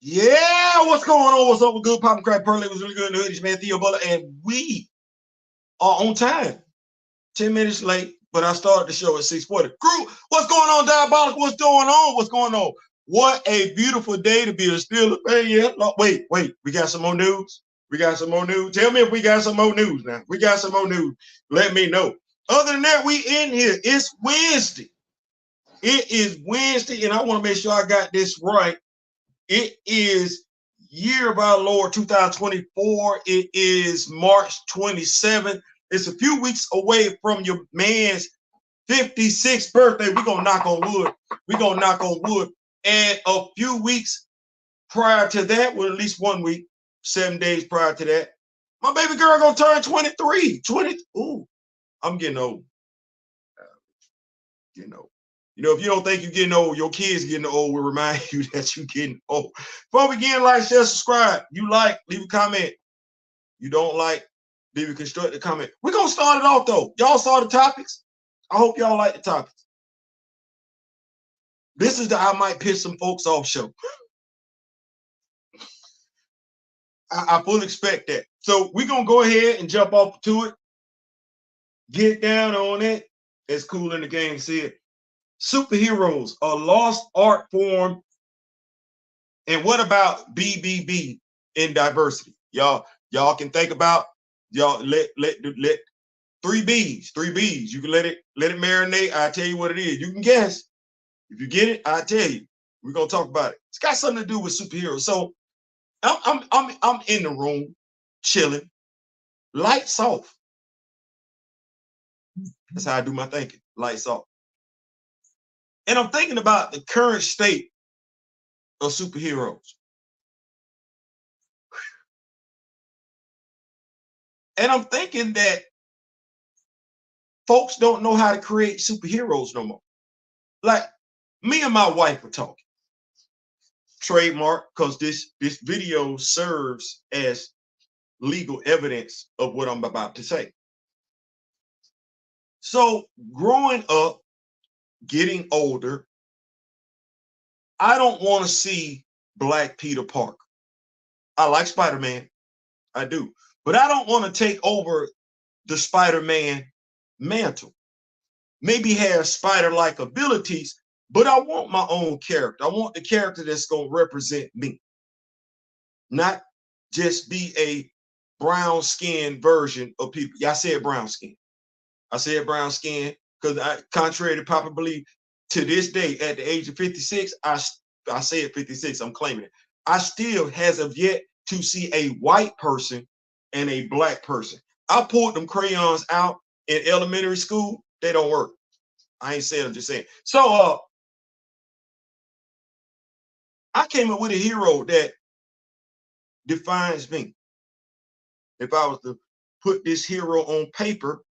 Yeah, what's going on? What's up with good poppin' crack pearl? It was really good in the hood. It's man Theo Butler, and we are on time. 10 minutes late, but I started the show at 6:40. Crew, what's going on, Diabolical? What's going on? What's going on? What a beautiful day to be a Steeler fan. Yeah, no, wait, we got some more news. We got some more news. Tell me if we got some more news now. We got some more news. Let me know. Other than that, we in here. It's Wednesday. It is Wednesday, and I want to make sure I got this right. It is year of our Lord 2024. It is March 27th. It's a few weeks away from your man's 56th birthday. We're going to knock on wood. We're going to knock on wood. And a few weeks prior to that, well, at least 1 week, 7 days prior to that, my baby girl going to turn 23. Ooh, I'm getting old. Getting old. You know, if you don't think you're getting old, your kids getting old will remind you that you're getting old. Before we begin, like, share, subscribe. You like, leave a comment. You don't like, leave a constructive comment. We're going to start it off, though. Y'all saw the topics. I hope y'all like the topics. This is the I might piss some folks off show. I fully expect that. So we're going to go ahead and jump off to it. Get down on it. It's cool in the game, see it. Superheroes, a lost art form. And what about BBB in diversity? Y'all can think about, y'all let 3 B's. You can let it marinate. I tell you what it is. You can guess. If you get it, I tell you. We're gonna talk about it. It's got something to do with superheroes. So I'm in the room chilling, lights off. That's how I do my thinking. Lights off. And I'm thinking about the current state of superheroes. And I'm thinking that folks don't know how to create superheroes no more. Like, me and my wife were talking. Trademark, because this video serves as legal evidence of what I'm about to say. So growing up, getting older, I don't want to see Black Peter Parker. I like Spider-Man. I do. But I don't want to take over the Spider-Man mantle. Maybe have spider-like abilities, but I want my own character. I want the character that's going to represent me. Not just be a brown-skinned version of people. Yeah, I said brown skin. I said brown skin because contrary to popular belief, to this day, at the age of 56, I said 56, I'm claiming it. I still, as of yet, to see a white person and a Black person. I pulled them crayons out in elementary school. They don't work. I ain't saying, I'm just saying. So I came up with a hero that defines me. If I was to put this hero on paper,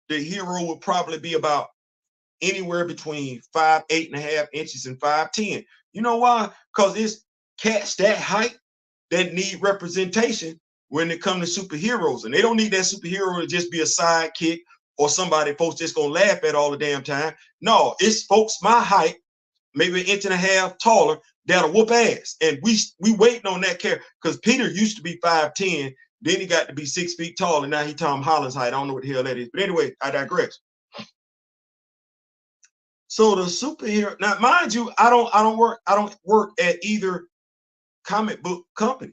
the hero would probably be about anywhere between 5'8.5" inches and 5'10". You know why? Because it's cats that height that need representation when it comes to superheroes. And they don't need that superhero to just be a sidekick or somebody folks just gonna laugh at all the damn time. No, it's folks my height, maybe 1.5 inches taller, that'll whoop ass. And we waiting on that character because Peter used to be 5'10", then he got to be 6 feet tall, and now he Tom Holland's height. I don't know what the hell that is. But anyway, I digress. So the superhero, now mind you, I don't work at either comic book company,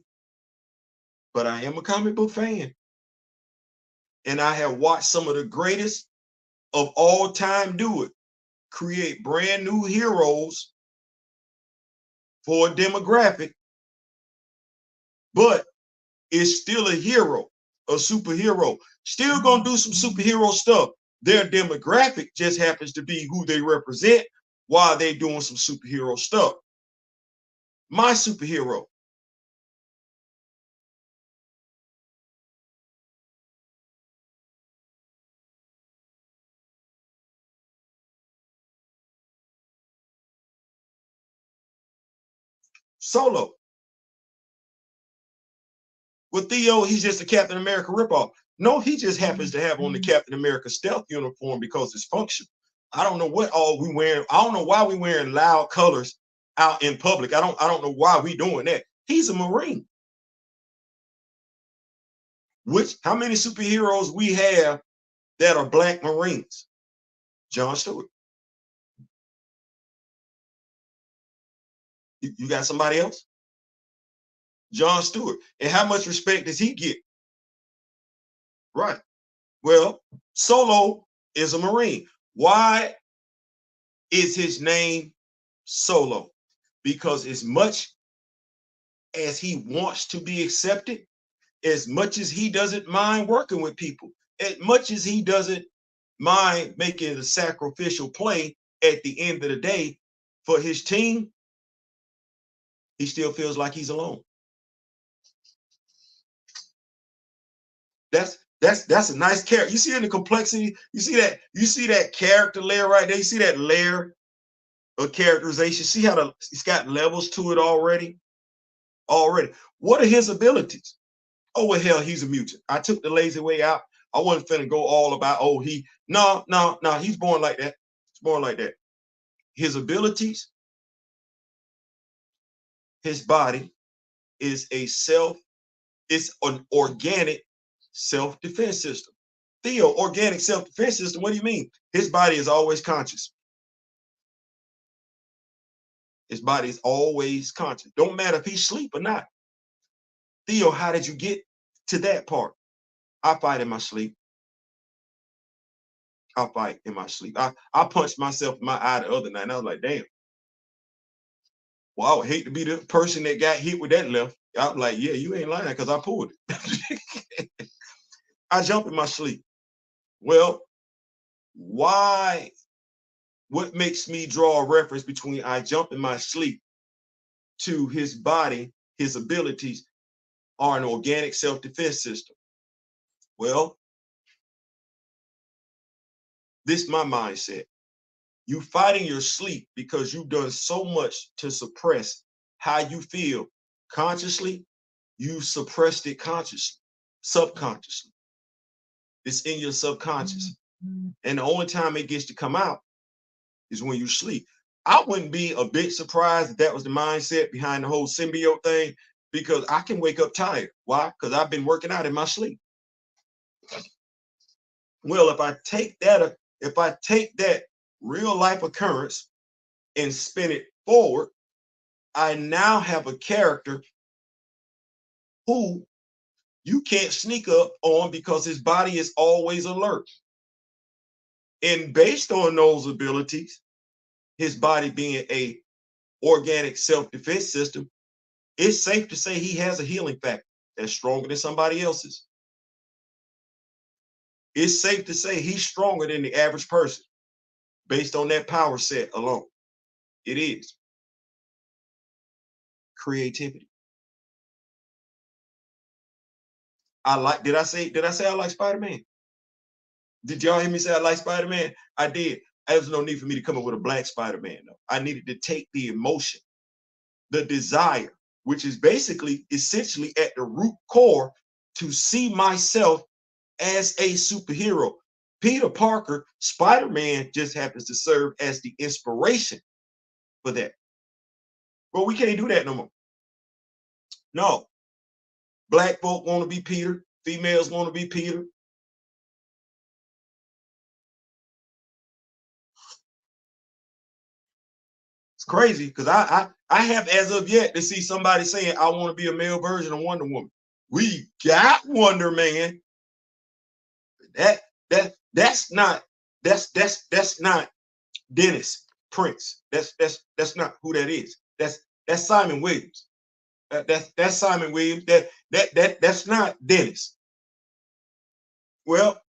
but I am a comic book fan. And I have watched some of the greatest of all time do it, create brand new heroes for a demographic, but it's still a hero, a superhero, still gonna do some superhero stuff. Their demographic just happens to be who they represent while they're doing some superhero stuff. My superhero. Solo. With Theo, he's just a Captain America ripoff. No, he just happens to have on the Captain America stealth uniform because it's functional. I don't know what all we wearing. I don't know why we wearing loud colors out in public. I don't know why we doing that. He's a Marine. How many superheroes we have that are Black Marines? John Stewart. You got somebody else? John Stewart. And how much respect does he get? Right. Well, Solo is a Marine. Why is his name Solo? Because as much as he wants to be accepted, as much as he doesn't mind working with people, as much as he doesn't mind making a sacrificial play at the end of the day for his team, he still feels like he's alone. That's a nice character. You see in the complexity, you see that character layer right there. You see that layer of characterization. See how it's got levels to it already. What are his abilities? Oh, well, hell, he's a mutant. I took the lazy way out. I wasn't finna go all about, oh, no, he's born like that. He's born like that. His abilities, his body is it's an organic self-defense system. Theo, organic self-defense system, what do you mean? His body is always conscious. His body is always conscious. Don't matter if he's asleep or not. Theo, how did you get to that part? I fight in my sleep. I fight in my sleep. I punched myself in my eye the other night, and I was like, damn. Well, I would hate to be the person that got hit with that left. I was like, yeah, you ain't lying because I pulled it. I jump in my sleep. Well, why? What makes me draw a reference between I jump in my sleep to his body, his abilities are an organic self-defense system? Well, this is my mindset. You fight in your sleep because you've done so much to suppress how you feel consciously. You suppressed it consciously, subconsciously. It's in your subconscious. And the only time it gets to come out is when you sleep. I wouldn't be a bit surprised if that was the mindset behind the whole symbiote thing, because I can wake up tired. Why? Because I've been working out in my sleep. Well, if I take that real life occurrence and spin it forward, I now have a character who you can't sneak up on because his body is always alert. And based on those abilities, his body being a organic self-defense system, it's safe to say he has a healing factor that's stronger than somebody else's. It's safe to say he's stronger than the average person based on that power set alone. It is. Creativity. Did I say I like Spider-Man? Did y'all hear me say I like Spider-Man? I did. There's no need for me to come up with a black Spider-Man, though. I needed to take the emotion, the desire, which is essentially at the root core, to see myself as a superhero. Peter Parker, Spider-Man, just happens to serve as the inspiration for that. But we can't do that no more. No. Black folk want to be Peter. Females want to be Peter. It's crazy because I have as of yet to see somebody saying I want to be a male version of Wonder Woman. We got Wonder Man. That's not Dennis Prince. That's not who that is. That's Simon Williams. That's Simon Williams. That's not Dennis. Well,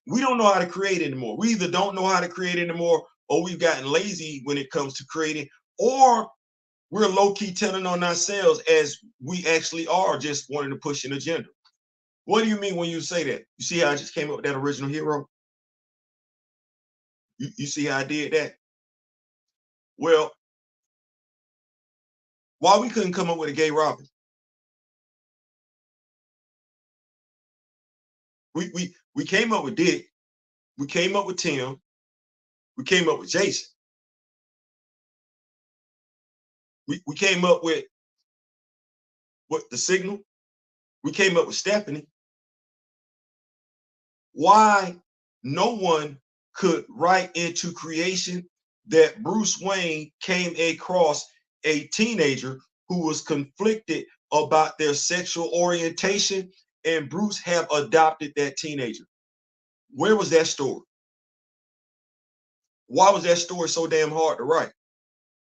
we don't know how to create anymore. We either don't know how to create anymore, or we've gotten lazy when it comes to creating, or we're low-key telling on ourselves as we actually are just wanting to push an agenda. What do you mean when you say that? You see how I just came up with that original hero? You see how I did that? Well, why we couldn't come up with a gay Robin? We came up with Dick. We came up with Tim. We came up with Jason. We came up with what the signal. We came up with Stephanie. Why no one could write into creation that Bruce Wayne came across a teenager who was conflicted about their sexual orientation, and Bruce have adopted that teenager. Where was that story? Why was that story so damn hard to write?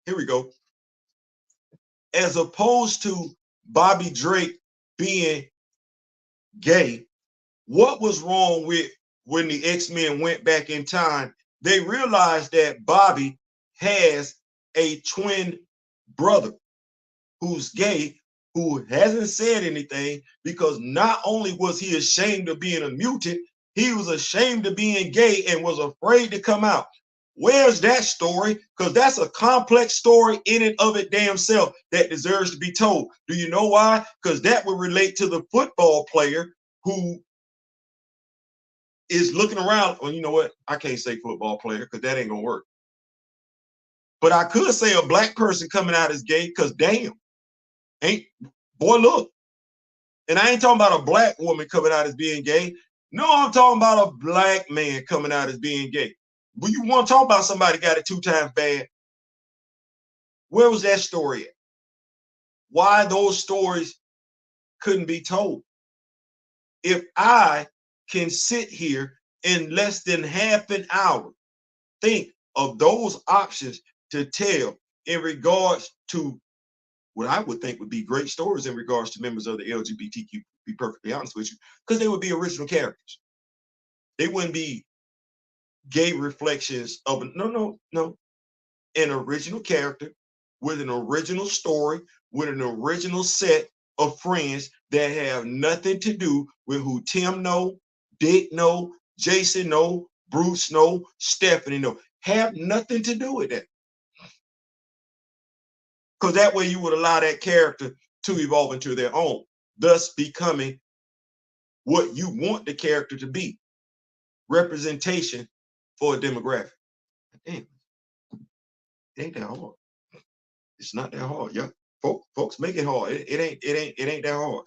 Here we go. As opposed to Bobby Drake being gay, what was wrong with when the X-Men went back in time? They realized that Bobby has a twin brother who's gay, who hasn't said anything, because not only was he ashamed of being a mutant, he was ashamed of being gay and was afraid to come out. Where's that story? Because that's a complex story in and of it damn self that deserves to be told. Do you know why? Because that would relate to the football player who is looking around. Well, you know what? I can't say football player because that ain't gonna work. But I could say a black person coming out as gay, because damn, boy, look. And I ain't talking about a black woman coming out as being gay. No, I'm talking about a black man coming out as being gay. But you want to talk about somebody got it 2 times bad? Where was that story at? Why those stories couldn't be told? If I can sit here in less than half an hour, think of those options to tell in regards to what I would think would be great stories in regards to members of the LGBTQ, to be perfectly honest with you, because they would be original characters. They wouldn't be gay reflections of no, an original character with an original story, with an original set of friends that have nothing to do with who Tim know, Dick know, Jason know, Bruce know, Stephanie know. Have nothing to do with that. Because that way you would allow that character to evolve into their own, thus becoming what you want the character to be. Representation for a demographic. Damn, it ain't that hard. It's not that hard. Yeah, folks make it hard. It ain't that hard.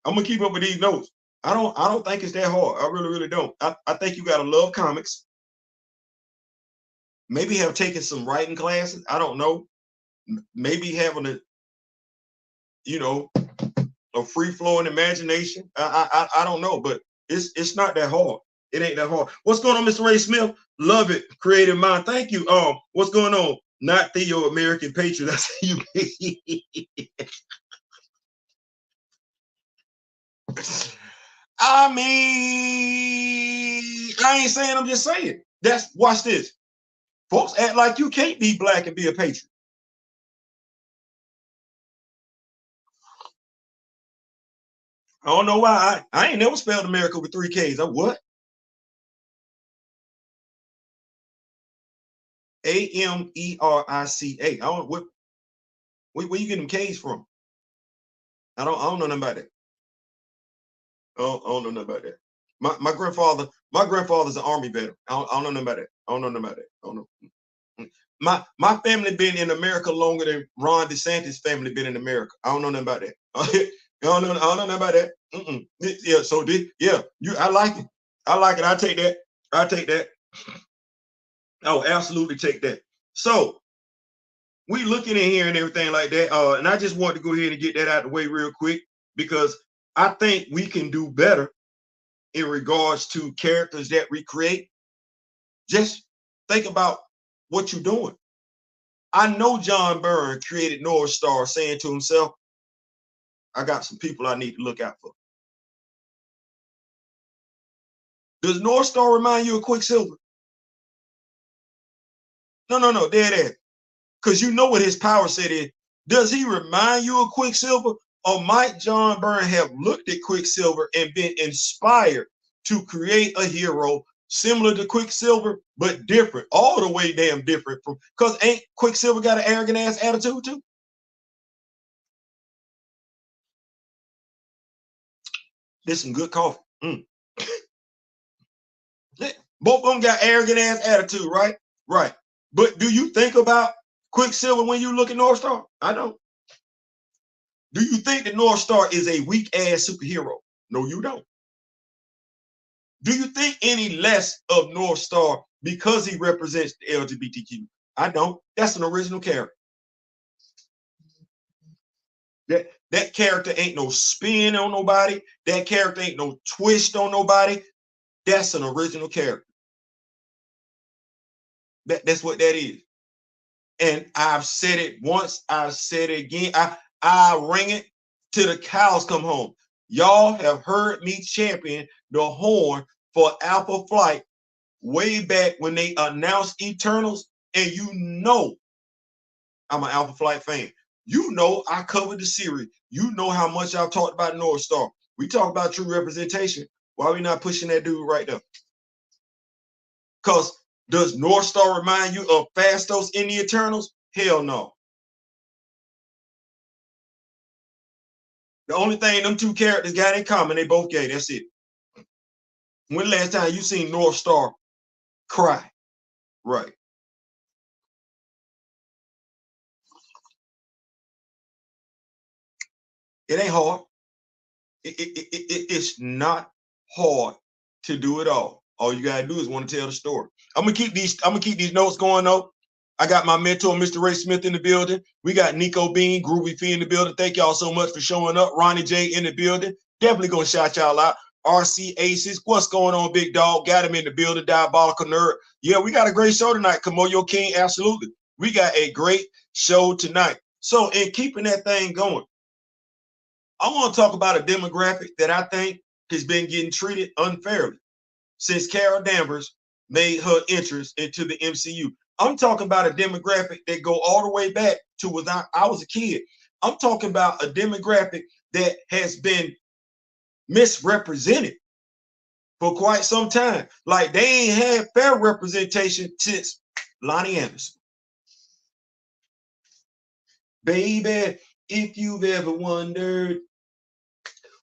I'm gonna keep up with these notes. I don't think it's that hard. I really don't. I think you gotta love comics. Maybe have taken some writing classes. I don't know. Maybe having a free flowing imagination. I don't know, but it's not that hard. It ain't that hard. What's going on, Mr. Ray Smith? Love it. Creative mind. Thank you. What's going on? Not Theo American Patriot. That's you. I mean, I ain't saying, I'm just saying. Watch this. Folks act like you can't be black and be a patriot. I don't know why. I ain't never spelled America with 3 Ks. What? America. I don't where you get them K's from? I don't know nothing about that. I don't know nothing about that. My grandfather's an Army veteran. I don't know nothing about that. I don't know nothing about that. I don't know. My family been in America longer than Ron DeSantis' family been in America. I don't know nothing about that. I don't know nothing about that. Yeah, so I like it. I like it. I take that. I take that. Oh, absolutely take that. So we looking in here and everything like that. And I just want to go ahead and get that out of the way real quick, because I think we can do better in regards to characters that we create. Just think about what you're doing. I know John Byrne created North Star saying to himself, I got some people I need to look out for. Does North Star remind you of Quicksilver? No, dead ass. Because you know what his power set is. Does he remind you of Quicksilver? Or might John Byrne have looked at Quicksilver and been inspired to create a hero similar to Quicksilver, but different, all the way damn different from, because ain't Quicksilver got an arrogant ass attitude too? This some good coffee. Both of them got arrogant ass attitude, right? Right. But do you think about Quicksilver when you look at North Star? I don't. Do you think that North Star is a weak-ass superhero? No, you don't. Do you think any less of North Star because he represents the LGBTQ? I don't. That's an original character. That character ain't no spin on nobody. That character ain't no twist on nobody. That's an original character. That's what that is. And I've said it once, I've said it again. I ring it till the cows come home. Y'all have heard me champion the horn for Alpha Flight way back when they announced Eternals, and you know I'm an Alpha Flight fan. You know I covered the series. You know how much I've talked about North Star. We talk about true representation. Why are we not pushing that dude right there? Because does North Star remind you of Phastos in the Eternals? Hell no. The only thing them two characters got in common, they both gay. That's it. When the last time you seen North Star cry? Right. It ain't hard. It's not hard to do it all. All you gotta do is want to tell the story. I'm gonna keep these notes going though. I got my mentor, Mr. Ray Smith, in the building. We got Nico Bean, Groovy Fee in the building. Thank y'all so much for showing up. Ronnie J in the building. Definitely gonna shout y'all out. RC Aces, what's going on, big dog? Got him in the building. Diabolical Nerd. Yeah, we got a great show tonight. Kamoyo King, absolutely. We got a great show tonight. So in keeping that thing going, I want to talk about a demographic that I think has been getting treated unfairly since Carol Danvers made her entrance into the MCU. I'm talking about a demographic that go all the way back to when I was a kid. I'm talking about a demographic that has been misrepresented for quite some time. Like they ain't had fair representation since Lonnie Anderson. Baby, if you've ever wondered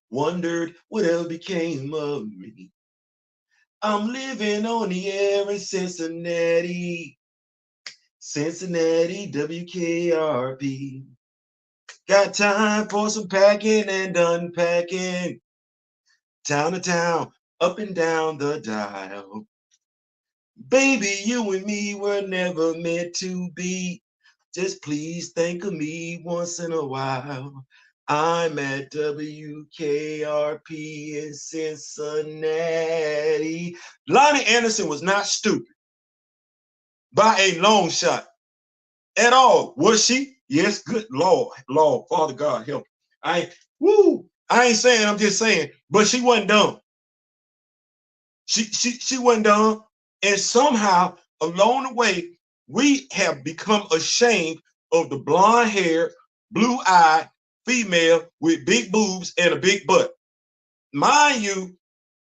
whatever became of me. I'm living on the air in Cincinnati, WKRP. Got time for some packing and unpacking. Town to town, up and down the dial. Baby, you and me were never meant to be. Just please think of me once in a while. I'm at WKRP in Cincinnati. Lonnie Anderson was not stupid by a long shot at all. Was she? Yes, good Lord, Father God, help. I ain't saying, I'm just saying, but she wasn't dumb. She wasn't dumb. And somehow along the way, we have become ashamed of the blonde hair, blue-eyed female with big boobs and a big butt. Mind you,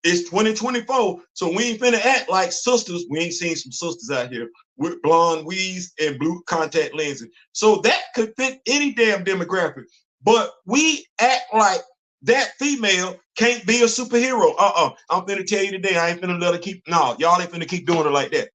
it's 2024, so we ain't finna act like sisters. We ain't seen some sisters out here with blonde weaves and blue contact lenses. So that could fit any damn demographic. But we act like that female can't be a superhero. I'm finna tell you today, I ain't finna let her keep, no, y'all ain't finna keep doing it like that.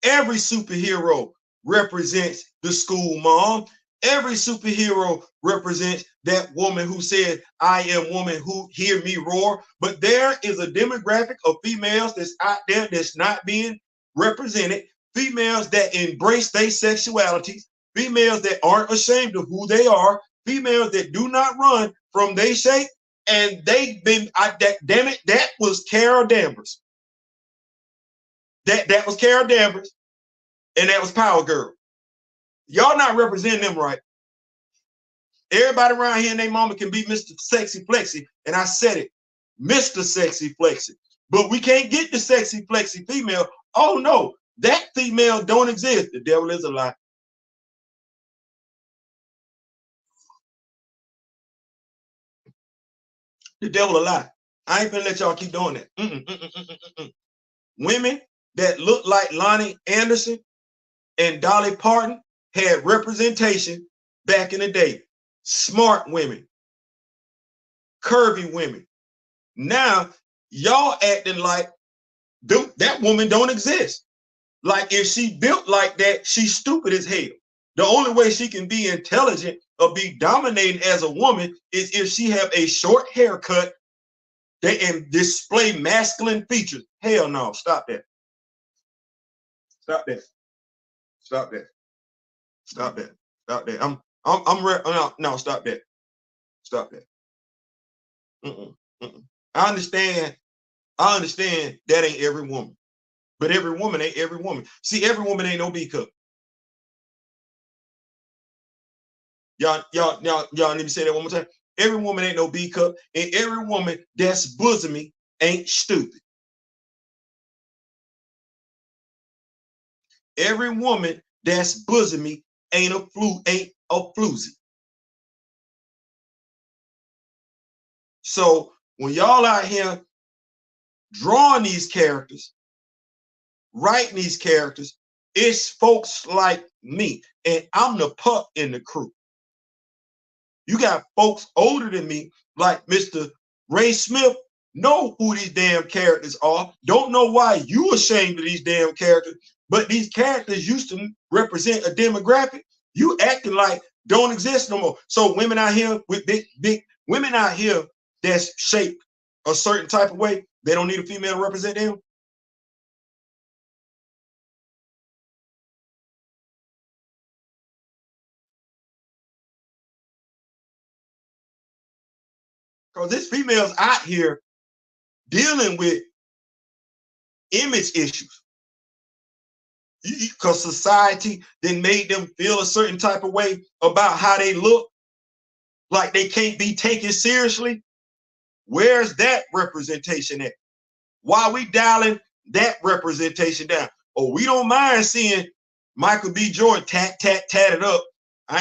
Every superhero represents the school mom. Every superhero represents that woman who said, I am woman who hear me roar. But there is a demographic of females that's out there that's not being represented. Females that embrace their sexualities. Females that aren't ashamed of who they are. Females that do not run from their shape. And they've been, damn it, that was Carol Danvers. That was Carol Danvers. And that was Power Girl. Y'all not representing them right. Everybody around here and their mama can be Mr. Sexy Flexy. And I said it, Mr. Sexy Flexy. But we can't get the Sexy Flexy female. Oh no, that female don't exist. The devil is a lie. The devil a lie. I ain't gonna let y'all keep doing that. Women that look like Lonnie Anderson and Dolly Parton had representation back in the day. Smart women, curvy women. Now y'all acting like that woman don't exist. Like if she built like that, she's stupid as hell. The only way she can be intelligent or be dominating as a woman is if she have a short haircut and display masculine features. Hell no, stop that. Stop that. Stop that. Stop that. Stop that. No, stop that. Stop that. I understand that ain't every woman, but every woman ain't every woman. See, every woman ain't no B cup. Y'all need to say that one more time. Every woman ain't no B cup, and every woman that's bosomy ain't stupid. Every woman that's bosomy ain't a floozy. So when y'all out here drawing these characters, writing these characters, it's folks like me, and I'm the pup in the crew. You got folks older than me, like Mr. Ray Smith, know who these damn characters are. Don't know why you ashamed of these damn characters, but these characters used to represent a demographic. You acting like don't exist no more. So women out here with big women out here that's shaped a certain type of way, they don't need a female to represent them. Because this female's out here dealing with image issues. Because society then made them feel a certain type of way about how they look, like they can't be taken seriously. Where's that representation at? Why are we dialing that representation down? Oh, we don't mind seeing Michael B. Jordan tatted up.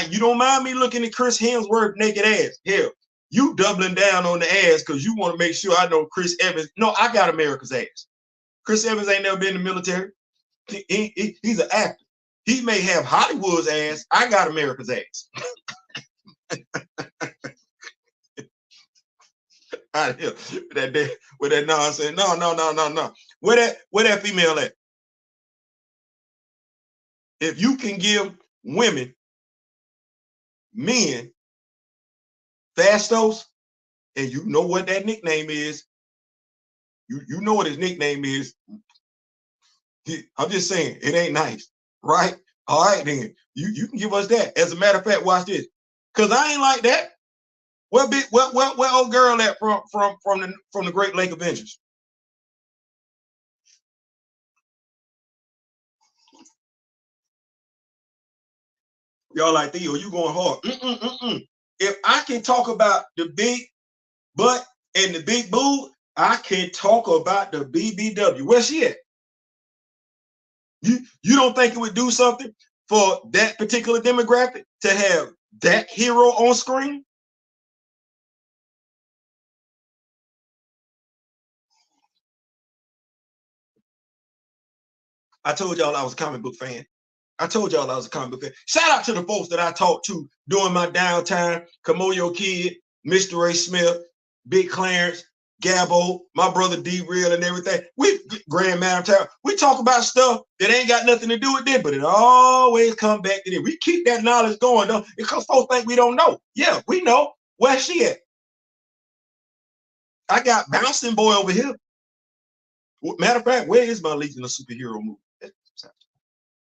You don't mind me looking at Chris Hemsworth naked ass. Hell, you doubling down on the ass because you want to make sure I know Chris Evans. No, I got America's ass. Chris Evans ain't never been in the military. He's an actor. He may have Hollywood's ass. I got America's ass. Out here with that nonsense. No. Where that female at? If you can give women, men, Fastos, and you know what that nickname is, you know what his nickname is. I'm just saying, it ain't nice, right? All right, then you can give us that. As a matter of fact, watch this, cause I ain't like that. Where old girl at from the Great Lake Avengers? Y'all like, Theo, you going hard? If I can talk about the big butt and the big boob, I can talk about the BBW. Where's she at? You don't think it would do something for that particular demographic to have that hero on screen? I told y'all I was a comic book fan. I told y'all I was a comic book fan. Shout out to the folks that I talked to during my downtime. Kamoyo Kid, Mr. Ray Smith, Big Clarence, Gabbo, my brother D-Real and everything. We, Grand Madam Town, we talk about stuff that ain't got nothing to do with them, but it always come back to them. We keep that knowledge going, though, because folks think we don't know. Yeah, we know. Where's she at? I got Bouncing Boy over here. Matter of fact, where is my Legion of Superhero movie?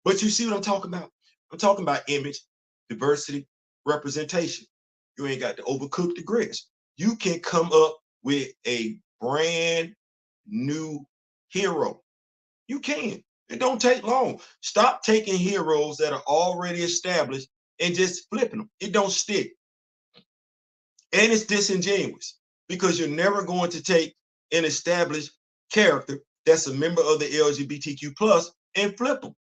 But you see what I'm talking about? I'm talking about image, diversity, representation. You ain't got to overcook the grits. You can come up with a brand new hero. You can. It don't take long. Stop taking heroes that are already established and just flipping them. It don't stick. And it's disingenuous because you're never going to take an established character that's a member of the LGBTQ plus and flip them.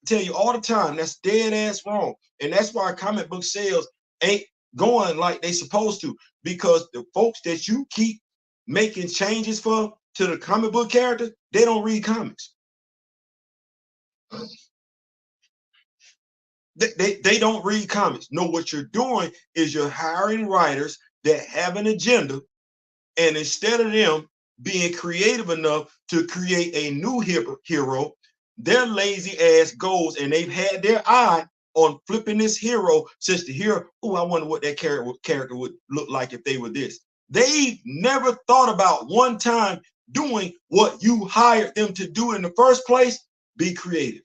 Tell you all the time, that's dead ass wrong. And that's why comic book sales ain't going like they supposed to, because the folks that you keep making changes for to the comic book characters, they don't read comics. They don't read comics. No, what you're doing is you're hiring writers that have an agenda, and instead of them being creative enough to create a new hero. Their lazy ass goes and they've had their eye on flipping this hero since the hero. Oh, I wonder what that character would look like if they were this. They never thought about one time doing what you hired them to do in the first place. Be creative.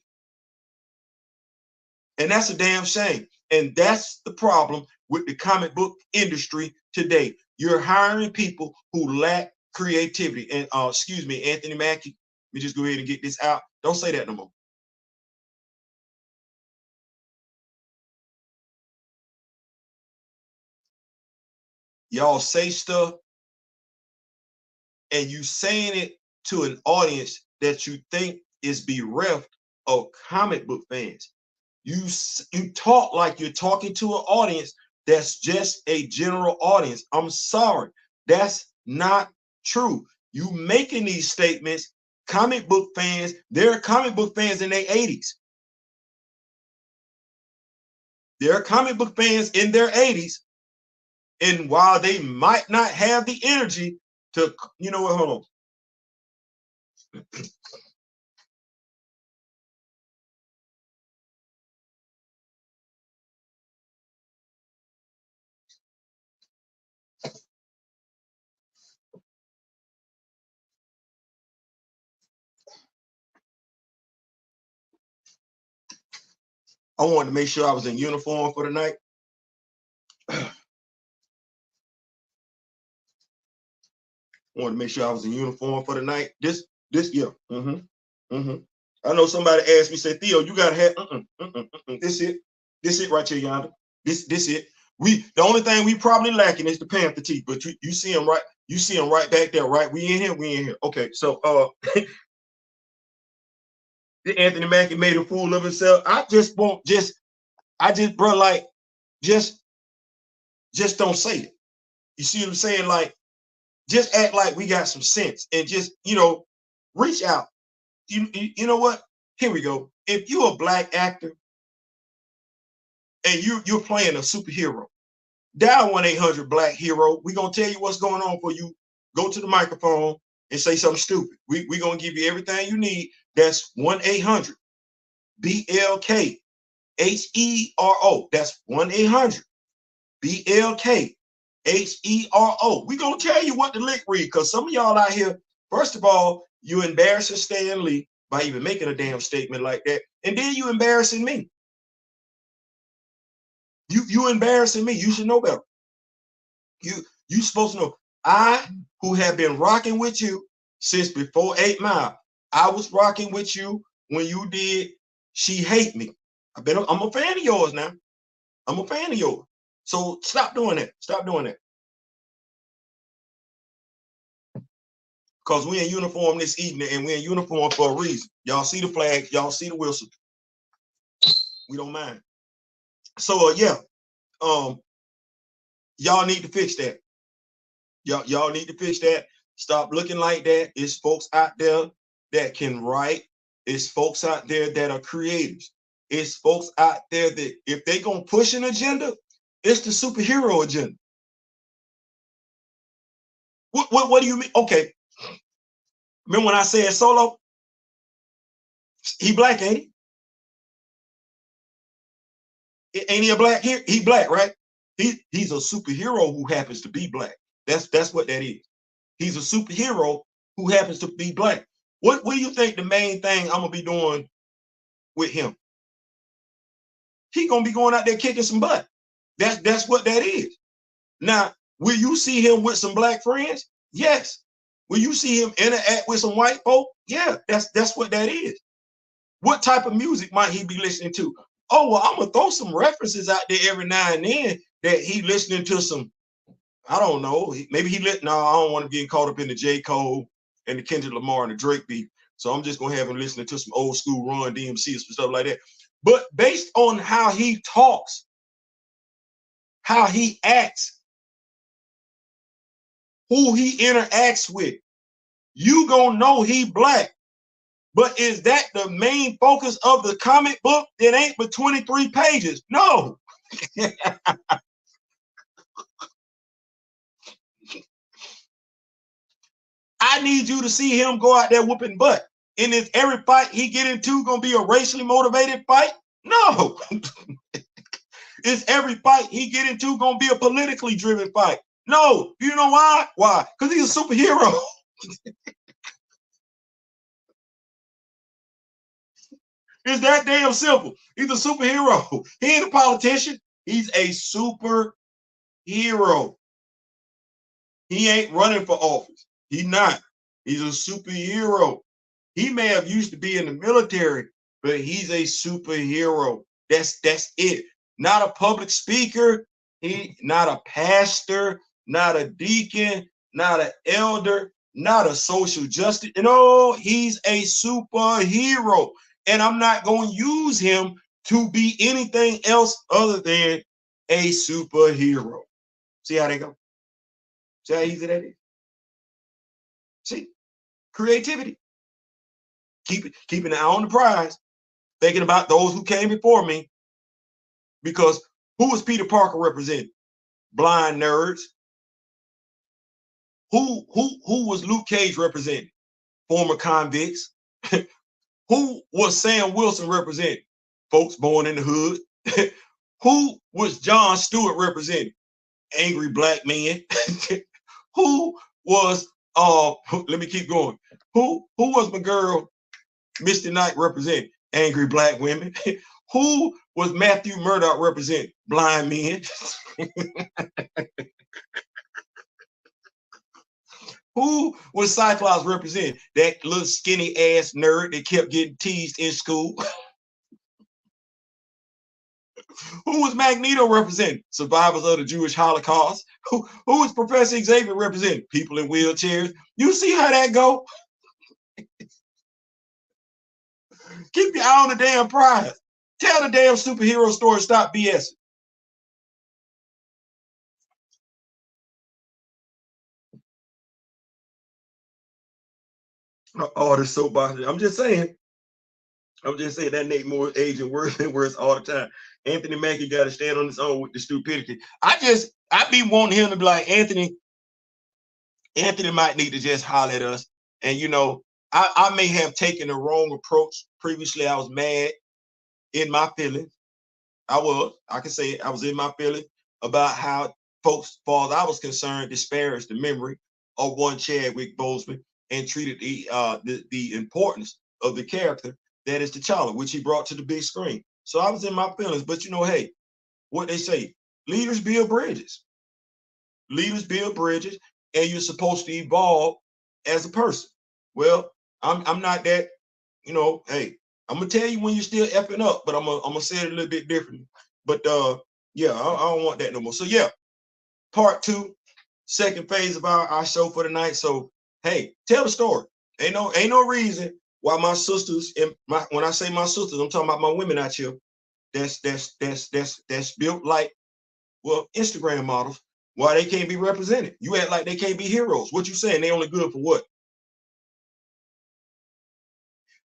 And that's a damn shame. And that's the problem with the comic book industry today. You're hiring people who lack creativity. And excuse me, Anthony Mackie, let me just go ahead and get this out. Don't say that no more. Y'all say stuff and you saying it to an audience that you think is bereft of comic book fans. You talk like you're talking to an audience that's just a general audience. I'm sorry, that's not true. You making these statements, comic book fans, there are comic book fans in their 80s. There are comic book fans in their 80s. And while they might not have the energy to, you know what, hold on. I wanted to make sure I was in uniform for the night. Wanted to make sure I was in uniform for the night. This yeah. I know somebody asked me, said, Theo, you gotta have this it. This it right here, yonder. This it. The only thing we probably lacking is the Panther teeth, but you see them right, you see them right back there, right? We in here. Okay, so Anthony Mackie made a fool of himself. I just bro, like just don't say it. You see what I'm saying? Like, just act like we got some sense and just, reach out. You know what? Here we go. If you're a black actor and you're playing a superhero, dial 1-800-BLACK HERO. We're going to tell you what's going on for you. Go to the microphone and say something stupid. We're going to give you everything you need. That's 1-800-BLK-HERO. That's 1-800-BLK-HERO. We're going to tell you what the lick read, because some of y'all out here, first of all, you embarrassing Stan Lee by even making a damn statement like that. And then you embarrassing me. You embarrassing me. You should know better. You supposed to know. I, who have been rocking with you since before 8 Mile, I was rocking with you when you did She Hate Me. I'm a fan of yours now. I'm a fan of yours. So stop doing that. Stop doing that. Because we're in uniform this evening, and we're in uniform for a reason. Y'all see the flag. Y'all see the whistle. We don't mind. So, yeah. Y'all need to fix that. Y'all need to fix that. Stop looking like that. It's folks out there that can write. It's folks out there that are creators. It's folks out there that if they gonna push an agenda, it's the superhero agenda. What do you mean? Okay. Remember when I said Solo? He black, ain't he? Ain't he a black here? He black, right? He's a superhero who happens to be black. That's what that is. He's a superhero who happens to be black. What do you think the main thing I'm gonna be doing with him? He gonna be going out there kicking some butt. That's what that is. Now, will you see him with some black friends? Yes. Will you see him interact with some white folk? Yeah, that's what that is. What type of music might he be listening to? Oh, well, I'm gonna throw some references out there every now and then that he listening to some, I don't know, maybe no, I don't want to get caught up in the J. Cole and the Kendrick Lamar and the Drake beat. So I'm just gonna have him listening to some old school Run DMC or stuff like that. But based on how he talks, how he acts, who he interacts with, you gonna know he black. But is that the main focus of the comic book? It ain't but 23 pages. No. I need you to see him go out there whooping butt. And is every fight he get into gonna be a racially motivated fight? No. Is every fight he get into gonna be a politically driven fight? No. You know why? Why? Because he's a superhero. It's that damn simple. He's a superhero. He ain't a politician. He's a superhero. He ain't running for office. He's not. He's a superhero. He may have used to be in the military, but he's a superhero. That's it. Not a public speaker. He not a pastor, not a deacon, not an elder, not a social justice. No, he's a superhero. And I'm not going to use him to be anything else other than a superhero. See how they go? See how easy that is? See? Creativity. Keeping an eye on the prize. Thinking about those who came before me. Because who was Peter Parker representing? Blind nerds. Who was Luke Cage representing? Former convicts. Who was Sam Wilson representing? Folks born in the hood. Who was John Stewart representing? Angry black men. Who was let me keep going. Who was my girl Misty Knight representing? Angry black women. Who was Matthew Murdoch representing? Blind men. Who was Cyclops representing? That little skinny ass nerd that kept getting teased in school. Who was Magneto representing? Survivors of the Jewish Holocaust. Who was Professor Xavier representing? People in wheelchairs. You see how that go? Keep your eye on the damn prize. Tell the damn superhero story. Stop BSing. Oh, this soapbox. I'm just saying that Nate Moore aging worse and worse all the time. Anthony Mackie got to stand on his own with the stupidity. I be wanting him to be like, Anthony might need to just holler at us. And you know, I may have taken the wrong approach previously. I was mad in my feelings. I can say it, I was in my feelings about how folks, as far as I was concerned, disparaged the memory of one Chadwick Boseman and treated the importance of the character that is T'Challa, which he brought to the big screen. So I was in my feelings, but you know, hey, what they say, leaders build bridges. Leaders build bridges, and you're supposed to evolve as a person. Well, I'm not that, you know, hey, I'm gonna tell you when you're still effing up, but I'm gonna say it a little bit differently. But yeah, I don't want that no more. So yeah, part 2, second phase of our show for the night. So hey, tell the story. Ain't no reason why my sisters, and when I say my sisters, I'm talking about my women out here. That's built like, well, Instagram models. Why they can't be represented? You act like they can't be heroes. What you saying? They only good for what?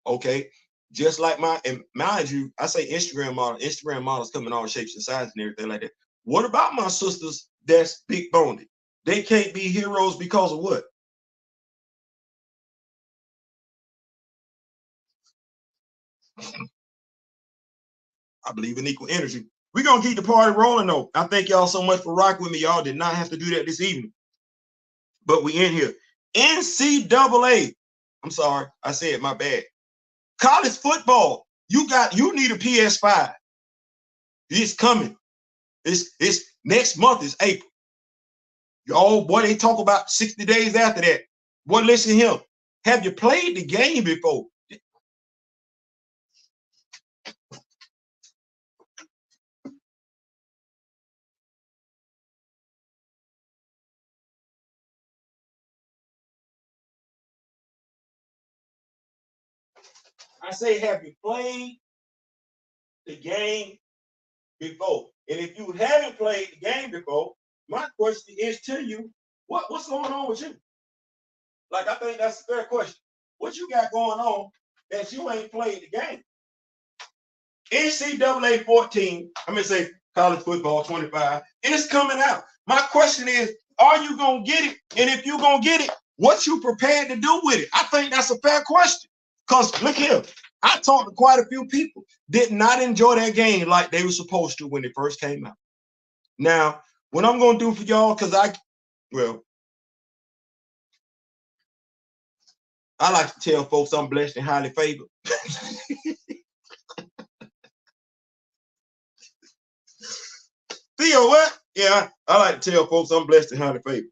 Okay, just like and mind you, I say Instagram models come in all shapes and sizes and everything like that. What about my sisters that's big boned? They can't be heroes because of what? I believe in equal energy. We're gonna keep the party rolling though. I thank y'all so much for rocking with me. Y'all did not have to do that this evening. But we in here. NCAA. I'm sorry, I said my bad. College football. You need a PS5. It's coming. It's next month is April. Oh boy, they talk about 60 days after that. Boy, listen to him. Have you played the game before? I say, have you played the game before? And if you haven't played the game before, my question is to you, what's going on with you? Like, I think that's a fair question. What you got going on that you ain't played the game? NCAA 14, I'm gonna say college football 25, it's coming out. My question is, are you gonna get it? And if you're gonna get it, What you prepared to do with it? I think that's a fair question. Because look here, I talked to quite a few people, did not enjoy that game like they were supposed to when it first came out. Now, what I'm going to do for y'all, because I like to tell folks I'm blessed and highly favored. Theo, what? Yeah, I like to tell folks I'm blessed and highly favored.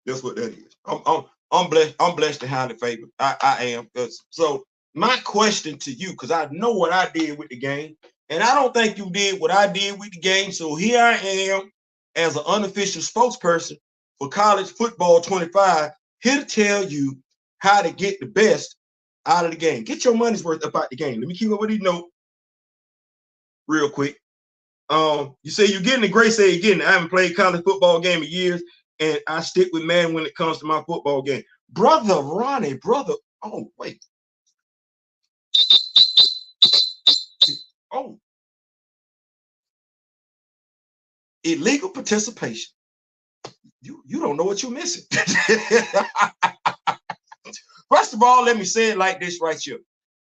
That's what that is. I'm blessed. I'm blessed and highly favored. I am. So my question to you, because I know what I did with the game, and I don't think you did what I did with the game. So here I am as an unofficial spokesperson for College Football 25, here to tell you how to get the best out of the game. Get your money's worth about the game. Let me keep up with these notes real quick. You say you're getting the great say again. I haven't played college football game in years, and I stick with man when it comes to my football game. Brother Ronnie, brother. Oh, wait. Oh. Illegal participation. You don't know what you're missing. First of all, let me say it like this right here.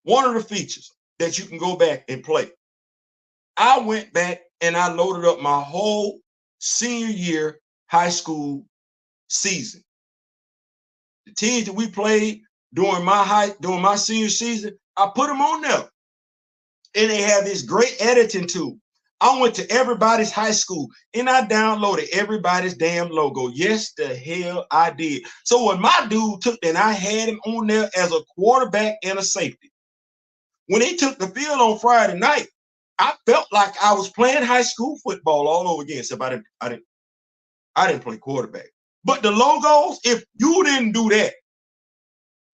One of the features that you can go back and play. I went back and I loaded up my whole senior year high school season. The teams that we played during my senior season, I put them on there. And they have this great editing tool. I went to everybody's high school and I downloaded everybody's damn logo. Yes, the hell I did. So when my dude took, and I had him on there as a quarterback and a safety. When he took the field on Friday night, I felt like I was playing high school football all over again. Except I didn't play quarterback. But the logos, if you didn't do that,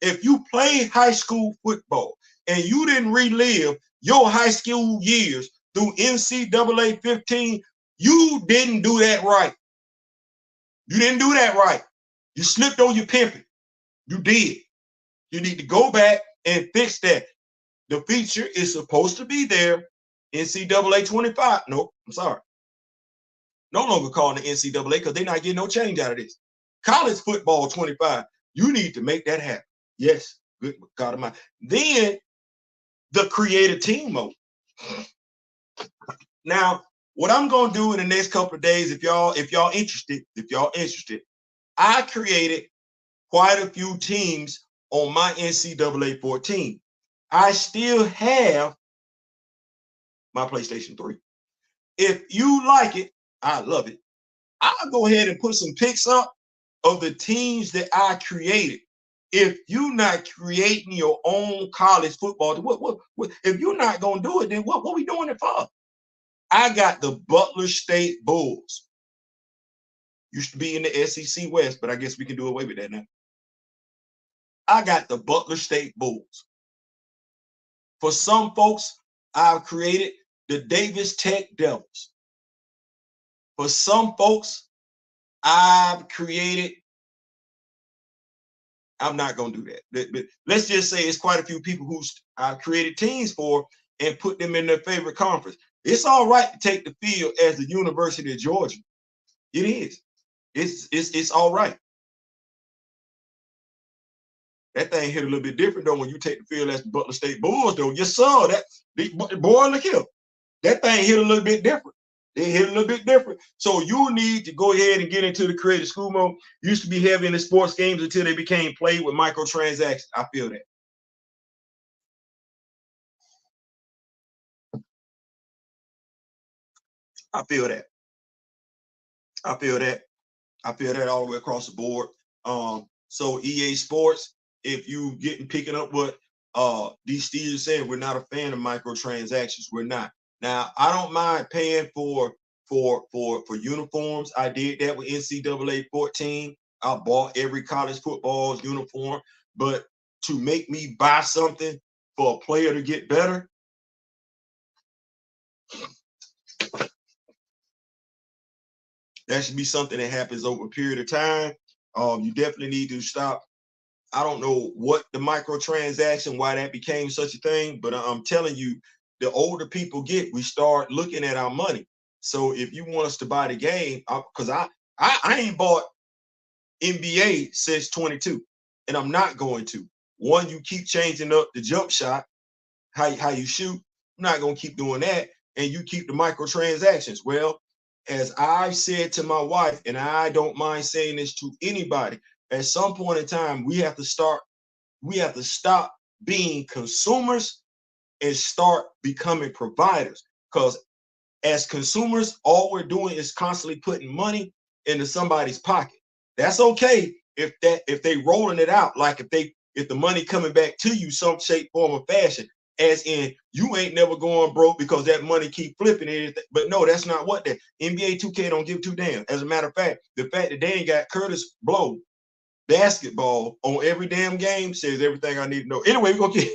if you played high school football and you didn't relive your high school years through NCAA 15, you didn't do that right. You didn't do that right. You slipped on your pimping. You did. You need to go back and fix that. The feature is supposed to be there. NCAA 25. Nope, I'm sorry. No longer calling the NCAA because they're not getting no change out of this. College football 25. You need to make that happen. Yes, good God of mine. Then the creative team mode. Now, what I'm gonna do in the next couple of days, if y'all interested, I created quite a few teams on my NCAA 14. I still have my PlayStation 3. If you like it, I love it. I'll go ahead and put some pics up of the teams that I created. If you're not creating your own college football, what if you're not gonna do it, then what are we doing it for? I got the Butler State Bulls. Used to be in the SEC West, but I guess we can do away with that now. I got the Butler State Bulls. For some folks, I've created the Davis Tech Devils. For some folks, I've created, I'm not going to do that. But let's just say it's quite a few people who I've created teams for and put them in their favorite conference. It's all right to take the field as the University of Georgia. It is. It's all right. That thing hit a little bit different though when you take the field as the Butler State Bulls though. Yes, sir. Boy, look here. That thing hit a little bit different. It hit a little bit different. So you need to go ahead and get into the creative school mode. Used to be heavy in the sports games until they became played with microtransactions. I feel that. I feel that. I feel that. I feel that all the way across the board. So EA Sports, if you picking up what these Steelers said, we're not a fan of microtransactions. We're not. Now, I don't mind paying for uniforms. I did that with NCAA 14. I bought every college football's uniform, but to make me buy something for a player to get better, that should be something that happens over a period of time. You definitely need to stop. I don't know what the microtransaction, why that became such a thing, but I'm telling you, the older people get, we start looking at our money. So if you want us to buy the game, because I ain't bought NBA since 22, and I'm not going to. One, you keep changing up the jump shot, how you shoot. I'm not gonna keep doing that, and you keep the microtransactions. Well, as I've said to my wife, and I don't mind saying this to anybody, at some point in time, we have to stop being consumers and start becoming providers. Because as consumers, all we're doing is constantly putting money into somebody's pocket. That's okay if they rolling it out, like if the money coming back to you some shape, form, or fashion, as in you ain't never going broke because that money keep flipping it. But no, that's not what that NBA 2K don't give two damn. As a matter of fact, the fact that they ain't got Curtis Blow basketball on every damn game says everything I need to know. Anyway, we're gonna get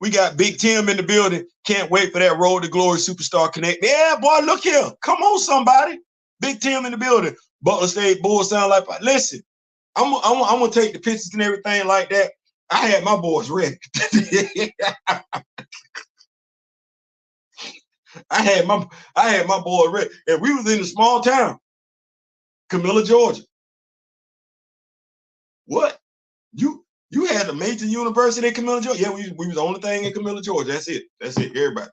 we got Big Tim in the building. Can't wait for that Road to Glory Superstar Connect. Yeah, boy, look here. Come on, somebody. Big Tim in the building. Butler State Bulls sound like, listen, I'm gonna take the pictures and everything like that. I had my boys ready. I had my boys ready. And we was in a small town, Camilla, Georgia. What? You had a major university in Camilla, Georgia? Yeah, we was the only thing in Camilla, Georgia. That's it. Everybody.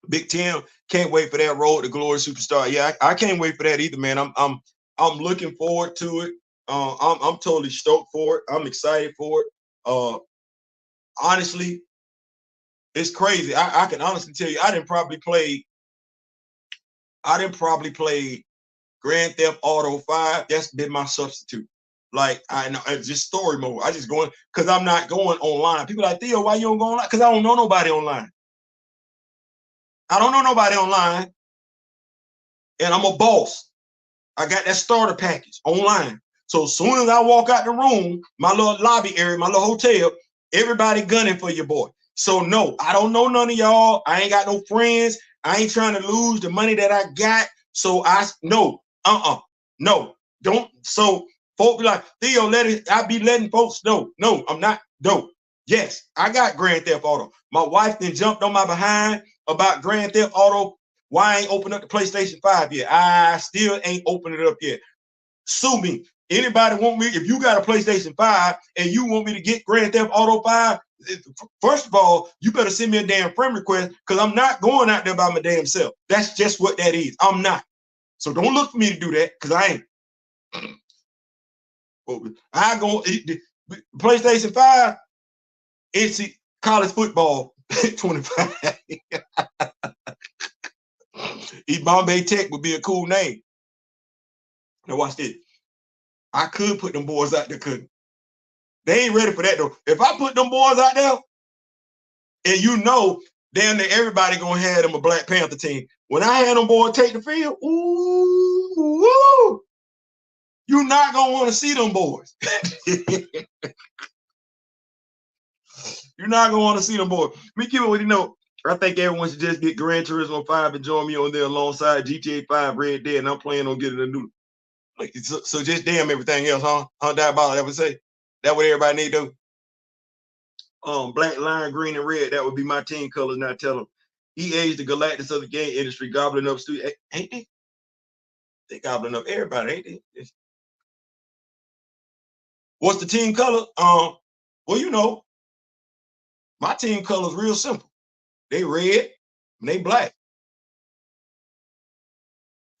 Big Tim, can't wait for that Road to Glory Superstar. Yeah, I can't wait for that either, man. I'm looking forward to it. I'm totally stoked for it. I'm excited for it. Honestly, it's crazy. I can honestly tell you, I didn't probably play Grand Theft Auto 5. That's been my substitute. Like, I know it's just story mode. I just going because I'm not going online. People like, Theo, why you don't go online? Because I don't know nobody online. I don't know nobody online. And I'm a boss. I got that starter package online. So as soon as I walk out the room, my little lobby area, my little hotel, everybody gunning for your boy. So no, I don't know none of y'all. I ain't got no friends. I ain't trying to lose the money that I got. So no, don't. So folks be like, Theo, I be letting folks know. No, I'm not. No. Yes, I got Grand Theft Auto. My wife then jumped on my behind about Grand Theft Auto. Why I ain't open up the PlayStation 5 yet? I still ain't opened it up yet. Sue me. Anybody want me? If you got a PlayStation 5 and you want me to get Grand Theft Auto 5, first of all, you better send me a damn friend request because I'm not going out there by my damn self. That's just what that is. I'm not. So don't look for me to do that because I ain't. I go PlayStation 5, NC college football 25. East Bombay Tech would be a cool name. Now watch this. I could put them boys out there, couldn't. They ain't ready for that though. If I put them boys out there, and you know, damn near everybody gonna have them a Black Panther team. When I had them boys take the field, ooh, woo, you're not gonna want to see them boys. You're not gonna want to see them boys. Me keep it with you know. I think everyone should just get Gran Turismo 5 and join me on there alongside GTA 5 Red Dead, and I'm planning on getting a new. So just damn everything else, huh? Diabolical ever say? That what everybody need to do? Black, lime, green, and red. That would be my team colors. Now tell them. EA's the Galactus of the game industry, gobbling up studio. Ain't they? They gobbling up everybody, ain't they? What's the team color? Well, you know, my team color is real simple. They red and they black.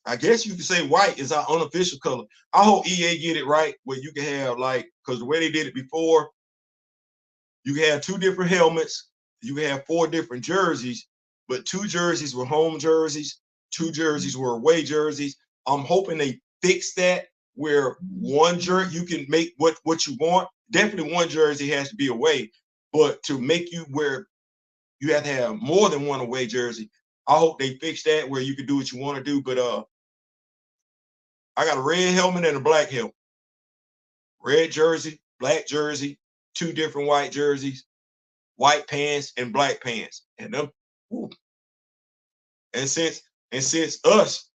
I guess you could say white is our unofficial color. I hope EA get it right where you can have like, because the way they did it before, you can have 2 different helmets, you can have 4 different jerseys, but 2 jerseys were home jerseys, 2 jerseys were away jerseys. I'm hoping they fix that where one jersey you can make what you want. Definitely one jersey has to be away, but to make you where you have to have more than one away jersey. I hope they fix that where you can do what you want to do. But I got a red helmet and a black helmet. Red jersey, black jersey, 2 different white jerseys, white pants and black pants. And them, whew. And since us,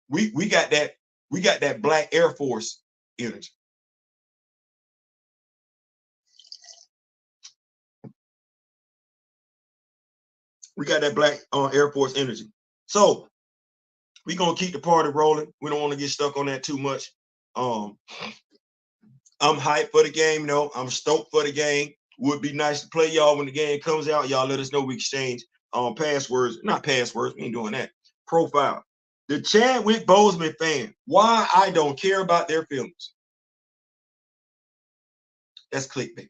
we got that black Air Force energy. We got that black Air Force energy. So we're gonna keep the party rolling. We don't want to get stuck on that too much. I'm hyped for the game, though. I'm stoked for the game. Would be nice to play y'all when the game comes out. Y'all let us know. We exchange passwords. Not passwords. We ain't doing that. Profile. The Chadwick Boseman fan. Why I don't care about their feelings. That's clickbait.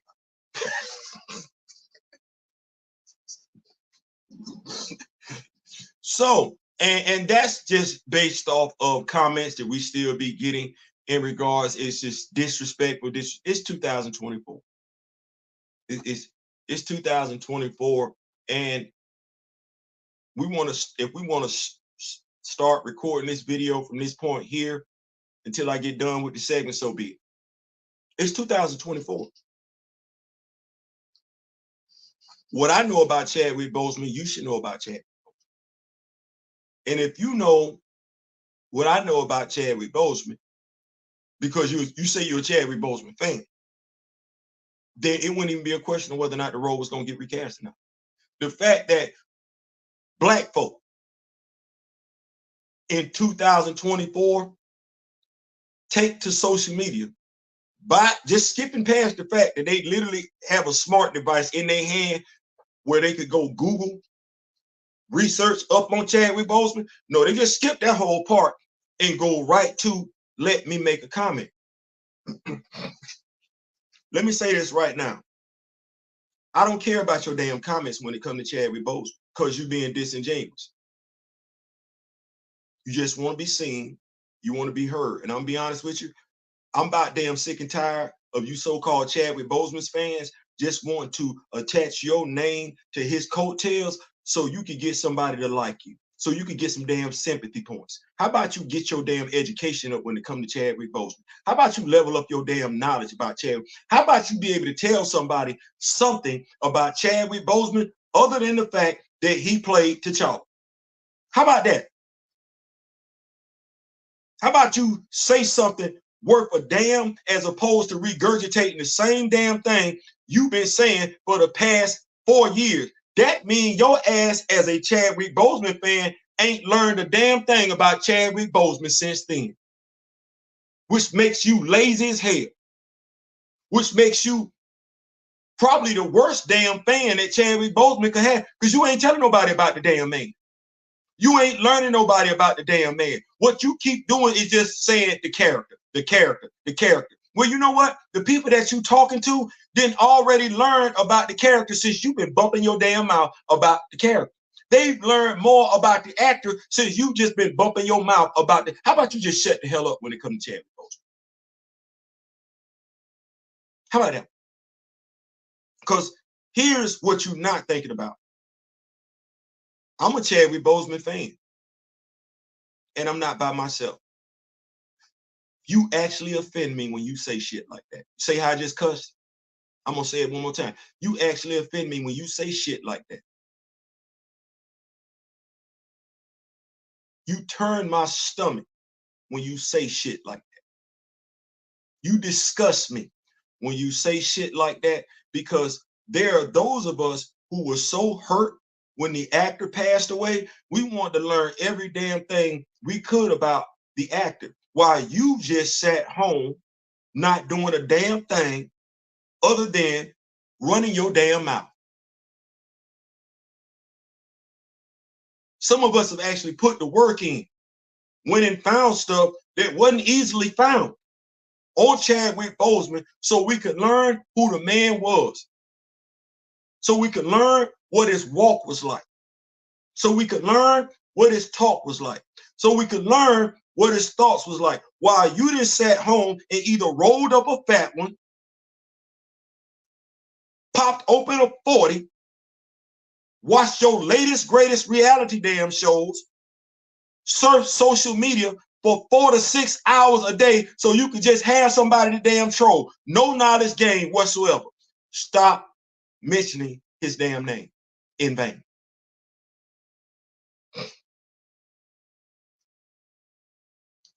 So, and that's just based off of comments that we still be getting in regards. It's just disrespectful. It's 2024. It's 2024, and we want to, if we want to start recording this video from this point here until I get done with the segment, so be it. It's 2024. What I know about Chadwick Boseman, you should know about Chadwick. And if you know what I know about Chadwick Boseman, because you say you're a Chadwick Boseman fan, then it wouldn't even be a question of whether or not the role was going to get recast or not. The fact that black folk in 2024 take to social media by just skipping past the fact that they literally have a smart device in their hand where they could go Google research up on Chadwick Boseman. No, they just skip that whole part and go right to let me make a comment. Let me say this right now. I don't care about your damn comments when it comes to Chadwick Boseman because you're being disingenuous. You just want to be seen. You want to be heard. And I'm gonna be honest with you, I'm about damn sick and tired of you so-called Chadwick Boseman fans just wanting to attach your name to his coattails so you can get somebody to like you, so you can get some damn sympathy points. How about you get your damn education up when it comes to Chadwick Boseman? How about you level up your damn knowledge about Chadwick? How about you be able to tell somebody something about Chadwick Boseman other than the fact that he played T'Challa? How about that? How about you say something worth a damn as opposed to regurgitating the same damn thing you've been saying for the past 4 years? That means your ass as a Chadwick Boseman fan ain't learned a damn thing about Chadwick Boseman since then, which makes you lazy as hell, which makes you probably the worst damn fan that Chadwick Boseman could have because you ain't telling nobody about the damn man. You ain't learning nobody about the damn man. What you keep doing is just saying the character, the character, the character. Well, you know what? The people that you talking to didn't already learn about the character since you've been bumping your damn mouth about the character. They've learned more about the actor since you've just been bumping your mouth about the. How about you just shut the hell up when it comes to Chadwick Boseman? How about that? Because here's what you're not thinking about. I'm a Chadwick Boseman fan, and I'm not by myself. You actually offend me when you say shit like that. Say how I just cussed. I'm gonna say it one more time. You actually offend me when you say shit like that. You turn my stomach when you say shit like that. You disgust me when you say shit like that because there are those of us who were so hurt when the actor passed away. We wanted to learn every damn thing we could about the actor while you just sat home not doing a damn thing other than running your damn mouth. Some of us have actually put the work in, went and found stuff that wasn't easily found on Chadwick Boseman so we could learn who the man was, so we could learn what his walk was like, so we could learn what his talk was like, so we could learn what his thoughts was like, while you just sat home and either rolled up a fat one, popped open a 40, watched your latest, greatest reality damn shows, surf social media for 4 to 6 hours a day so you could just have somebody to damn troll. No knowledge gained whatsoever. Stop mentioning his damn name in vain.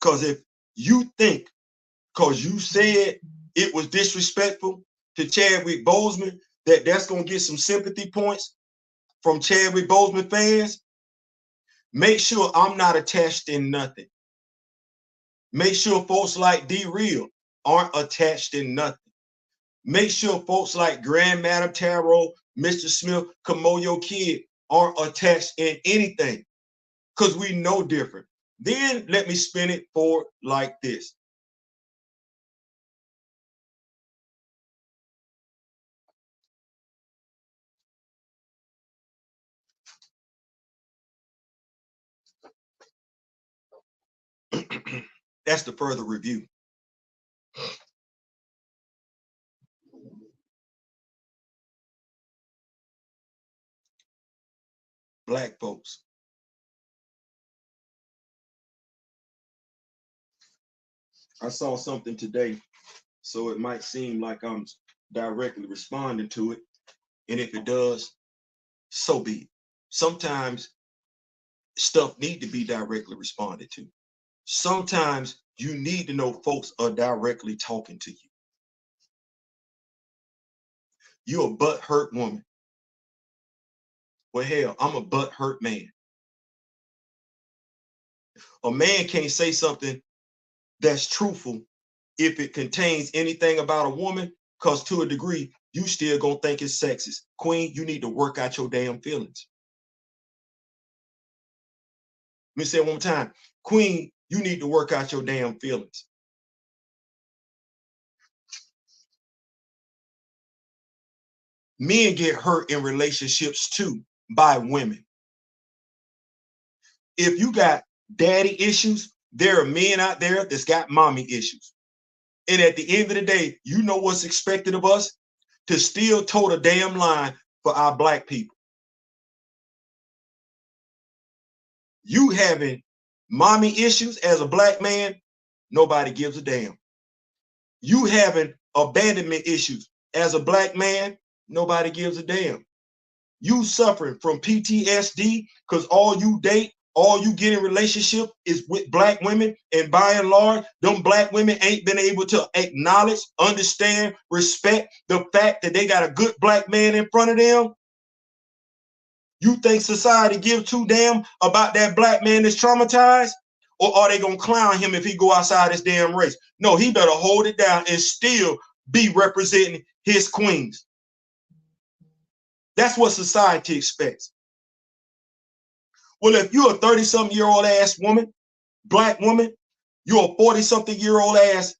Because if you think, because you said it was disrespectful to Chadwick Boseman, that that's going to get some sympathy points from Chadwick Boseman fans, make sure I'm not attached in nothing. Make sure folks like D-Real aren't attached in nothing. Make sure folks like Grand Madam Tarot, Mr. Smith, Kamoyo Kid aren't attached in anything, because we know different. Then let me spin it forward like this. That's the further review. Black folks. I saw something today, so it might seem like I'm directly responding to it. And if it does, so be it. Sometimes stuff need to be directly responded to. Sometimes you need to know folks are directly talking to you. You're a butt-hurt woman. Well, hell, I'm a butt-hurt man. A man can't say something that's truthful if it contains anything about a woman, because to a degree, you still gonna think it's sexist. Queen, you need to work out your damn feelings. Let me say it one more time. Queen, you need to work out your damn feelings. Men get hurt in relationships too by women. If you got daddy issues, there are men out there that's got mommy issues. And at the end of the day, you know what's expected of us? To still toe the damn line for our black people. You having mommy issues as a black man, nobody gives a damn. You having abandonment issues as a black man, nobody gives a damn. You suffering from PTSD because all you date, all you get in relationship is with black women, and by and large, them black women ain't been able to acknowledge, understand, respect the fact that they got a good black man in front of them. You think society gives two damn about that black man that's traumatized? Or are they gonna clown him if he go outside his damn race? No, he better hold it down and still be representing his queens. That's what society expects. Well, if you're a 30-something-year-old ass woman, black woman, you're a 40-something-year-old ass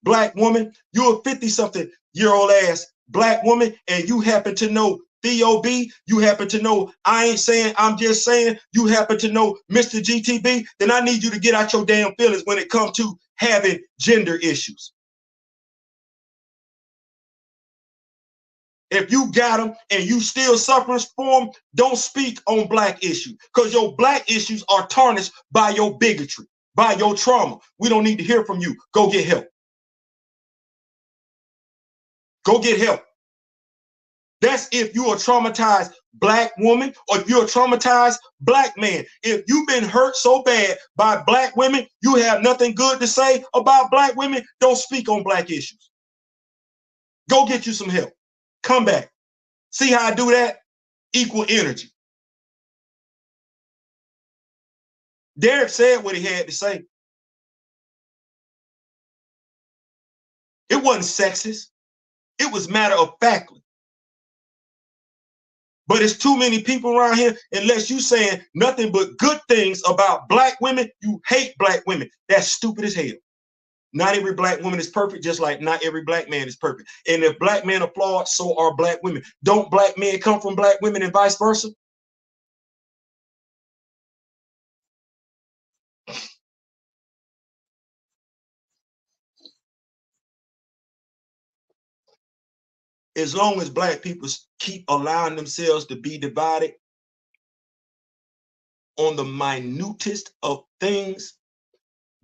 black woman, you're a 50-something-year-old ass black woman, and you happen to know Theo B, you happen to know I Ain't Saying, I'm Just Saying, you happen to know Mr. GTB, then I need you to get out your damn feelings when it comes to having gender issues. If you got them and you still suffering from them, don't speak on black issues, because your black issues are tarnished by your bigotry, by your trauma. We don't need to hear from you. Go get help. Go get help. That's if you're a traumatized black woman or if you're a traumatized black man. If you've been hurt so bad by black women, you have nothing good to say about black women, don't speak on black issues. Go get you some help. Come back. See how I do that? Equal energy. Derek said what he had to say. It wasn't sexist. It was matter of factly. But it's too many people around here, unless you saying nothing but good things about black women, you hate black women. That's stupid as hell. Not every black woman is perfect, just like not every black man is perfect. And if black men are flawed, so are black women. Don't black men come from black women and vice versa? As long as black people keep allowing themselves to be divided on the minutest of things,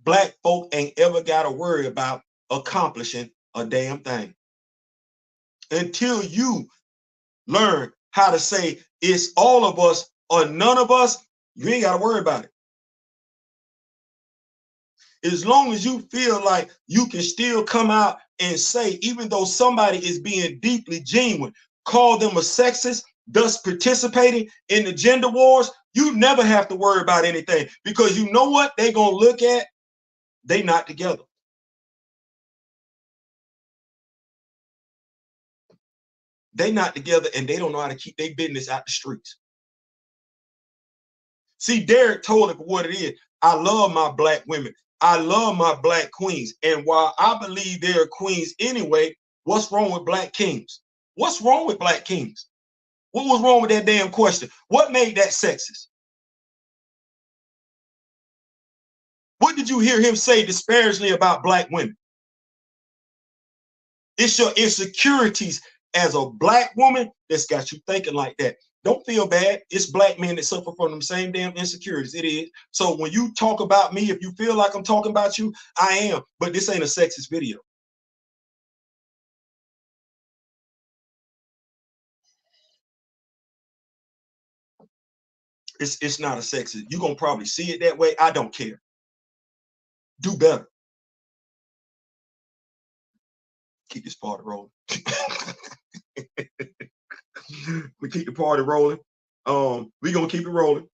black folk ain't ever got to worry about accomplishing a damn thing. Until you learn how to say it's all of us or none of us, you ain't got to worry about it. As long as you feel like you can still come out and say, even though somebody is being deeply genuine, call them a sexist, thus participating in the gender wars, you never have to worry about anything, because you know what they're going to look at? They not together. They not together, and they don't know how to keep their business out the streets. See, Derek told it for what it is. I love my black women. I love my black queens. And while I believe they're queens anyway, what's wrong with black kings? What's wrong with black kings? What was wrong with that damn question? What made that sexist? What did you hear him say disparagingly about black women? It's your insecurities as a black woman that's got you thinking like that. Don't feel bad. It's black men that suffer from the same damn insecurities. It is. So when you talk about me, if you feel like I'm talking about you, I am. But this ain't a sexist video. It's not a sexist. You're going to probably see it that way. I don't care. Do better. Keep this party rolling. We keep the party rolling. We're going to keep it rolling.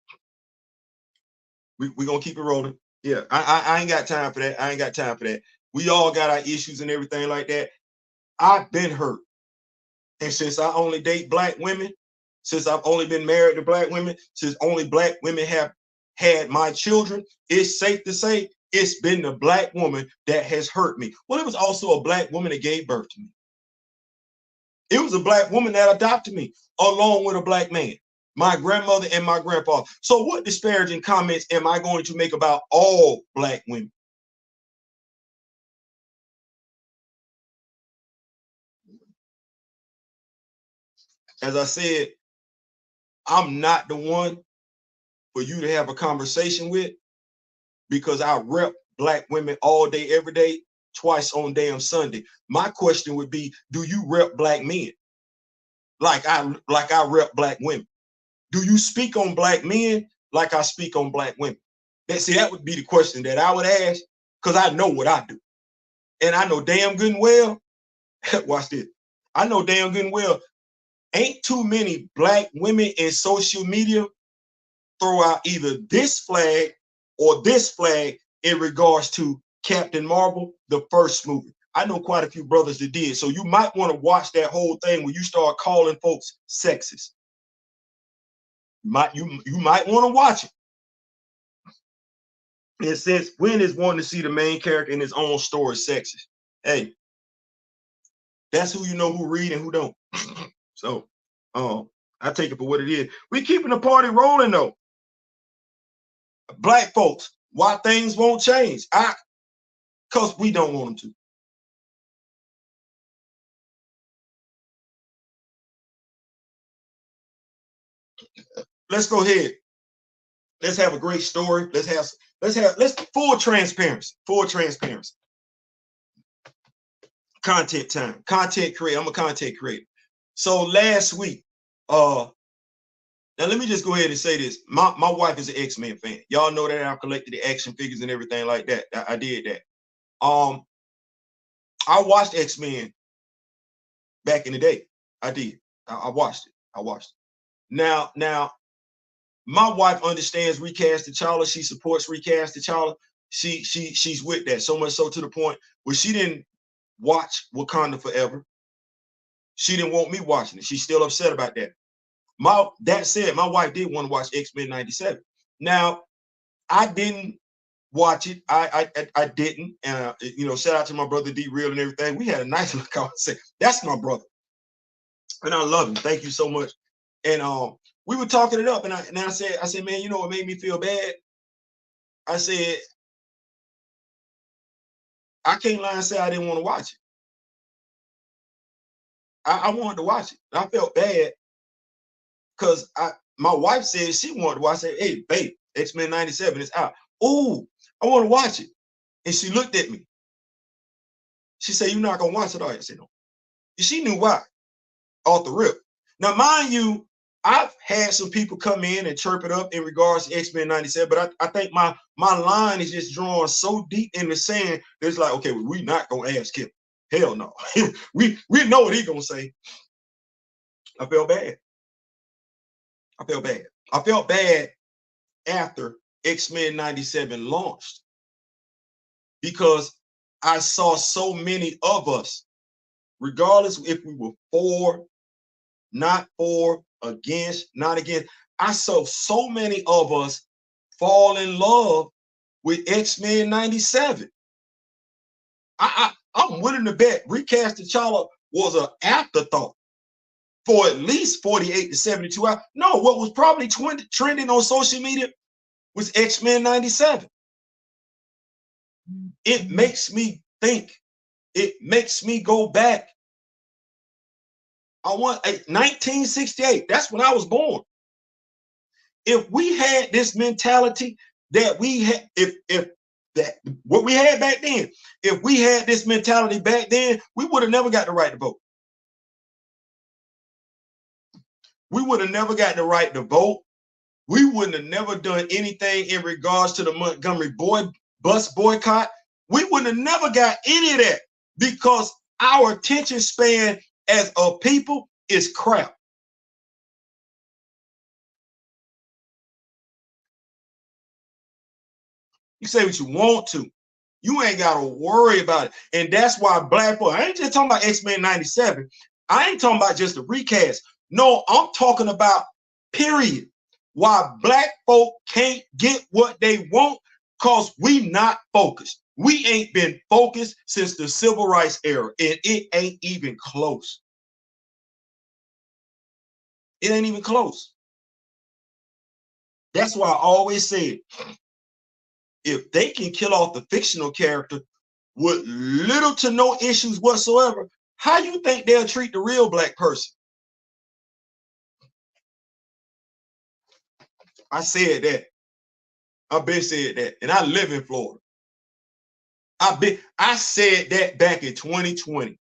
We're going to keep it rolling. Yeah, I ain't got time for that. I ain't got time for that. We all got our issues and everything like that. I've been hurt. And since I only date black women, since I've only been married to black women, since only black women have had my children, it's safe to say it's been the black woman that has hurt me. Well, it was also a black woman that gave birth to me. It was a black woman that adopted me along with a black man, my grandmother and my grandfather. So what disparaging comments am I going to make about all black women? As I said, I'm not the one for you to have a conversation with, because I rep black women all day, every day, twice on damn Sunday. My question would be, do you rep black men like I rep black women? Do you speak on black men like I speak on black women? That would be the question that I would ask, because I know what I do. And I know damn good and well, watch this. I know damn good and well, ain't too many black women in social media throw out either this flag or this flag in regards to Captain Marvel, the first movie. I know quite a few brothers that did. So you might want to watch that whole thing when you start calling folks sexist. You might want to watch it. It says, when is wanting to see the main character in his own story sexist? Hey, that's who you know who read and who don't. So I take it for what it is. We keeping the party rolling though. Black folks, why things won't change? Because we don't want them to. Let's go ahead. Let's have a great story. Let's full transparency. Full transparency. Content time. Content creator. I'm a content creator. So last week, now let me just go ahead and say this. My wife is an X-Men fan. Y'all know that I collected the action figures and everything like that. I did that. I watched X-Men back in the day. I did. I watched it. Now, my wife understands recast T'Challa. She supports recast T'Challa. She's with that, so much so to the point where she didn't watch Wakanda Forever. She didn't want me watching it. She's still upset about that. That said, my wife did want to watch X-Men 97. Now, I didn't watch it. I didn't. And shout out to my brother D Real and everything. We had a nice little conversation. That's my brother, and I love him. Thank you so much. And we were talking it up, and I said, man, you know what made me feel bad? I said, I can't lie and say I didn't want to watch it. I wanted to watch it. I felt bad because my wife said she wanted to watch it. I said, hey, babe, X-Men 97 is out. Oh, I want to watch it. And she looked at me. She said, you're not going to watch it, are you? I said, no. She knew why, off the rip. Now, mind you, I've had some people come in and chirp it up in regards to X-Men 97, but I think my line is just drawn so deep in the sand that it's like, okay, we're not going to ask him. Hell no. we know what he's going to say. I felt bad. I felt bad. I felt bad after X-Men 97 launched because I saw so many of us, regardless if we were for, not for, against, not against, I saw so many of us fall in love with X-Men 97. I'm willing to bet Recast T'Challa was an afterthought for at least 48 to 72 hours. No, what was probably trending on social media was X-Men 97. It makes me think. It makes me go back. I want 1968. That's when I was born. If we had this mentality that we had, if that what we had back then, if we had this mentality back then, we would have never got the right to vote. We would have never got the right to vote. We wouldn't have never done anything in regards to the Montgomery bus boycott. We wouldn't have never got any of that because our attention span as a people is crap. You say what you want to. You ain't got to worry about it. And that's why black folk, I ain't just talking about X-Men 97. I ain't talking about just the recast. No, I'm talking about period. Why black folk can't get what they want because we not focused. We ain't been focused since the civil rights era, and it ain't even close. It ain't even close. That's why I always said, if they can kill off the fictional character with little to no issues whatsoever, how you think they'll treat the real black person? I said that. I've been said that, and I live in Florida. I said that back in 2020.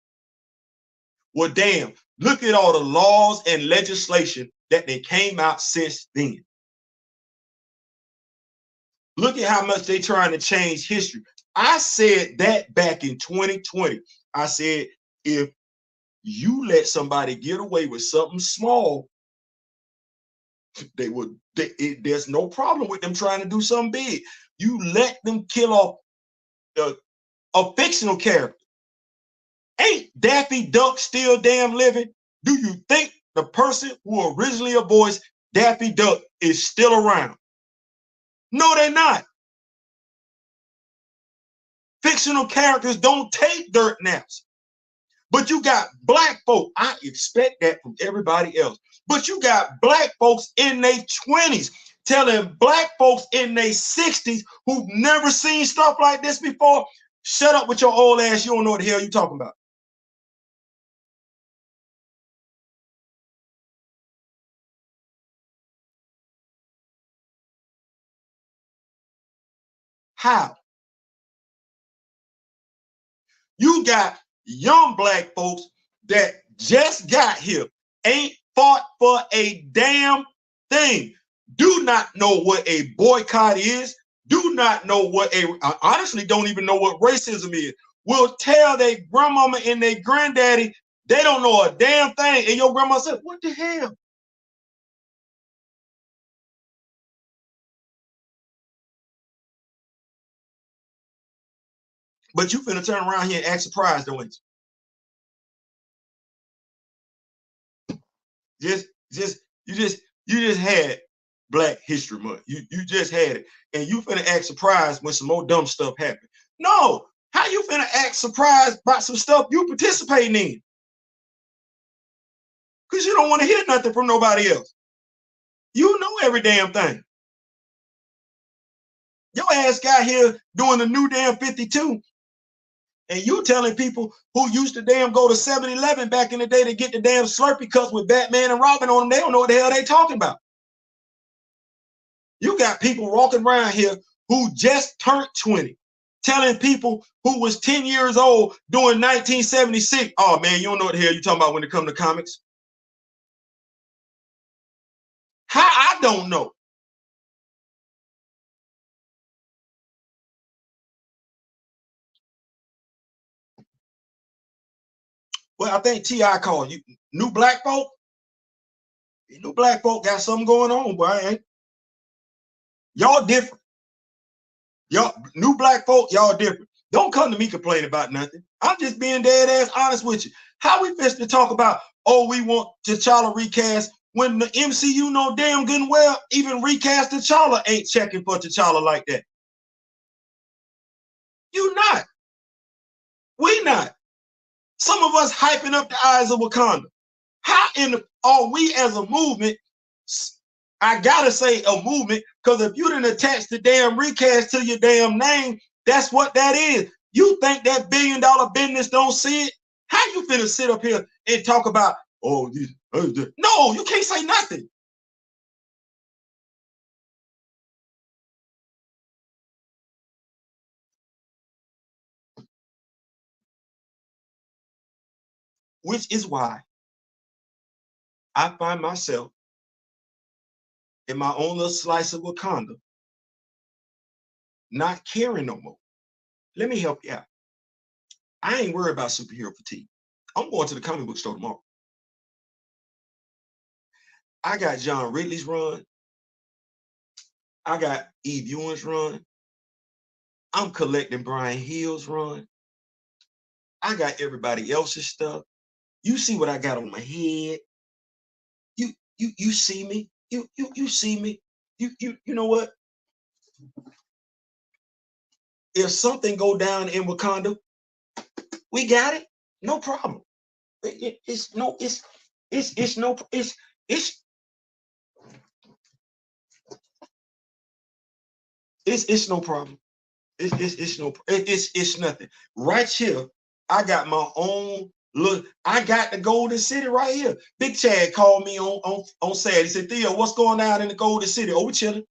Well, damn, look at all the laws and legislation that they came out since then. Look at how much they trying to change history. I said that back in 2020. I said, if you let somebody get away with something small, there's no problem with them trying to do something big. You let them kill off a fictional character. Ain't Daffy Duck still damn living? Do you think the person who originally voiced Daffy Duck is still around? No, they're not. Fictional characters don't take dirt naps. But you got black folk. I expect that from everybody else. But you got black folks in their 20s telling black folks in their 60s who've never seen stuff like this before, shut up with your old ass. You don't know what the hell you're talking about. How? You got young black folks that just got here, ain't fought for a damn thing, do not know what a boycott is, do not know what honestly don't even know what racism is, will tell their grandmama and their granddaddy they don't know a damn thing. And your grandma said, what the hell? But you finna turn around here and act surprised, don't you? You just had Black History Month. You just had it. And you finna act surprised when some more dumb stuff happened. No, how you finna act surprised about some stuff you participating in? Because you don't want to hear nothing from nobody else. You know every damn thing. Your ass got here doing the new damn 52. And you telling people who used to damn go to 7-Eleven back in the day to get the damn Slurpee cups with Batman and Robin on them, they don't know what the hell they talking about. You got people walking around here who just turned 20, telling people who was 10 years old doing 1976, oh man, you don't know what the hell you talking about when it comes to comics. How? I don't know. Well, I think T.I. called you new black folk. You know, black folk got something going on, boy. Y'all different. Y'all new black folk, y'all different. Don't come to me complaining about nothing. I'm just being dead ass honest with you. How we fist to talk about, oh, we want T'Challa recast when the MCU know damn good and well even recast T'Challa ain't checking for T'Challa like that. You not. We not. Some of us hyping up the eyes of Wakanda. How are we as a movement? I gotta say a movement, because if you didn't attach the damn recast to your damn name, that's what that is. You think that $1 billion business don't see it? How you finna sit up here and talk about, oh, no, you can't say nothing. Which is why I find myself in my own little slice of Wakanda, not caring no more. Let me help you out. I ain't worried about superhero fatigue. I'm going to the comic book store tomorrow. I got John Ridley's run. I got Eve Ewing's run. I'm collecting Brian Hill's run. I got everybody else's stuff. You see what I got on my head. You see me. You see me. You know what? If something go down in Wakanda, we got it. No problem. It's no problem. It's nothing. Right here, I got my own look. I got the Golden City right here. Big Chad called me on Saturday. He said, Theo, what's going on in the Golden City? Oh, we chilling.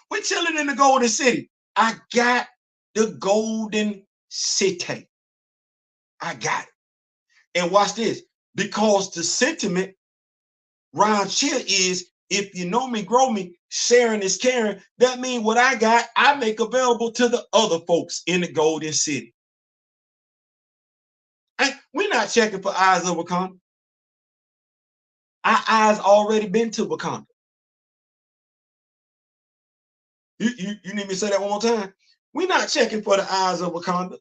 We're chilling in the Golden City. I got the Golden City. I got it. And watch this. Because the sentiment round here is, if you know me, grow me, sharing is caring. That means what I got, I make available to the other folks in the Golden City. We're not checking for eyes of Wakanda. Our eyes already been to Wakanda. You need me to say that one more time? We're not checking for the eyes of Wakanda.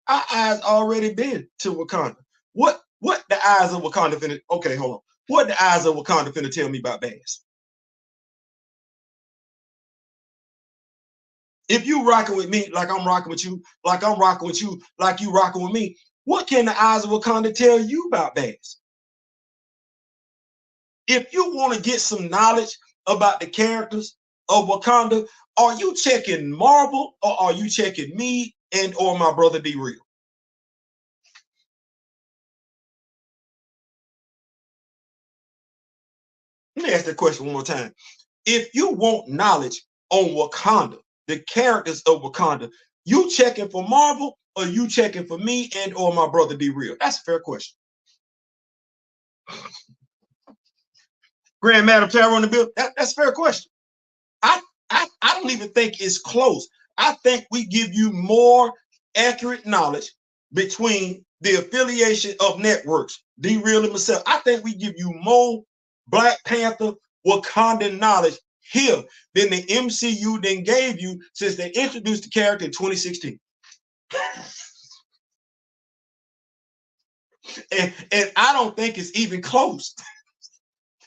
Our eyes already been to Wakanda. What the eyes of Wakanda finna, okay, hold on. What the eyes of Wakanda finna tell me about Bass? If you rocking with me like I'm rocking with you, like I'm rocking with you, like you rocking with me, what can the eyes of Wakanda tell you about Bass? If you want to get some knowledge about the characters of Wakanda, are you checking Marvel or are you checking me and or my brother D Real? Let me ask that question one more time. If you want knowledge on Wakanda, the characters of Wakanda, you checking for Marvel or you checking for me and or my brother D Real? That's a fair question. Grand Madam Terror on the bill. That's a fair question. I don't even think it's close. I think we give you more accurate knowledge between the affiliation of networks, D Real and myself. I think we give you more Black Panther Wakandan knowledge here than the MCU then gave you since they introduced the character in 2016. And I don't think it's even close.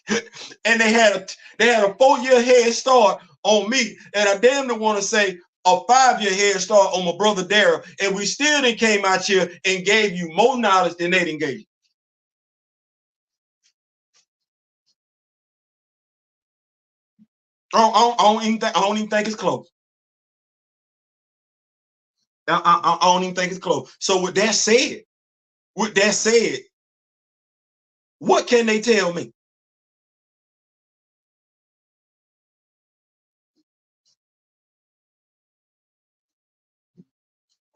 And they had a 4-year head start on me, and I damn near want to say a 5-year head start on my brother Daryl, and we still didn't came out here and gave you more knowledge than they didn't give you. I don't even think it's close. I don't even think it's close. So with that said, what can they tell me?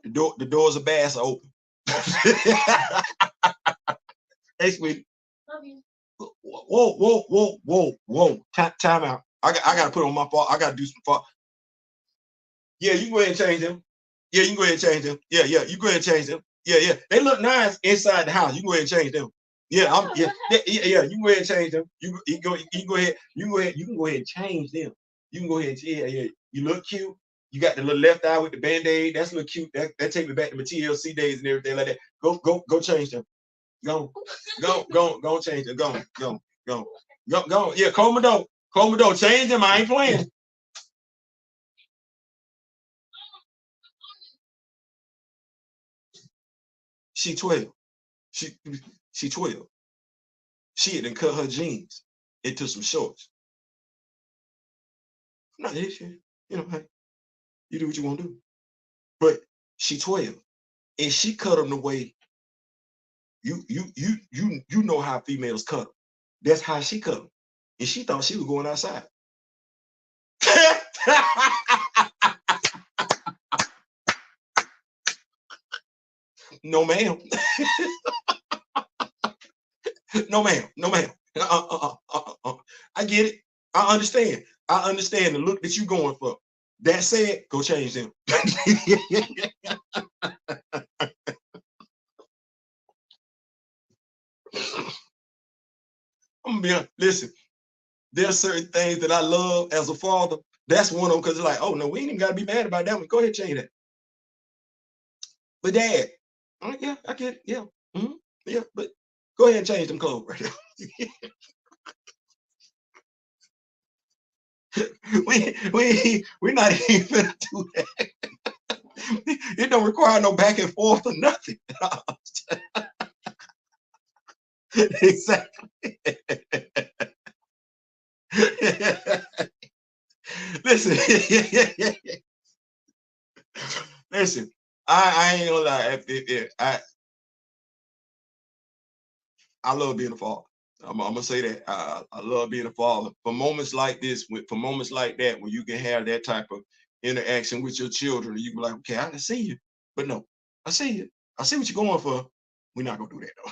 The doors of Bass are open. Hey, sweetie. Love you. Whoa. Time out. I got to put on my fault. I got to do some fault. Yeah, you go ahead and change them. Yeah, you can go ahead and change them. Yeah, you go ahead and change them. Yeah. They look nice inside the house. You can go ahead and change them. Yeah, yeah. You go ahead and change them. You can go ahead. You can go ahead and change them. You can go ahead and yeah. You look cute. You got the little left eye with the band-aid. That's a little cute. That take me back to my TLC days and everything like that. Go change them. Go change them. Go. Yeah, close my door. Close my door. Change them. I ain't playing. She 12. She 12. She had cut her jeans into some shorts. Not an issue. You know, hey, you do what you want to do. But she 12. And she cut them the way you know how females cut them. That's how she cut them. And she thought she was going outside. No, ma'am. No, ma'am. No, ma'am. I get it. I understand. I understand the look that you're going for. That said, go change them. I'm gonna be honest. Listen, there's certain things that I love as a father. That's one of them, because it's like, oh no, we ain't even gotta be mad about that one. Go ahead and change that. But dad, yeah, I get it. Yeah. Yeah, but go ahead and change them clothes right now. We're not even gonna do that. It don't require no back and forth or nothing. Exactly. Listen, I ain't gonna lie. I love being a father. I'm gonna say that. I love being a father. For moments like this, for moments like that, when you can have that type of interaction with your children, you be like, okay, I can see you. But no, I see you. I see what you're going for. We're not gonna do that though.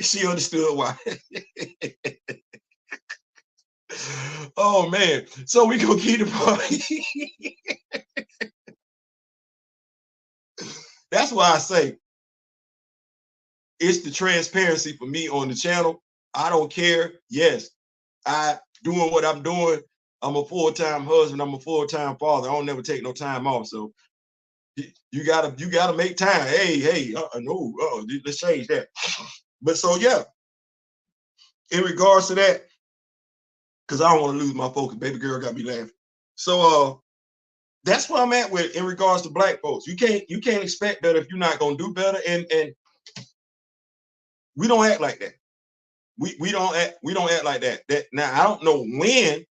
She understood why. Oh man. So we gonna keep the party. That's why I say it's the transparency for me on the channel. I don't care. Yes, I doing what I'm doing. I'm a full-time husband. I'm a full-time father. I don't never take no time off. So you gotta make time. Hey, no, let's change that. But so yeah, in regards to that, because I don't want to lose my focus. Baby girl got me laughing. So that's where I'm at with in regards to black folks. You can't expect that if you're not gonna do better, and we don't act like that. We don't act like that. Now I don't know when.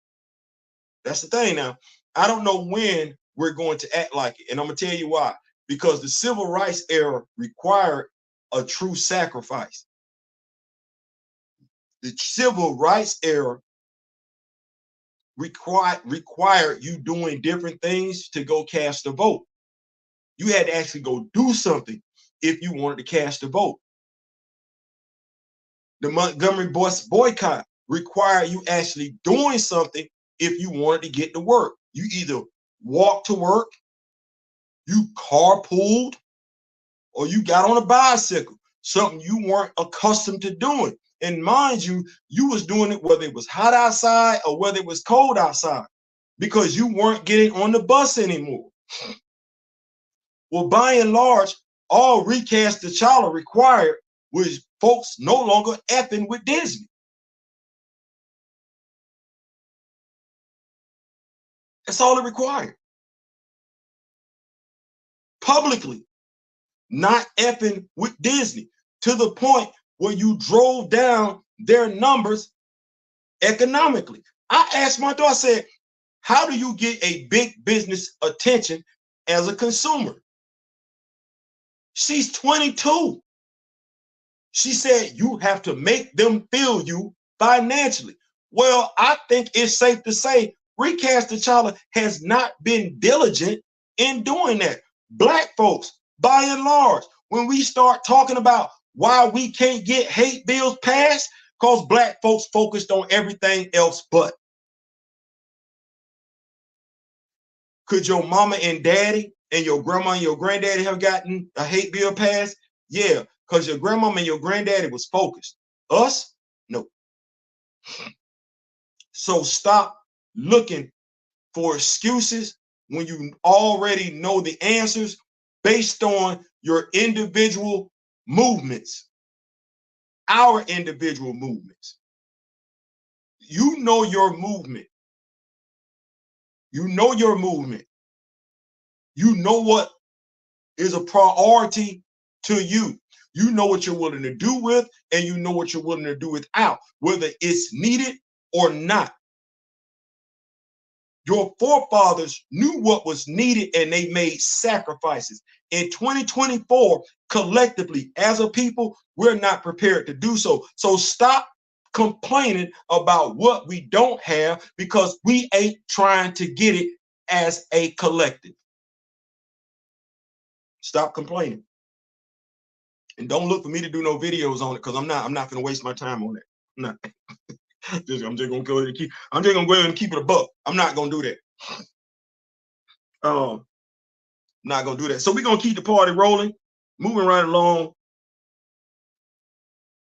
That's the thing. Now I don't know when we're going to act like it, and I'm gonna tell you why. Because the civil rights era required a true sacrifice. The civil rights era required you doing different things to go cast a vote. You had to actually go do something if you wanted to cast a vote. The Montgomery bus boycott required you actually doing something if you wanted to get to work. You either walked to work, you carpooled, or you got on a bicycle, something you weren't accustomed to doing. And mind you, you was doing it whether it was hot outside or whether it was cold outside, because you weren't getting on the bus anymore. Well, by and large, all recast T'Challa required was folks no longer effing with Disney. That's all it required. Publicly, not effing with Disney, to the point where you drove down their numbers economically. I asked my daughter, I said, how do you get a big business attention as a consumer? She's 22. She said, you have to make them feel you financially. Well, I think it's safe to say Recast T'Challa has not been diligent in doing that. Black folks, by and large, when we start talking about why we can't get hate bills passed, because black folks focused on everything else but. Could your mama and daddy and your grandma and your granddaddy have gotten a hate bill passed? Yeah, because your grandmama and your granddaddy was focused. Us, no. So stop looking for excuses when you already know the answers based on your individual movements, our individual movements. You know your movement. You know your movement. You know what is a priority to you. You know what you're willing to do with, and you know what you're willing to do without, whether it's needed or not. Your forefathers knew what was needed and they made sacrifices. In 2024, collectively, as a people, we're not prepared to do so. So stop complaining about what we don't have because we ain't trying to get it as a collective. Stop complaining. And don't look for me to do no videos on it because I'm not going to waste my time on it. I'm not. I'm just gonna go ahead and keep. I'm just gonna go ahead and keep it a buck. I'm not gonna do that. Not gonna do that. So we're gonna keep the party rolling, moving right along.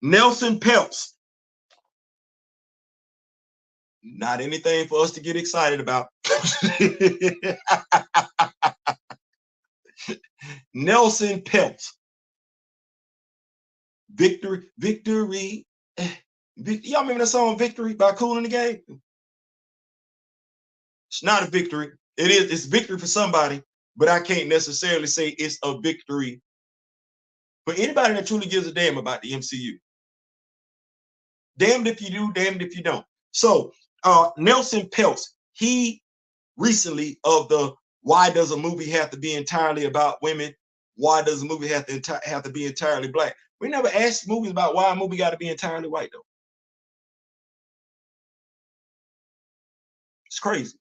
Nelson Peltz. Not anything for us to get excited about. Nelson Peltz. Victory. Y'all remember that song Victory by Kool and the Gang? It's not a victory. It's victory for somebody, but I can't necessarily say it's a victory for anybody that truly gives a damn about the MCU. Damned if you do, damned if you don't. So Nelson Peltz, he recently of the why does a movie have to be entirely about women? Why does a movie have to be entirely black? We never asked movies about why a movie got to be entirely white though. It's crazy.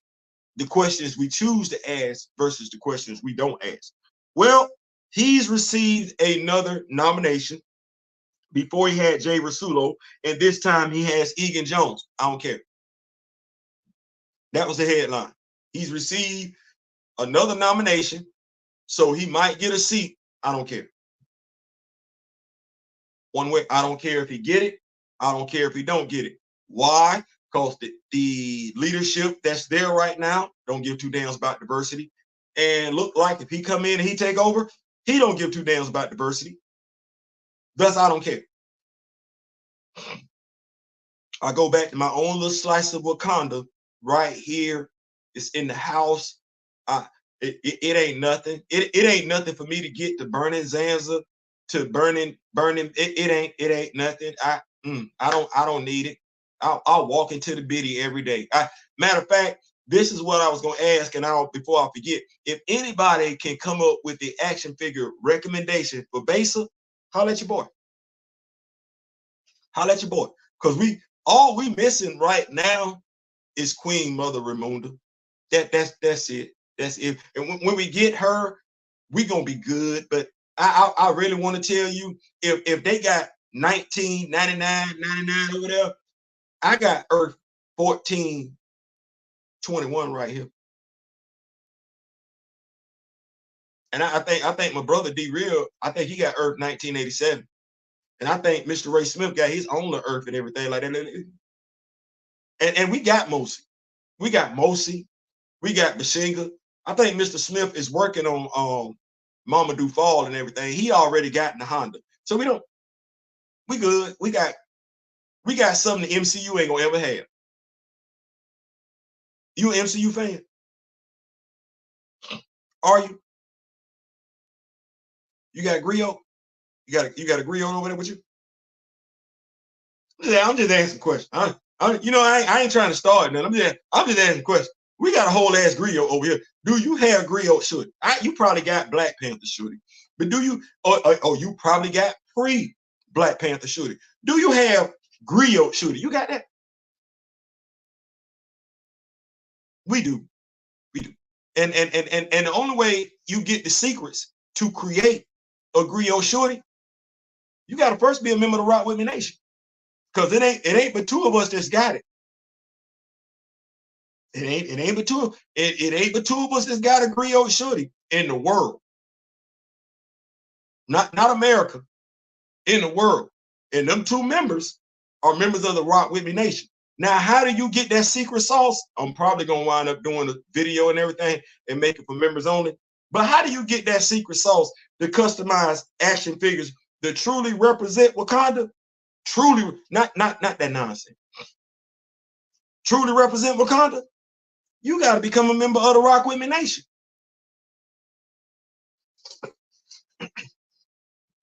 The questions we choose to ask versus the questions we don't ask. Well, he's received another nomination. Before he had Jay Rasulo, and this time he has Egan Jones. I don't care. That was the headline. He's received another nomination, so he might get a seat. I don't care. One way, I don't care if he get it. I don't care if he don't get it. Why? Because the leadership that's there right now don't give two damns about diversity. And look like if he come in and he take over, he don't give two damns about diversity. Thus, I don't care. I go back to my own little slice of Wakanda right here. It's in the house. It ain't nothing. It ain't nothing for me to get to burning Zanza, to burning. It ain't nothing. I don't need it. I'll walk into the biddy every day. Matter of fact, this is what I was gonna ask, and before I forget, if anybody can come up with the action figure recommendation for Besa, holla at your boy. Holla at your boy, because all we missing right now is Queen Mother Ramunda. That's it. That's it. And when we get her, we gonna be good. But I really want to tell you, if they got 1999, 99 or whatever, I got Earth 1421 right here. And I think my brother D Real, I think he got Earth 1987. And I think Mr. Ray Smith got his own Earth and everything like that. And we got Mosi. We got Mosi. We got Bashinga. I think Mr. Smith is working on Mamadou Fall and everything. He already got in the Honda. So we good. We got something the MCU ain't gonna ever have. You an MCU fan? Are you? You got Griot? You got a Griot over there with you? Yeah, I'm just asking questions. I ain't trying to start nothing. I'm just asking questions. We got a whole ass Griot over here. Do you have Griot shorty? You probably got Black Panther shorty, but do you? Or you probably got pre-Black Panther shorty. Do you have Griot shorty? You got that? We do. And the only way you get the secrets to create a Griot shorty, you got to first be a member of the Rock With Me Nation. Because it ain't but two of us that's got it. It ain't but two of us that's got a Griot shorty in the world. Not America. in the world. And them 2 members are members of the Rock With Me Nation. Now, how do you get that secret sauce? I'm probably going to wind up doing a video and everything and make it for members only. But how do you get that secret sauce to customize action figures that truly represent Wakanda? Truly, not that nonsense. Truly represent Wakanda? You got to become a member of the Rock With Me Nation.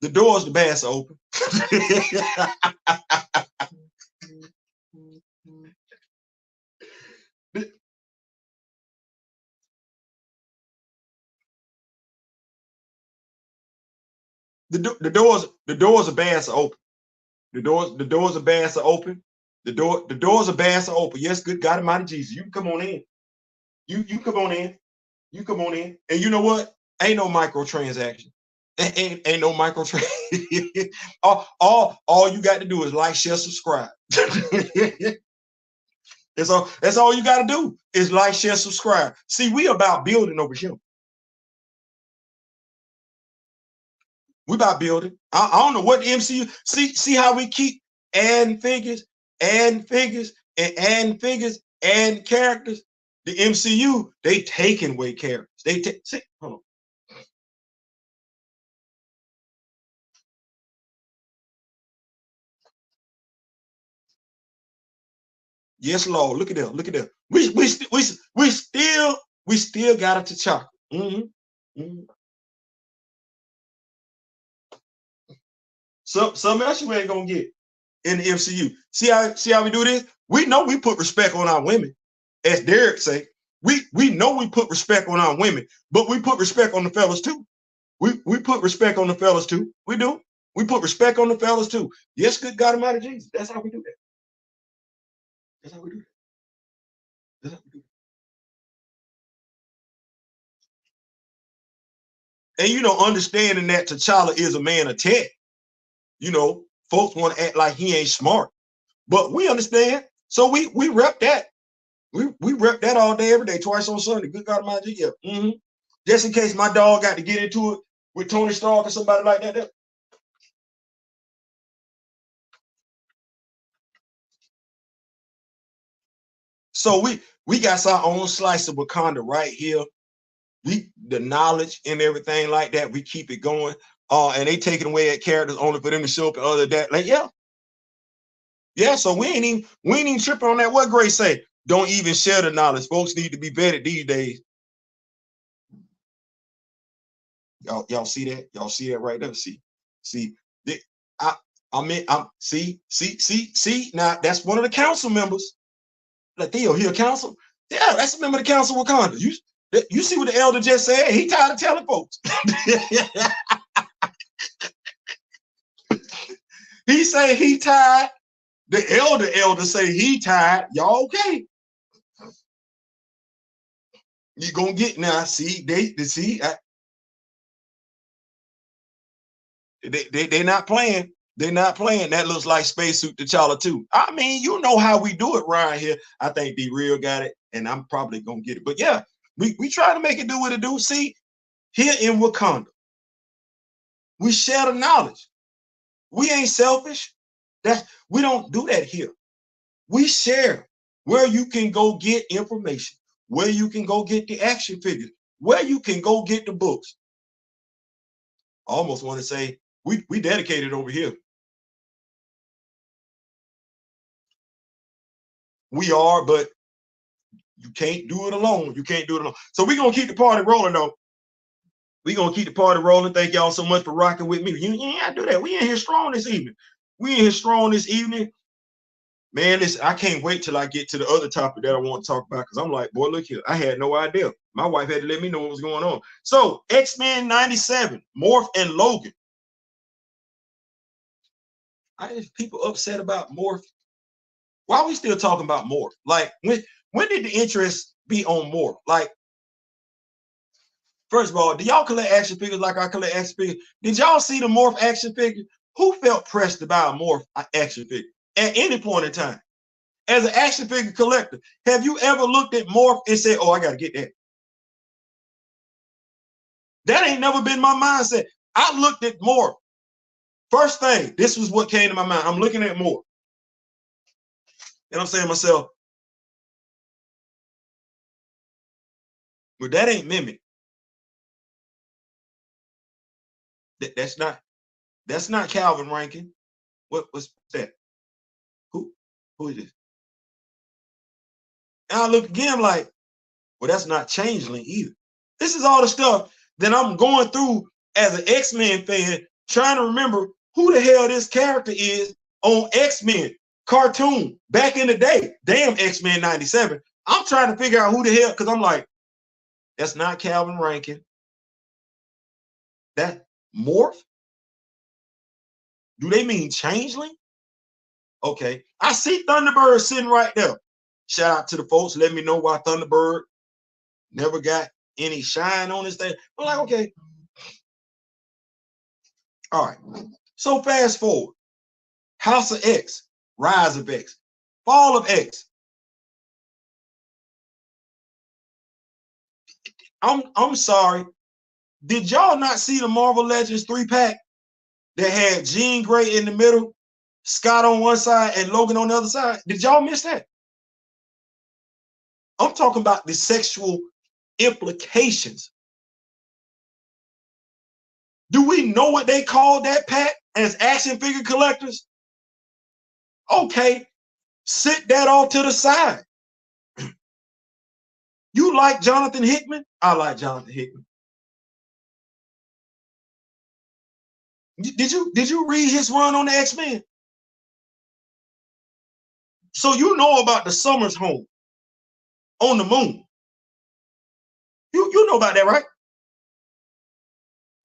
The doors, the bass are open. The doors of bass are open. The doors of bass are open. The doors of bass are open. Yes, good God Almighty Jesus. You can come on in. You come on in. You come on in. And you know what? Ain't no microtransaction. Ain't no microtransaction. all you got to do is like, share, subscribe. That's all you got to do is like, share, subscribe. See, we about building over here. We about building. I don't know what the MCU. See how we keep adding figures, and characters. The MCU, they taking away characters. See, hold on. Yes, Lord. Look at that. Look at that. We still got it to chocolate. Something else you ain't gonna get in the MCU. See how we do this? We know we put respect on our women, as Derek say. We know we put respect on our women, but we put respect on the fellas too. We put respect on the fellas too. We do. We put respect on the fellas too. Yes, good God Almighty Jesus. That's how we do that. That's how we do that. That's how we do that. And you know, understanding that T'Challa is a man of tech. You know, folks want to act like he ain't smart, but we understand. So we rep that. We rep that all day, every day, twice on Sunday. Good God Almighty, yeah. Just in case my dog got to get into it with Tony Stark or somebody like that. So we got our own slice of Wakanda right here. The knowledge and everything like that, we keep it going. And they taking away at characters only for them to show up and other that. Like, yeah. So we ain't even tripping on that. What Grace say? Don't even share the knowledge. Folks need to be vetted these days. Y'all see that? Y'all see that right there? See. See. Now that's one of the council members. Like Theo, he a council. Yeah, that's a member of the council of Wakanda. You see what the elder just said? He tired of telling folks. He say he tired. The elder say he tired. Y'all okay? You gonna get now? See, they're not playing. They're not playing. That looks like Spacesuit T'Challa too. I mean, you know how we do it around here. I think D Real got it, and I'm probably gonna get it. But yeah, we try to make it do what it do. See, here in Wakanda, we share the knowledge. We ain't selfish. We don't do that here. We share where you can go get information, where you can go get the action figures, where you can go get the books. I almost want to say we dedicated over here. We are, but you can't do it alone. You can't do it alone. So we're gonna keep the party rolling though. We're gonna keep the party rolling. Thank y'all so much for rocking with me. You ain't gotta do that. We in here strong this evening. Man, listen, I can't wait till I get to the other topic that I want to talk about because I'm like, boy, look here. I had no idea. My wife had to let me know what was going on. So, X-Men 97, Morph and Logan. People upset about Morph. Why are we still talking about Morph? Like, when did the interest be on Morph? Like, first of all, do y'all collect action figures like I collect action figures? Did y'all see the Morph action figure? Who felt pressed to buy a Morph action figure at any point in time? As an action figure collector, have you ever looked at Morph and said, oh, I got to get that? That ain't never been my mindset. I looked at Morph First thing, this was what came to my mind. I'm looking at Morph. And I'm saying to myself, but that ain't Mimic. That's not Calvin Rankin. What's that? Who is this? And I look again, I'm like, well, that's not Changeling either. This is all the stuff that I'm going through as an X-Men fan, trying to remember who the hell this character is on X-Men cartoon back in the day. Damn, X-Men 97. I'm trying to figure out who the hell, because I'm like, that's not Calvin Rankin. That Morph? Do they mean Changeling? Okay. I see Thunderbird sitting right there. Shout out to the folks. Let me know why Thunderbird never got any shine on this thing. I'm like, okay. All right. So fast forward. House of X, Rise of X, Fall of X. I'm sorry. Did y'all not see the Marvel Legends 3-pack that had Jean Grey in the middle, Scott on one side, and Logan on the other side? Did y'all miss that? I'm talking about the sexual implications. Do we know what they call that pack as action figure collectors? Okay, sit that all to the side. You like Jonathan Hickman? I like Jonathan Hickman. Did you read his run on the X-Men? So you know about the Summers home on the moon. You know about that, right?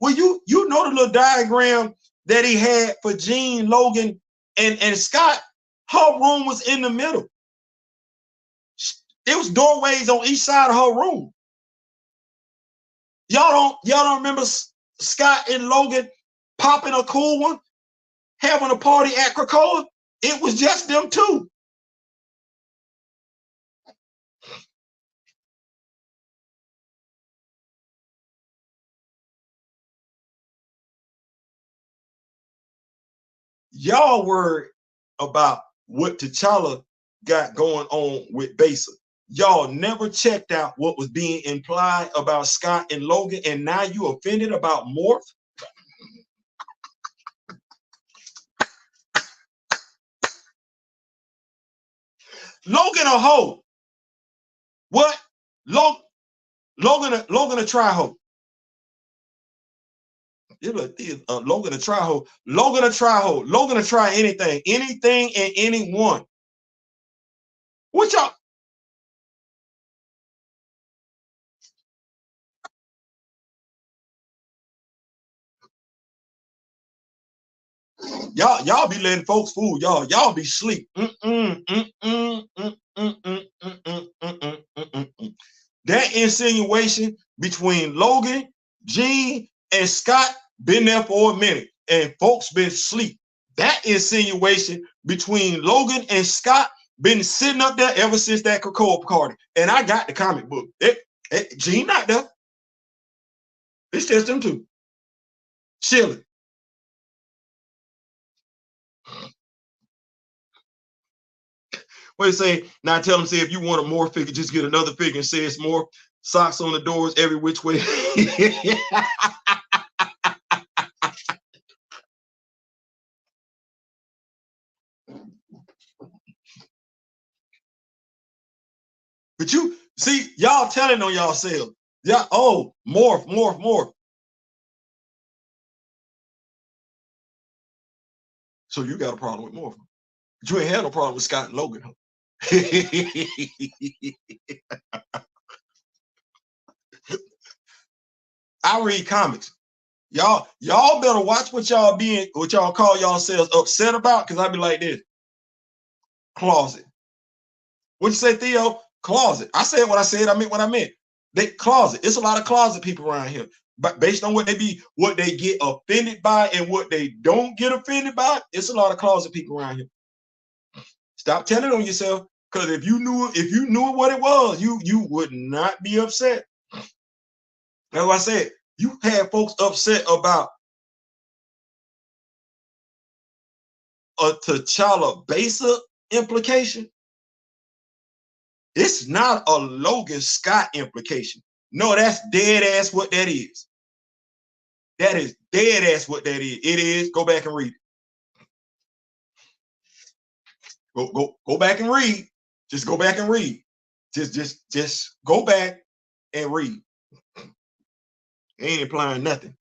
Well, you know the little diagram that he had for Jean, Logan, and Scott. Her room was in the middle. There was doorways on each side of her room. Y'all don't remember Scott and Logan popping a cool one, having a party at Krakoa? It was just them two. Y'all worried about what T'Challa got going on with Besa. Y'all never checked out what was being implied about Scott and Logan, and now you offended about Morph? Logan a hoe. What? Logan a try-hoe. Logan a try-hoe. Logan a try-hoe. Logan a try anything. Anything and anyone. What y'all? Y'all be letting folks fool y'all. Y'all be sleep. That insinuation between Logan, Jean, and Scott been there for a minute, and folks been sleep. That insinuation between Logan and Scott been sitting up there ever since that Krakoa party. And I got the comic book. Jean not there. It's just them two chilling. What you say? Now I tell them, say, if you want a more figure, just get another figure and say it's more. Socks on the doors every which way. But you see, y'all telling on y'allselves. Yeah, oh, Morph. So you got a problem with Morph. But you ain't had no problem with Scott and Logan. I read comics. Y'all better watch what y'all call yourselves upset about, because I be like this. Closet. What'd you say, Theo? Closet. I said what I said, I meant what I meant. They closet. It's a lot of closet people around here. But based on what they get offended by and what they don't get offended by, it's a lot of closet people around here. Stop telling on yourself, because if you knew what it was, you would not be upset. That's what I said. You had folks upset about a T'Challa Besa implication. It's not a Logan Scott implication. No, that's dead ass what that is. That is dead ass what that is. It is. Go back and read it. Go back and read. Just go back and read. Just go back and read. Ain't implying nothing.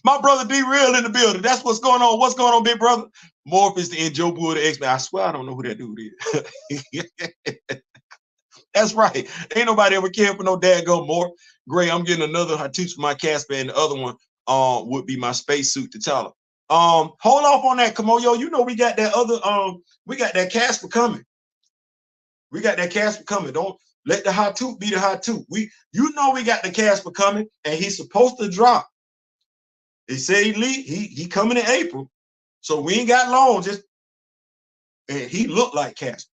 My brother D Real in the building. That's what's going on. What's going on, big brother? Morph is the Joe Bull, the X-Men. I swear I don't know who that dude is. That's right. Ain't nobody ever cared for no daggone Morph. Gray, I'm getting another Hatuts for my Casper, and the other one would be my spacesuit T'Challa. Hold off on that, Kamoyo. You know we got that other we got that Casper coming. We got that Casper coming. Don't let the Hatut be the Hatut. You know we got the Casper coming, and he's supposed to drop. They say he coming in April, so we ain't got long. And he looked like Casper,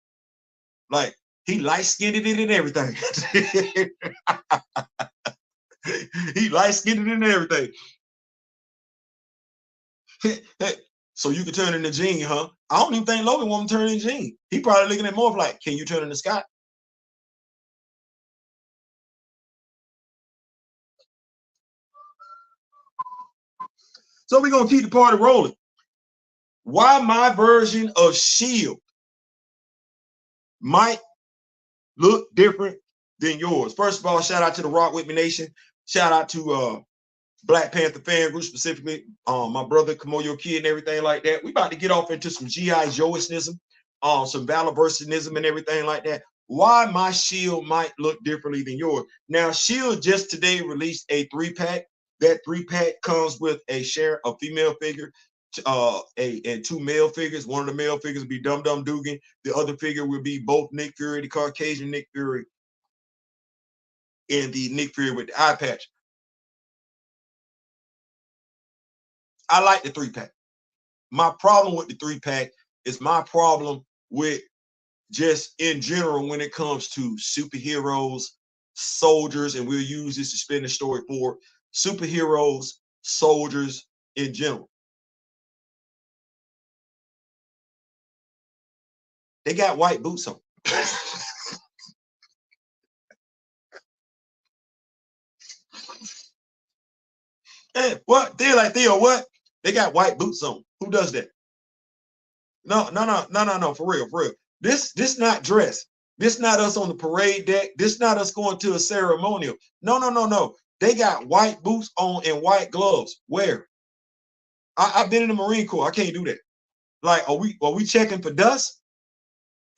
like he light-skinned it and everything. He light-skinned it and everything. So you can turn into Gene, huh? I don't even think Logan want to turn into Gene. He probably looking at Morph like, can you turn into Scott? So we're gonna keep the party rolling. Why my version of S.H.I.E.L.D. might look different than yours. First of all, shout out to the Rock With Me Nation. Shout out to Black Panther fan group, specifically my brother Kamoyo Kid and everything like that. We about to get off into some G.I. Joeism, some Valaverseism and everything like that. Why my S.H.I.E.L.D. might look differently than yours. Now, S.H.I.E.L.D. just today released a 3-pack. That 3-pack comes with a female figure, and 2 male figures. One of the male figures will be Dum Dum Dugan. The other figure will be both Nick Fury, the Caucasian Nick Fury, and the Nick Fury with the eye patch. I like the 3-pack. My problem with the 3-pack is my problem with just in general when it comes to superheroes, soldiers, and we'll use this to spin the story forward. Superheroes, soldiers in general. They got white boots on. Hey, what? Theo, what? They got white boots on. Who does that? No, for real. This not dress. This not us on the parade deck. This not us going to a ceremonial. No. They got white boots on and white gloves. Where? I've been in the Marine Corps. I can't do that. Like, are we checking for dust?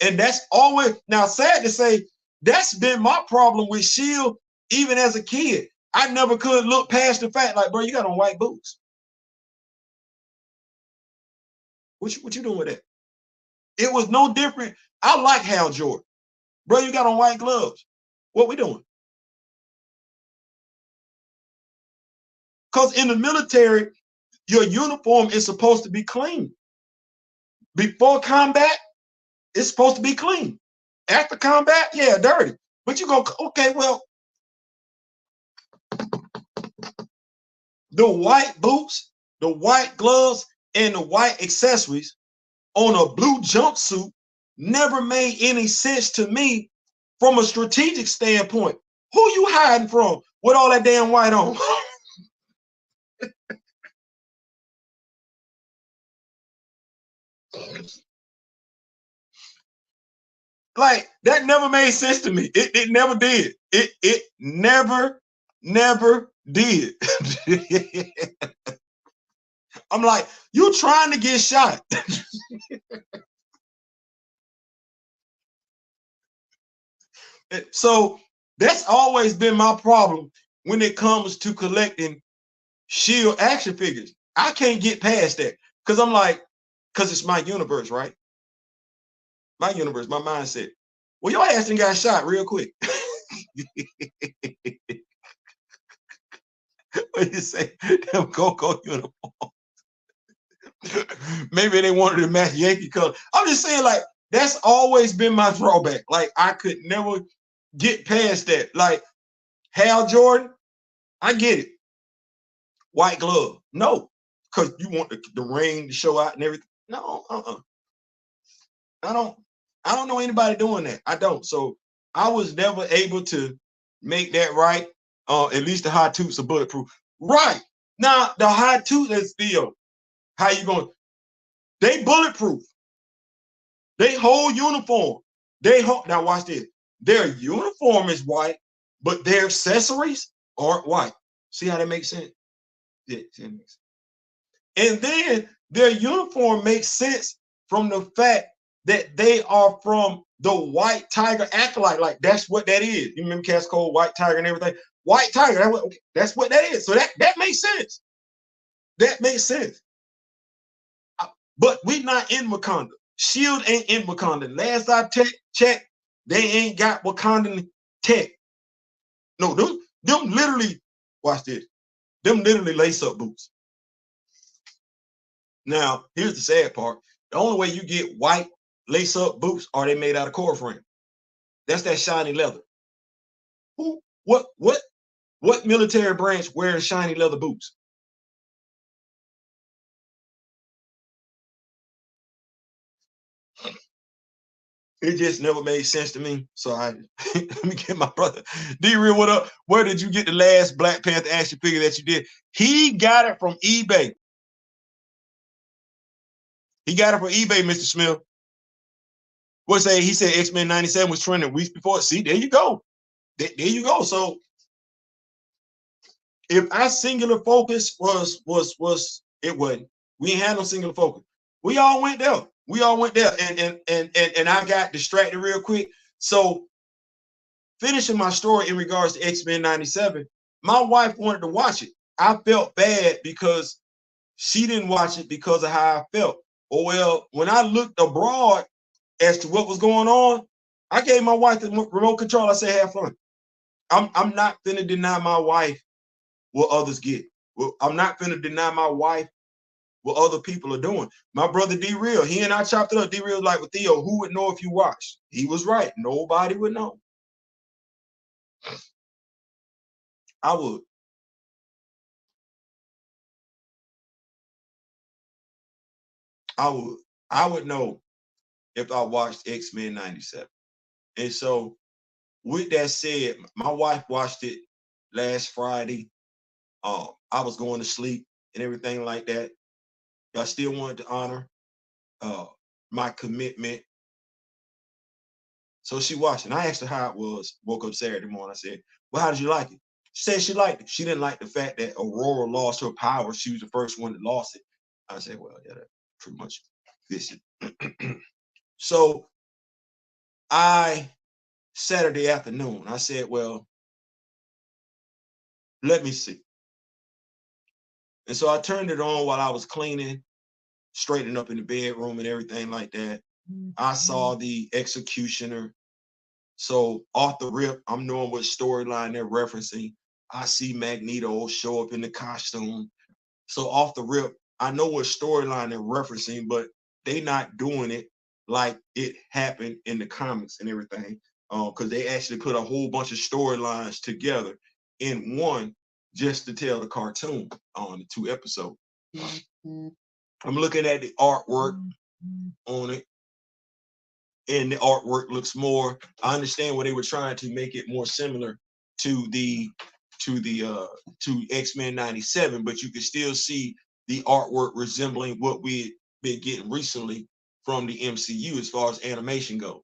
And that's always, now sad to say, that's been my problem with S.H.I.E.L.D. even as a kid. I never could look past the fact, like, bro, you got on white boots. What you doing with that? It was no different. I like Hal Jordan. Bro, you got on white gloves. What we doing? Because in the military, your uniform is supposed to be clean. Before combat, it's supposed to be clean. After combat, yeah, dirty. But you go, okay, well, the white boots, the white gloves, and the white accessories on a blue jumpsuit never made any sense to me from a strategic standpoint. Who you hiding from with all that damn white on? Like, that never made sense to me. It never did. It never did. I'm like, you trying to get shot. So that's always been my problem when it comes to collecting S.H.I.E.L.D. action figures. I can't get past that because I'm like, because it's my universe, right? My universe, my mindset. Well, your ass done got shot real quick. What you say? Them Coco uniform. Maybe they wanted to match Yankee color. I'm just saying, like, that's always been my drawback. Like, I could never get past that. Like, Hal Jordan, I get it. White glove. No, because you want the ring to show out and everything. No, I don't know anybody doing that. I don't. So I was never able to make that right. At least the high toots are bulletproof. Right. Now the high tooth is still, how you going? They bulletproof. They whole uniform. Now watch this. Their uniform is white, but their accessories aren't white. See how that makes sense? Yeah, that makes sense. And then their uniform makes sense from the fact that they are from the White Tiger acolyte. Like that's what that is. You remember Cast Cold, White Tiger, and everything. White Tiger. That's what that is. So that makes sense. That makes sense. But we not in Wakanda. S.H.I.E.L.D. ain't in Wakanda. Last I checked, they ain't got Wakandan tech. No, them literally, watch this. Them literally lace up boots. Now, here's the sad part. The only way you get white lace up boots are they made out of core frame. That's that shiny leather. What military branch wears shiny leather boots? It just never made sense to me. So let me get my brother. D-Real, what up? Where did you get the last Black Panther action figure that you did? He got it from eBay. He got it from eBay, Mr. Smith. What say? He said X-Men 97 was trending weeks before. See, there you go. There you go. So if our singular focus was it wasn't. We ain't had no singular focus. We all went there. And I got distracted real quick. So finishing my story in regards to X-Men 97, my wife wanted to watch it. I felt bad because she didn't watch it because of how I felt. Oh, well, when I looked abroad as to what was going on, I gave my wife the remote control. I said, have fun. I'm not finna deny my wife what others get. Well, I'm not finna deny my wife what other people are doing. My brother D-Real, he and I chopped it up. D-Real was like, with Theo, who would know if you watched? He was right. Nobody would know. I would. I would know if I watched X-Men 97. And so with that said, my wife watched it last Friday. I was going to sleep and everything like that. I still wanted to honor my commitment. So she watched it. And I asked her how it was. Woke up Saturday morning. I said, well, how did you like it? She said she liked it. She didn't like the fact that Aurora lost her power. She was the first one that lost it. I said, well, yeah, that pretty much fits it. So Saturday afternoon, I said, well, let me see. And so I turned it on while I was cleaning, straightening up in the bedroom and everything like that. I saw the executioner. So off the rip, I'm knowing what storyline they're referencing. I see Magneto show up in the costume. So off the rip, I know what storyline they're referencing, but they not doing it like it happened in the comics and everything. Because they actually put a whole bunch of storylines together in one just to tell the cartoon on the 2 episodes. I'm looking at the artwork on it, and the artwork looks more. I understand where they were trying to make it more similar to X-Men 97, but you can still see the artwork resembling what we've been getting recently from the MCU as far as animation goes.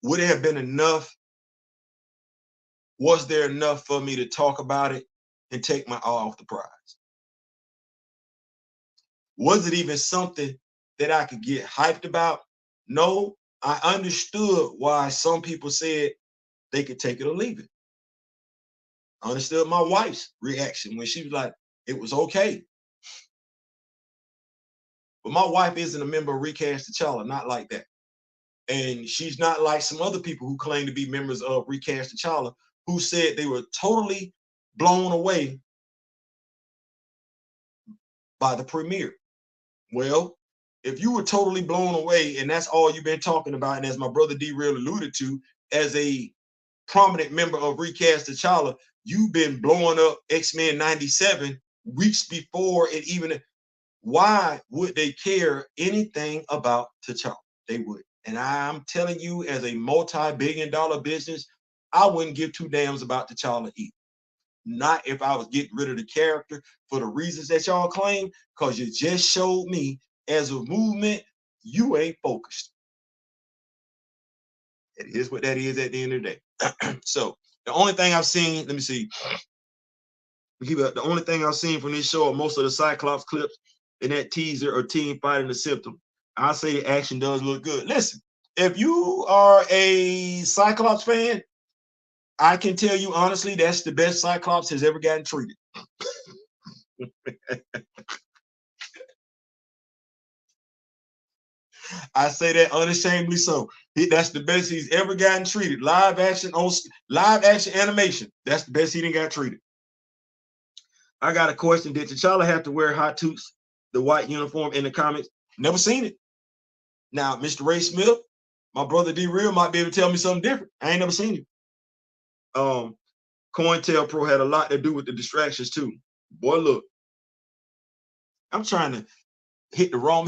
Would it have been enough? Was there enough for me to talk about it and take my eye off the prize? Was it even something that I could get hyped about? No, I understood why some people said they could take it or leave it. I understood my wife's reaction when she was like, it was okay. But my wife isn't a member of Recast T'Challa, not like that. And she's not like some other people who claim to be members of Recast T'Challa who said they were totally blown away by the premiere. Well, if you were totally blown away and that's all you've been talking about, and as my brother D-Real alluded to, as a prominent member of Recast T'Challa, you've been blowing up X-Men 97 weeks before it even. Why would they care anything about T'Challa? They would. And I'm telling you, as a multi-billion-dollar business, I wouldn't give two damns about T'Challa either. Not if I was getting rid of the character for the reasons that y'all claim, because you just showed me as a movement, you ain't focused. It is what that is at the end of the day. So the only thing I've seen, let me see. The only thing I've seen from this show are most of the Cyclops clips in that teaser or team fighting the symptom. I say the action does look good. Listen, if you are a Cyclops fan, I can tell you honestly, that's the best Cyclops has ever gotten treated. I say that unashamedly so. That's the best he's ever gotten treated. Live action animation. That's the best he done got treated. I got a question. Did T'Challa have to wear hot toots, the white uniform in the comics? Never seen it. Now, Mr. Ray Smith, my brother D-Real might be able to tell me something different. I ain't never seen it. COINTELPRO had a lot to do with the distractions too. Boy, look, I'm trying to hitting the wrong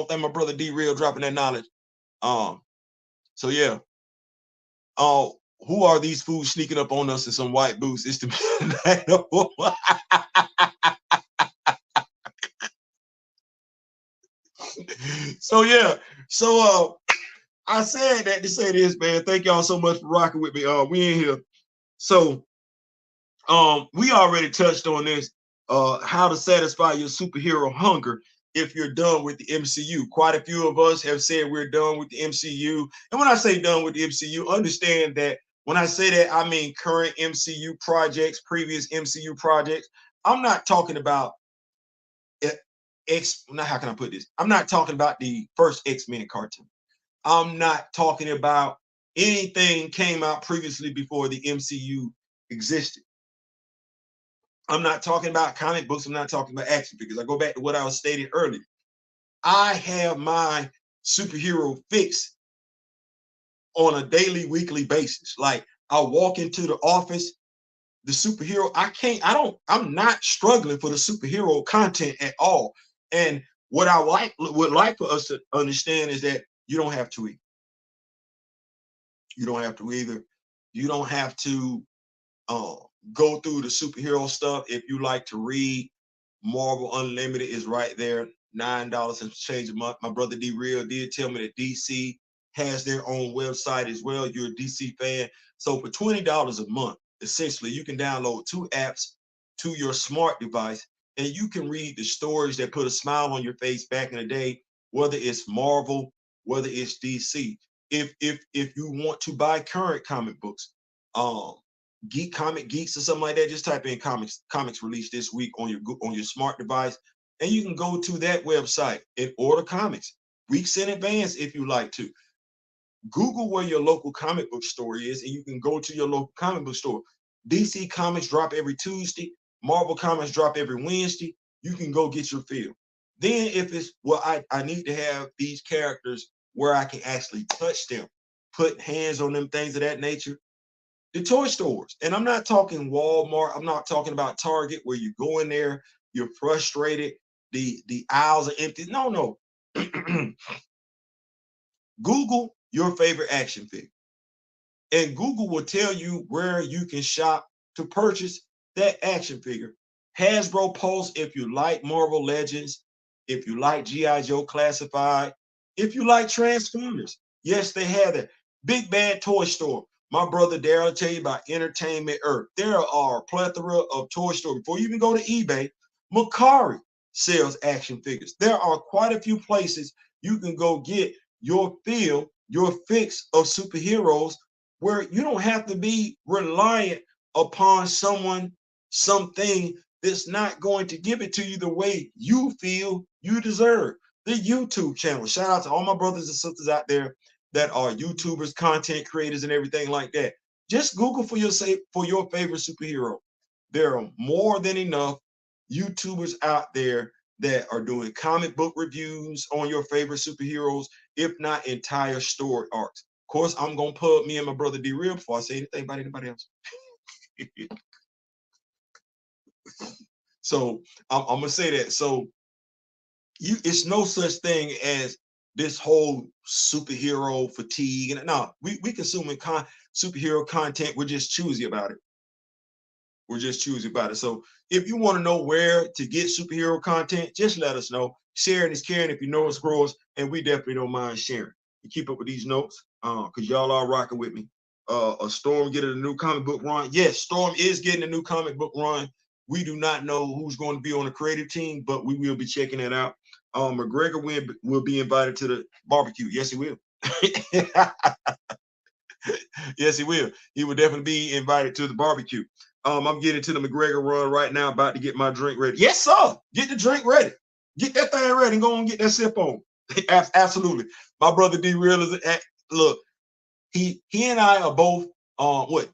thing. My brother D-Real dropping that knowledge. So yeah. Who are these fools sneaking up on us in some white boots? It's the So yeah. So I said that to say this, man. Thank y'all so much for rocking with me. We in here. So we already touched on this. How to satisfy your superhero hunger if you're done with the MCU. Quite a few of us have said we're done with the MCU. And when I say done with the MCU, understand that when I say that, I mean current MCU projects, previous MCU projects. I'm not talking about how can I put this? I'm not talking about the first X-Men cartoon. I'm not talking about anything came out previously before the MCU existed. I'm not talking about comic books. I'm not talking about action figures. I go back to what I was stating earlier. I have my superhero fix on a daily, weekly basis. Like I walk into the office, the superhero, I'm not struggling for the superhero content at all. And what I would like for us to understand is that you don't have to either. You don't have to either. You don't have to go through the superhero stuff. If you like to read, Marvel Unlimited is right there, $9 and change a month. My brother D-Real did tell me that DC has their own website as well. You're a DC fan. So for $20 a month, essentially, you can download 2 apps to your smart device, and you can read the stories that put a smile on your face back in the day, whether it's Marvel, whether it's DC. If you want to buy current comic books, Comic Geeks or something like that, just type in comics released this week on your smart device, and you can go to that website and order comics weeks in advance if you like to. Google where your local comic book store is, and you can go to your local comic book store. DC Comics drop every Tuesday. Marvel Comics drop every Wednesday. You can go get your fill. Then if it's, well, I need to have these characters where I can actually touch them, put hands on them, things of that nature. The toy stores. And I'm not talking Walmart. I'm not talking about Target where you go in there, you're frustrated, the aisles are empty. No. Google your favorite action figure. And Google will tell you where you can shop to purchase that action figure. Hasbro Pulse, if you like Marvel Legends, if you like G.I. Joe Classified, if you like Transformers, yes, they have that. Big Bad Toy Store. My brother Daryl will tell you about Entertainment Earth. There are a plethora of toy stores. Before you even go to eBay, Macari sells action figures. There are quite a few places you can go get your fill, your fix of superheroes, where you don't have to be reliant upon something that's not going to give it to you the way you feel you deserve. The YouTube channel. Shout out to all my brothers and sisters out there that are YouTubers, content creators, and everything like that. Just Google for your favorite superhero. There are more than enough YouTubers out there that are doing comic book reviews on your favorite superheroes, if not entire story arcs. Of course, I'm gonna put me and my brother D-Real before I say anything about anybody else. So I'm gonna say that. So it's no such thing as this whole superhero fatigue. And no, we consuming superhero content. We're just choosy about it. We're just choosy about it. So if you want to know where to get superhero content, just let us know. Sharing is caring. If you know us, grow us, and we definitely don't mind sharing. You keep up with these notes, because y'all are rocking with me. A Storm getting a new comic book run. Yes, Storm is getting a new comic book run. We do not know who's going to be on the creative team, but we will be checking it out. McGregor will be invited to the barbecue. Yes, he will. Yes, he will. He will definitely be invited to the barbecue. I'm getting to the McGregor run right now, about to get my drink ready. Yes, sir. Get the drink ready. Get that thing ready and go and get that sip on. Absolutely. My brother D-Real is look, he and I are both what,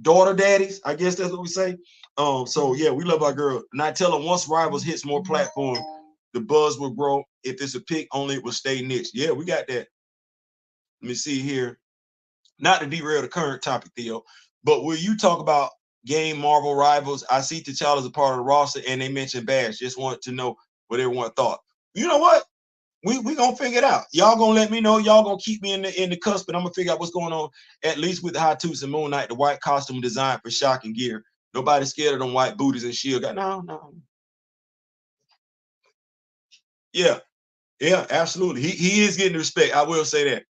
daughter daddies, I guess that's what we say. So yeah, we love our girl. And I tell her, once Rivals hits more platform, the buzz will grow. If it's a pick only, it will stay niche. Yeah, we got that. Let me see here. Not to derail the current topic, Theo, but will you talk about game Marvel Rivals? I see T'Challa as a part of the roster, and they mentioned Bash. Just want to know what everyone thought. You know what? We gonna figure it out. Y'all gonna let me know. Y'all gonna keep me in the cusp, and I'm gonna figure out what's going on. At least with the High Toots and Moon Knight, the white costume designed for shock and gear. Nobody's scared of them white booties and shield. No. Yeah, absolutely. He is getting the respect. I will say that.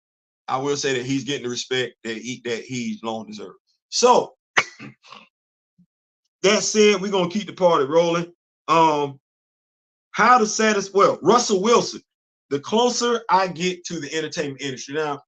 I will say that he's getting the respect that he's long deserved. So that said, we're gonna keep the party rolling. How to satisfy, well, Russell Wilson. The closer I get to the entertainment industry, now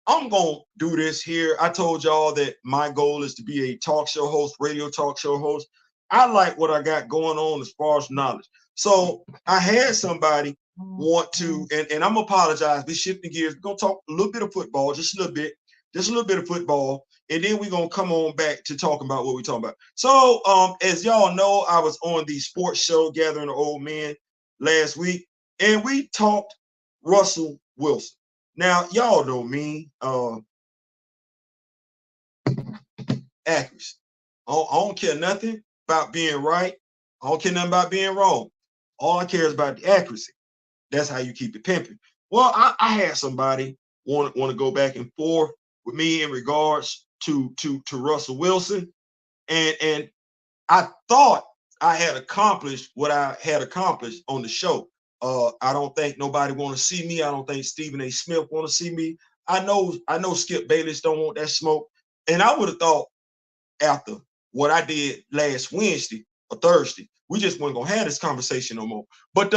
I'm gonna do this here. I told y'all that my goal is to be a talk show host, radio talk show host. I like what I got going on as far as knowledge. So I had somebody want to, and I'm gonna apologize. We're shifting gears. We're gonna talk a little bit of football, just a little bit of football, and then we're gonna come on back to talking about what we're talking about. So as y'all know, I was on the sports show Gathering the Old Men last week, and we talked Russell Wilson. Now, y'all know me, accuracy. I don't care nothing about being right. I don't care nothing about being wrong. All I care is about the accuracy. That's how you keep it pimping. Well, I had somebody want to go back and forth with me in regards to Russell Wilson, and I thought I had accomplished what I had accomplished on the show. I don't think nobody want to see me. I don't think Stephen A. Smith want to see me. I know Skip Bayless don't want that smoke. And I would have thought after what I did last Wednesday or Thursday, we just weren't gonna have this conversation no more. But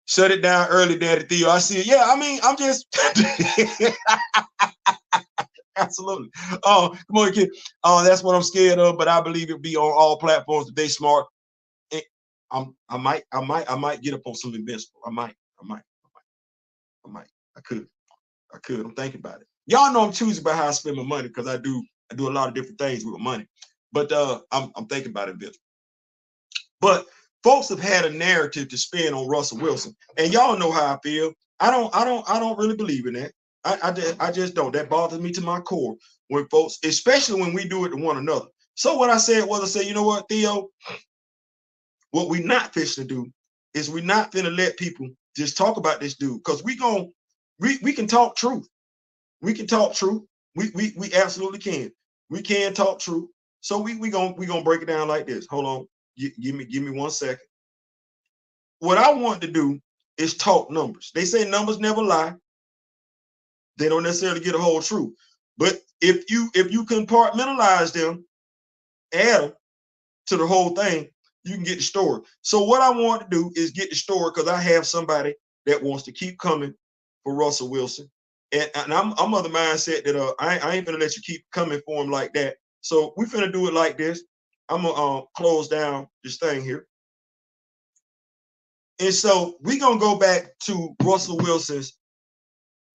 shut it down early, Daddy Theo. I see it. Yeah, I mean, I'm just absolutely. Come on, kid. That's what I'm scared of, but I believe it'll be on all platforms if they smart. I might get up on some Invincible. I might. I could. I'm thinking about it. Y'all know I'm choosing about how I spend my money because I do a lot of different things with my money. But I'm thinking about it, Invincible. But folks have had a narrative to spin on Russell Wilson, and y'all know how I feel. I don't really believe in that. I just don't. That bothers me to my core when folks, especially when we do it to one another. So what I said was, I said, you know what, Theo, what we not fixing to do is we not finna let people just talk about this dude, because we can talk truth. We can talk truth. We absolutely can. We can talk truth. So we gonna break it down like this. Hold on. Give me 1 second. What I want to do is talk numbers. They say numbers never lie. They don't necessarily get a whole truth. But if you compartmentalize them, add them to the whole thing, you can get the story. So what I want to do is get the story, because I have somebody that wants to keep coming for Russell Wilson. And I'm of the mindset that I ain't gonna let you keep coming for him like that. So we're gonna do it like this. I'm gonna close down this thing here. And so we're gonna go back to Russell Wilson's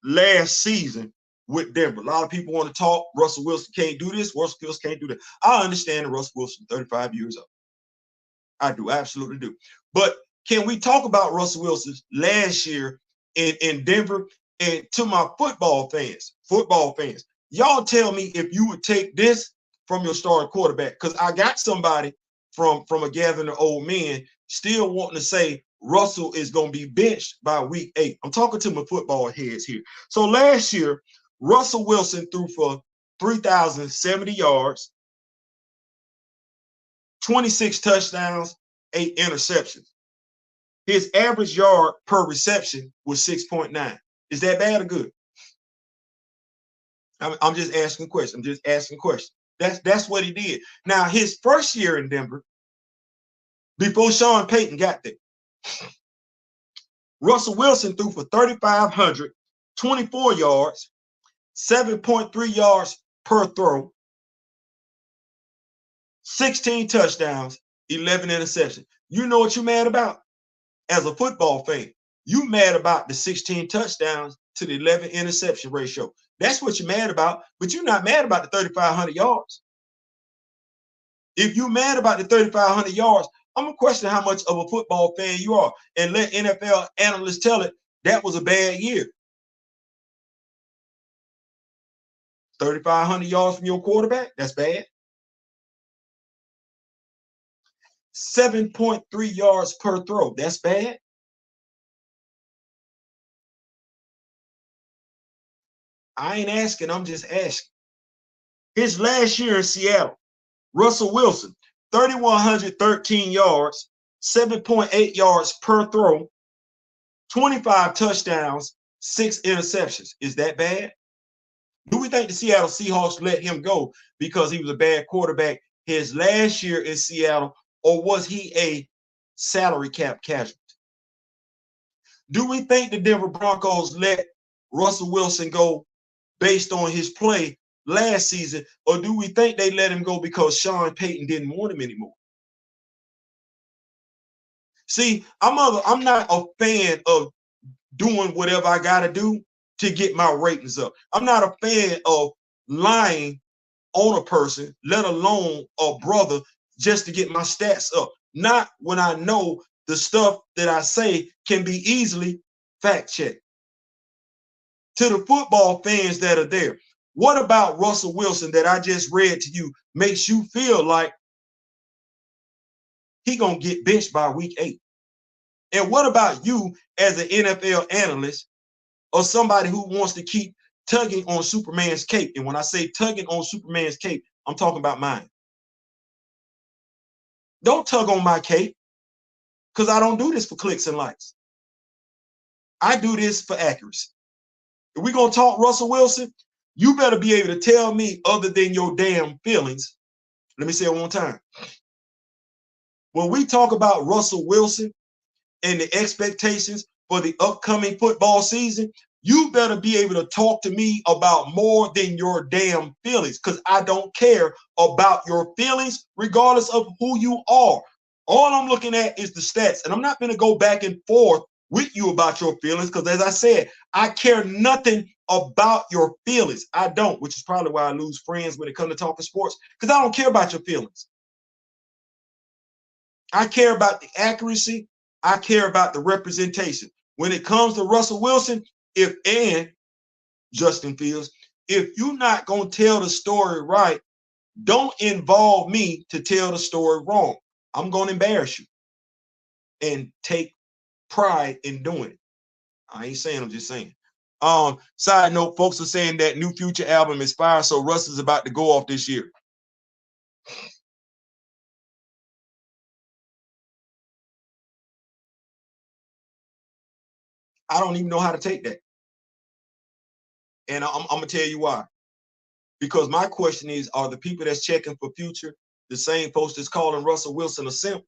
last season with Denver. A lot of people want to talk. Russell Wilson can't do this. Russell Wilson can't do that. I understand that Russell Wilson, 35 years old. I do, absolutely do. But can we talk about Russell Wilson last year in Denver? And to my football fans, y'all tell me if you would take this from your starting quarterback, because I got somebody from a gathering of old men still wanting to say Russell is going to be benched by week 8. I'm talking to my football heads here. So last year, Russell Wilson threw for 3,070 yards, 26 touchdowns, 8 interceptions. His average yard per reception was 6.9. Is that bad or good? I'm just asking questions. That's what he did. Now, his first year in Denver, before Sean Payton got there, Russell Wilson threw for 3,524 yards, 7.3 yards per throw, 16 touchdowns, 11 interceptions. You know what you're mad about? As a football fan, you mad about the 16 touchdowns to the 11 interception ratio. That's what you're mad about, but you're not mad about the 3,500 yards. If you're mad about the 3,500 yards, I'm going to question how much of a football fan you are and let NFL analysts tell it that was a bad year. 3,500 yards from your quarterback, that's bad. 7.3 yards per throw, that's bad. I ain't asking, I'm just asking. His last year in Seattle, Russell Wilson, 3,113 yards, 7.8 yards per throw, 25 touchdowns, 6 interceptions. Is that bad? Do we think the Seattle Seahawks let him go because he was a bad quarterback his last year in Seattle, or was he a salary cap casualty? Do we think the Denver Broncos let Russell Wilson go based on his play last season, or do we think they let him go because Sean Payton didn't want him anymore? See, I'm not a fan of doing whatever I got to do to get my ratings up. I'm not a fan of lying on a person, let alone a brother, just to get my stats up. Not when I know the stuff that I say can be easily fact checked. To the football fans that are there, what about Russell Wilson that I just read to you makes you feel like he gonna get benched by week 8? And what about you as an NFL analyst or somebody who wants to keep tugging on Superman's cape? And when I say tugging on Superman's cape, I'm talking about mine. Don't tug on my cape, because I don't do this for clicks and likes. I do this for accuracy. If we're going to talk Russell Wilson, you better be able to tell me other than your damn feelings. Let me say it one time. When we talk about Russell Wilson and the expectations for the upcoming football season, you better be able to talk to me about more than your damn feelings, because I don't care about your feelings regardless of who you are. All I'm looking at is the stats, and I'm not going to go back and forth with you about your feelings, because as I said, I care nothing about your feelings. I don't, which is probably why I lose friends when it comes to talking sports, because I don't care about your feelings. I care about the accuracy. I care about the representation. When it comes to Russell Wilson, and Justin Fields, if you're not going to tell the story right, don't involve me to tell the story wrong. I'm going to embarrass you and take pride in doing it. I ain't saying, I'm just saying. Side note, folks are saying that new Future album is fire, so Russ is about to go off this year. I don't even know how to take that. And I'm going to tell you why. Because my question is, are the people that's checking for Future the same folks that's calling Russell Wilson a simp?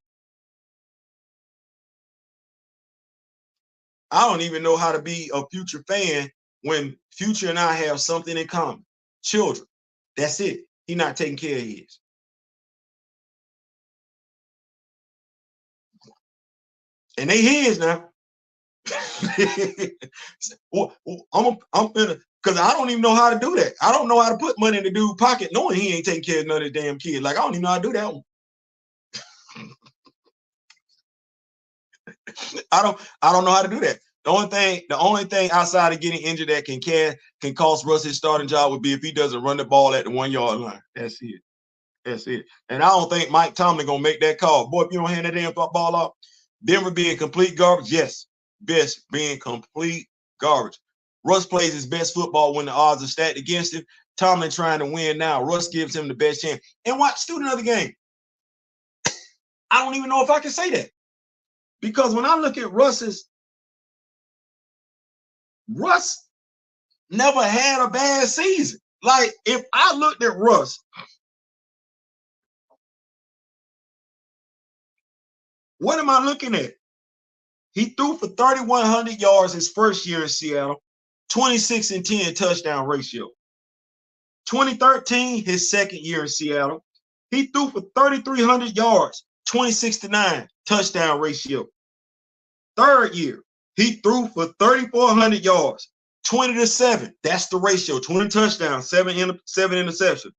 I don't even know how to be a Future fan when Future and I have something in common. Children. That's it. He's not taking care of his. And they his now. I'm gonna, because I don't even know how to do that. I don't know how to put money in the dude's pocket knowing he ain't taking care of none of the damn kids. Like, I don't even know how to do that one. I don't know how to do that. The only thing outside of getting injured that can cost Russ his starting job would be if he doesn't run the ball at the 1 yard line. That's it. That's it. And I don't think Mike Tomlin gonna make that call. Boy, if you don't hand that damn ball off, Denver being complete garbage. Yes, best being complete garbage. Russ plays his best football when the odds are stacked against him. Tomlin trying to win now. Russ gives him the best chance. And watch, student of the game. I don't even know if I can say that. Because when I look at Russ never had a bad season. Like, if I looked at Russ, what am I looking at? He threw for 3,100 yards his first year in Seattle, 26-10 touchdown ratio. 2013, his second year in Seattle, he threw for 3,300 yards, 26-9 touchdown ratio. Third year, he threw for 3,400 yards, 20-7. That's the ratio. 20 touchdowns, 7 interceptions.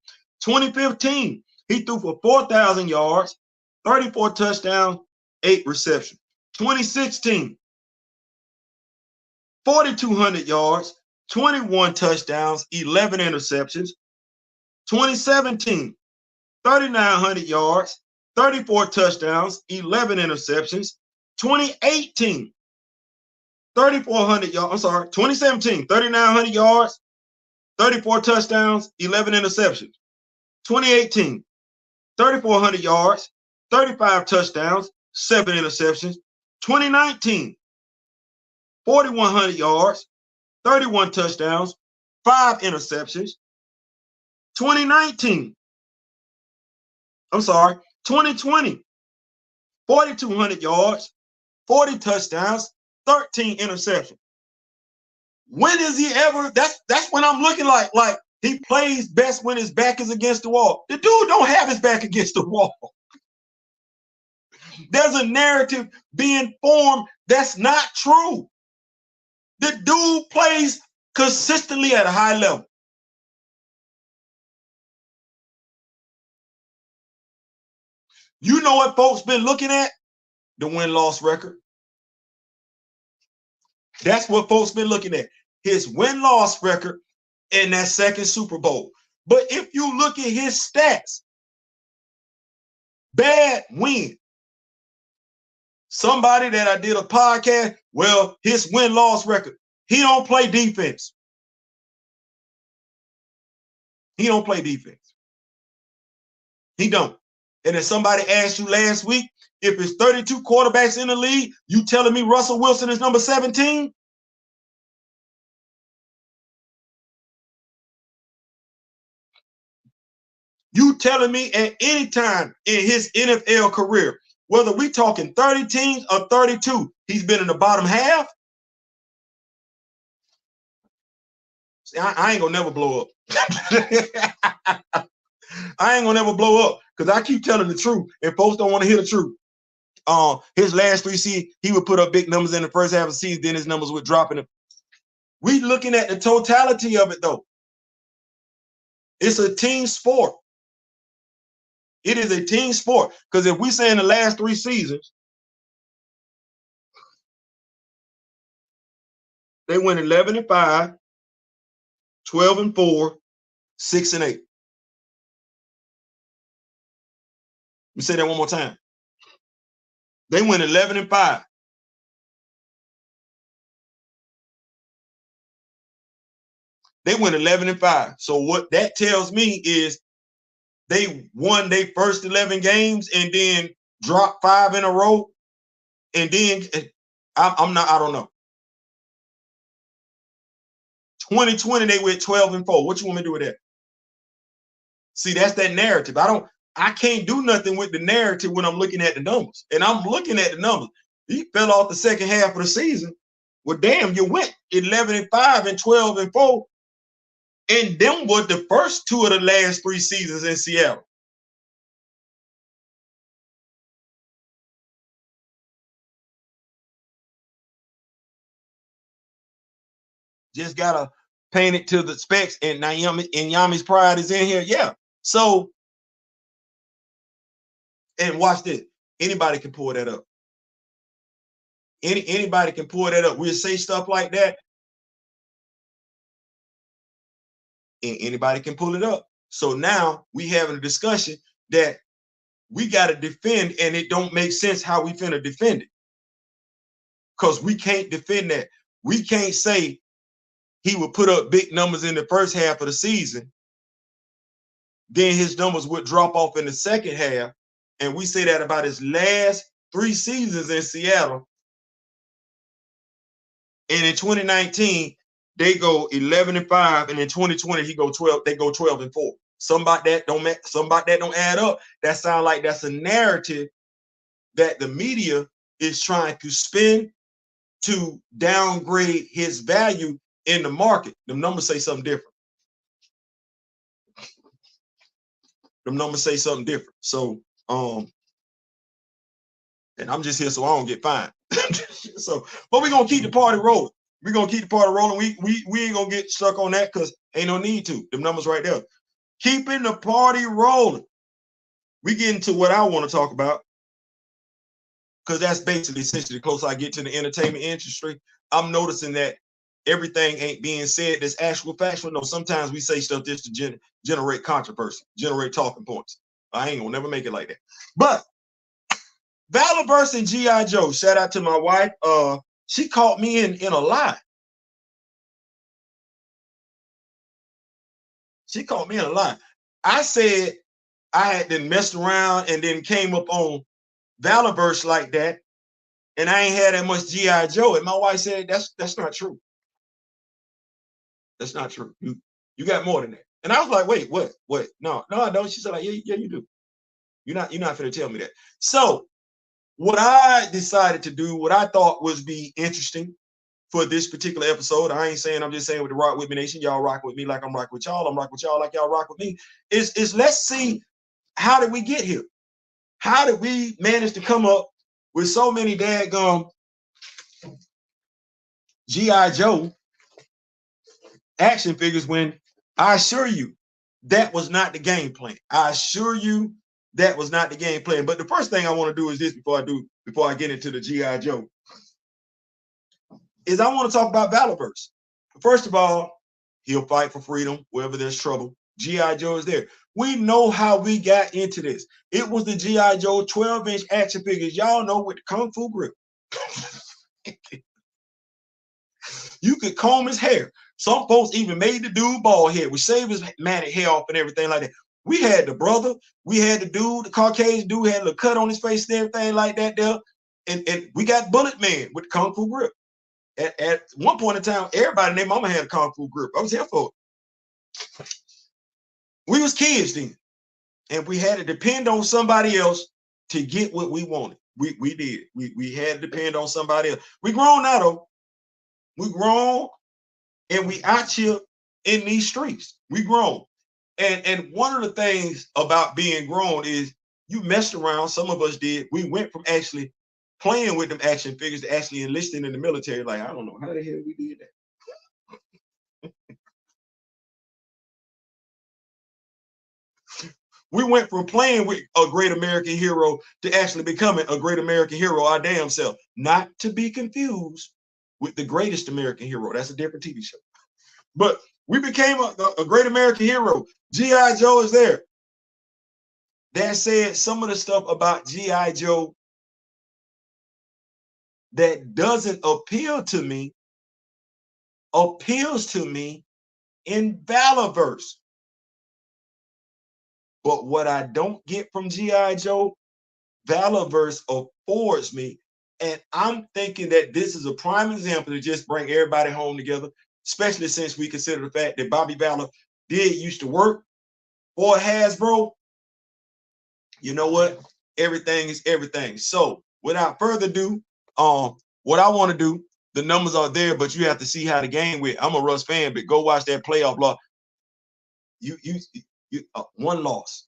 2015, he threw for 4,000 yards, 34 touchdowns, 8 receptions. 2016, 4,200 yards, 21 touchdowns, 11 interceptions. 2017, 3,900 yards, 34 touchdowns, 11 interceptions. 2018, 3,400 yards. I'm sorry, 2017, 3,900 yards, 34 touchdowns, 11 interceptions. 2018, 3,400 yards, 35 touchdowns, 7 interceptions. 2019, 4,100 yards, 31 touchdowns, 5 interceptions. 2020, 4,200 yards, 40 touchdowns, 13 interceptions. When is he ever? That's when I'm looking like he plays best when his back is against the wall. The dude don't have his back against the wall. There's a narrative being formed that's not true. The dude plays consistently at a high level. You know what folks been looking at? The win-loss record. That's what folks been looking at. His win-loss record in that second Super Bowl. But if you look at his stats, bad win. Somebody that I did a podcast, well, his win-loss record, he don't play defense. He don't play defense. He don't. And if somebody asked you last week, if it's 32 quarterbacks in the league, you telling me Russell Wilson is number 17? You telling me at any time in his NFL career, whether we talking 30 teams or 32, he's been in the bottom half? See, I ain't gonna never blow up. I ain't gonna never blow up because I keep telling the truth and folks don't want to hear the truth. His last 3 seasons, he would put up big numbers in the first half of the season, then his numbers would drop in. We looking at the totality of it though. It's a team sport. It is a team sport. Because if we say in the last 3 seasons, they went 11-5, 12-4, 6-8. Let me say that one more time. They went 11-5. They went 11-5. So what that tells me is they won their first 11 games and then dropped 5 in a row. And then I don't know. 2020, they went 12-4. What you want me to do with that? See, that's that narrative. I can't do nothing with the narrative when I'm looking at the numbers. And I'm looking at the numbers. He fell off the second half of the season. Well, damn, you went 11-5 and 12-4. And them were the first 2 of the last 3 seasons in Seattle. Just gotta paint it to the specs, and Yami's pride is in here. Yeah. So, and watch this. Anybody can pull that up. Anybody can pull that up. We'll say stuff like that. Anybody can pull it up. So now we having a discussion that we got to defend, and it don't make sense how we finna defend it. Because we can't defend that. We can't say he would put up big numbers in the first half of the season, then his numbers would drop off in the second half. And we say that about his last 3 seasons in Seattle. And in 2019, they go 11-5, and in 2020 he go 12. They go 12-4. Something about that don't add up. That sounds like that's a narrative that the media is trying to spin to downgrade his value in the market. The numbers say something different. The numbers say something different. So, and I'm just here so I don't get fined. So, but we're gonna keep the party rolling. We're gonna keep the party rolling. We ain't gonna get stuck on that because ain't no need to. The numbers right there. Keeping the party rolling. We get into what I want to talk about, because that's basically essentially the closer I get to the entertainment industry, I'm noticing that everything ain't being said that's actual factual. No, sometimes we say stuff just to generate controversy, generate talking points. I ain't gonna never make it like that. But Valaverse and G.I. Joe, shout out to my wife. She caught me in a lie. She caught me in a lie. I said I had then messed around and then came up on Valaverse like that, and I ain't had that much G.I. Joe. And my wife said that's not true. That's not true. You got more than that. And I was like, wait, what? No, I don't. She said, like, yeah, you do. You're not finna tell me that. So what I decided to do, what I thought was be interesting for this particular episode, I ain't saying, I'm just saying with the Rock With Me Nation, y'all rock with me like I'm rocking with y'all. I'm rocking with y'all like y'all rock with me. Is let's see, how did we get here? How did we manage to come up with so many daggum G.I. Joe action figures when I assure you that was not the game plan. I assure you that was not the game plan. But the first thing I want to do is this before I get into the G.I. Joe, is I want to talk about Valaverse. First of all, he'll fight for freedom wherever there's trouble. G.I. Joe is there. We know how we got into this. It was the G.I. Joe 12-inch action figures. Y'all know, with the Kung Fu grip. You could comb his hair. Some folks even made the dude bald head, which saved his matted hair off and everything like that. We had the brother, we had the dude, the Caucasian dude had a little cut on his face and everything like that there. And we got Bullet Man with the Kung Fu grip. At one point in time, everybody and their mama had a Kung Fu grip. I was here for it. We was kids then, and we had to depend on somebody else to get what we wanted. We did. We had to depend on somebody else. We grown now though. We grown, and we out here in these streets. We grown. And one of the things about being grown is you messed around. Some of us did. We went from actually playing with them action figures to actually enlisting in the military. Like, I don't know how the hell we did that. We went from playing with a great American hero to actually becoming a great American hero our damn self. Not to be confused with the Greatest American Hero. That's a different TV show. But we became a great American hero. G.I. Joe is there. That said, some of the stuff about G.I. Joe that doesn't appeal to me appeals to me in Valaverse. But what I don't get from G.I. Joe, Valaverse affords me. And I'm thinking that this is a prime example to just bring everybody home together, especially since we consider the fact that Bobby Valor used to work for Hasbro. You know what? Everything is everything. So without further ado, what I want to do, the numbers are there, but you have to see how the game went. I'm a Russ fan, but go watch that playoff block. You one loss.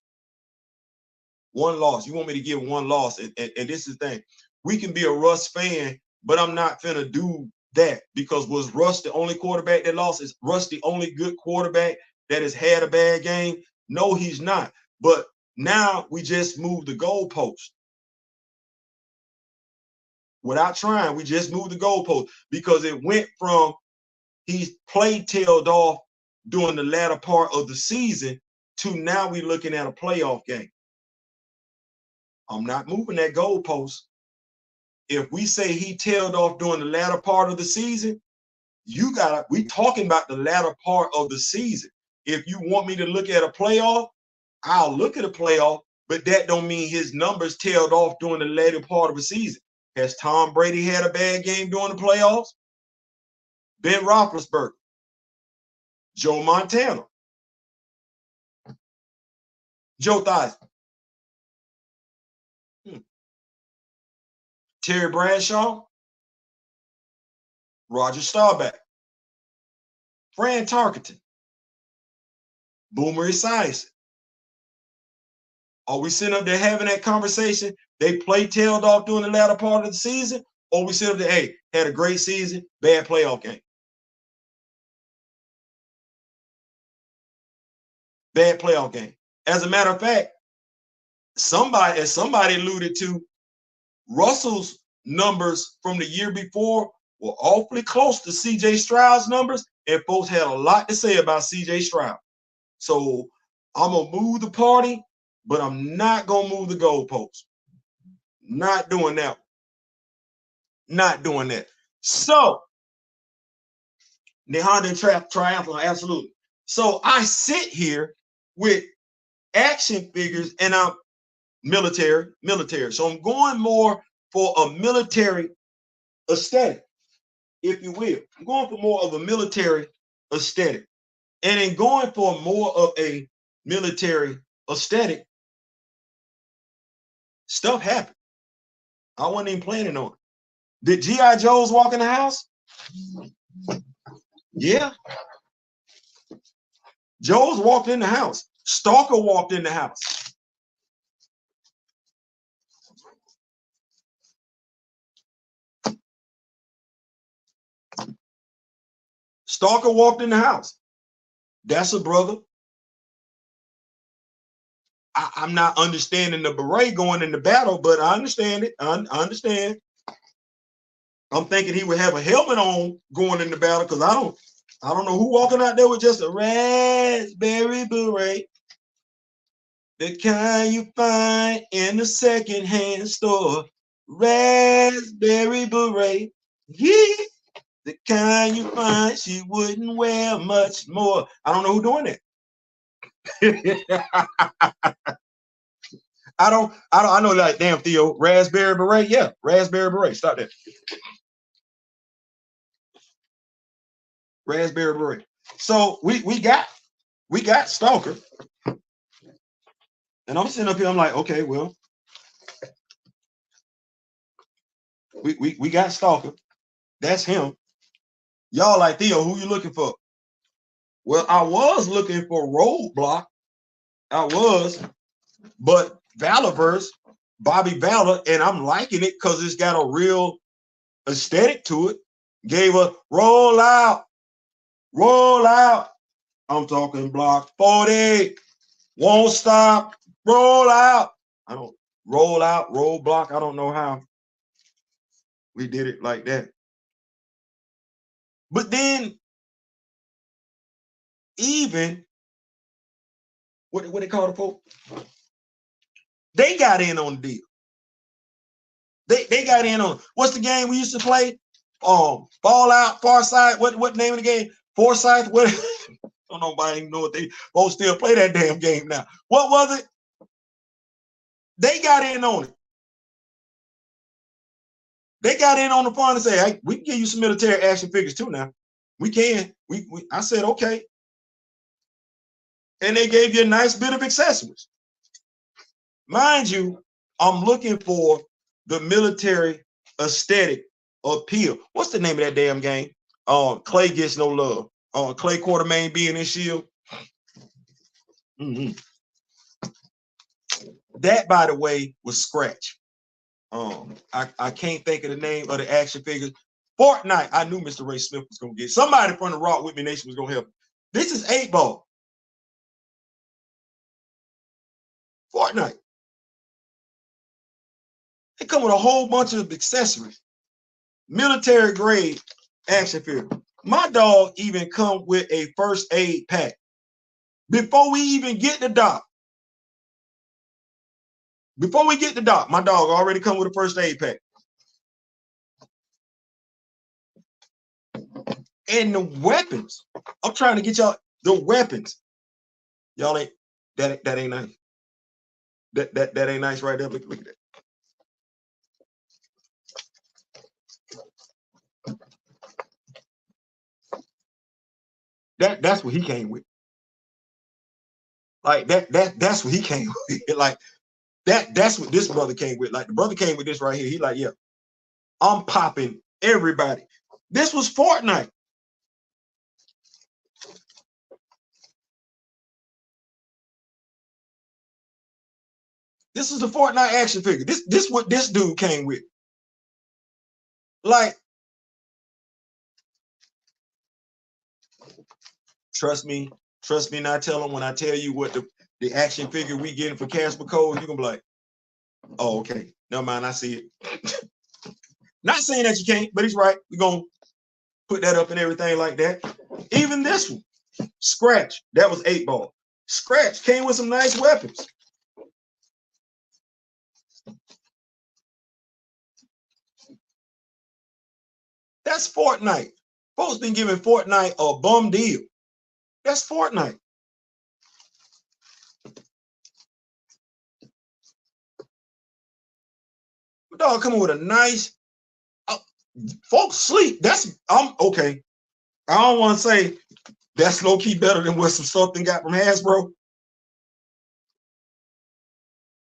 One loss. You want me to give one loss. And this is the thing. We can be a Russ fan, but I'm not finna do that, because was Russ the only quarterback that lost? Is Russ the only good quarterback that has had a bad game? No, he's not. But now we just moved the goalpost. without trying. We just moved the goalpost because it went from he's tailed off during the latter part of the season to now we're looking at a playoff game. I'm not moving that goalpost. If we say he tailed off during the latter part of the season, we talking about the latter part of the season. If you want me to look at a playoff, I'll look at a playoff, but that don't mean his numbers tailed off during the later part of the season. Has Tom Brady had a bad game during the playoffs? Ben Roethlisberger, Joe Montana, Joe Theismann, Terry Bradshaw, Roger Staubach, Fran Tarkenton, Boomer Esiason. Are we sitting up there having that conversation? They tailed off during the latter part of the season, or we sit up there, hey, had a great season, bad playoff game. Bad playoff game. As a matter of fact, as somebody alluded to, Russell's numbers from the year before were awfully close to CJ Stroud's numbers, and folks had a lot to say about CJ Stroud. So I'm going to move the party, but I'm not going to move the goalpost. Not doing that. Not doing that. So, the Honda Triathlon, absolutely. So I sit here with action figures and I'm military. So I'm going more for a military aesthetic, if you will. I'm going for more of a military aesthetic. And in going for more of a military aesthetic, stuff happened. I wasn't even planning on it. Did G.I. Joes walk in the house? Yeah. Joes walked in the house. Stalker walked in the house. Stalker walked in the house. That's a brother. I'm not understanding the beret going into battle, but I understand it. I understand. I'm thinking he would have a helmet on going into battle because I don't know who walking out there with just a raspberry beret. The kind you find in the secondhand store. Raspberry beret. Yeah. The kind you find she wouldn't wear much more. I don't know who doing that. I know, like, damn, Theo, raspberry beret. Yeah, raspberry beret. Stop that. Raspberry beret. So we got Stalker. And I'm sitting up here, I'm like, okay, well, we got Stalker. That's him. Y'all like, Theo, who you looking for? Well, I was looking for Roadblock. I was, but Valaverse, Bobby Valor, and I'm liking it because it's got a real aesthetic to it. Gave a roll out. I'm talking block 40. Won't stop. Roll out. I don't roll out, roll block. I don't know how we did it like that. But then even what they call the folk? They got in on the deal. They got in on what's the game we used to play? Fallout, Farsight. What name of the game? Forsyth. What? I don't know. Nobody even know what they both still play that damn game now. What was it? They got in on it. They got in on the fun and say, hey, we can give you some military action figures too now. We can. I said, okay. And they gave you a nice bit of accessories. Mind you, I'm looking for the military aesthetic appeal. What's the name of that damn game? Clay Gets No Love. Clay Quartermain being in S.H.I.E.L.D. That, by the way, was scratch. I can't think of the name of the action figures. Fortnite. I knew Mr. Ray Smith was gonna get somebody from the Rock With Me Nation was gonna help. This is 8-Ball. Fortnite. They come with a whole bunch of accessories. military grade action figure. My dog even come with a first aid pack. Before we even get the doc. Before we get the doc, my dog already come with a first aid pack. And the weapons. I'm trying to get y'all the weapons. Y'all ain't that ain't nice. That ain't nice right there. Look at that. That's what he came with. Like that's what he came with. Like that's what this brother came with. Like the brother came with this right here. He like, yeah, I'm popping everybody. This was Fortnite. This is the Fortnite action figure. This what this dude came with. Like, trust me not tell him when I tell you what the action figure we getting for Casper Code, you're gonna be like, oh, okay, never mind, I see it. Not saying that you can't, but he's right. We're gonna put that up and everything like that. Even this one, Scratch, that was 8-ball. Scratch came with some nice weapons. That's Fortnite. Folks been giving Fortnite a bum deal. That's Fortnite. Dog coming with a nice. Folks sleep. I'm okay. I don't want to say that's low key better than what some stuff they got from Hasbro.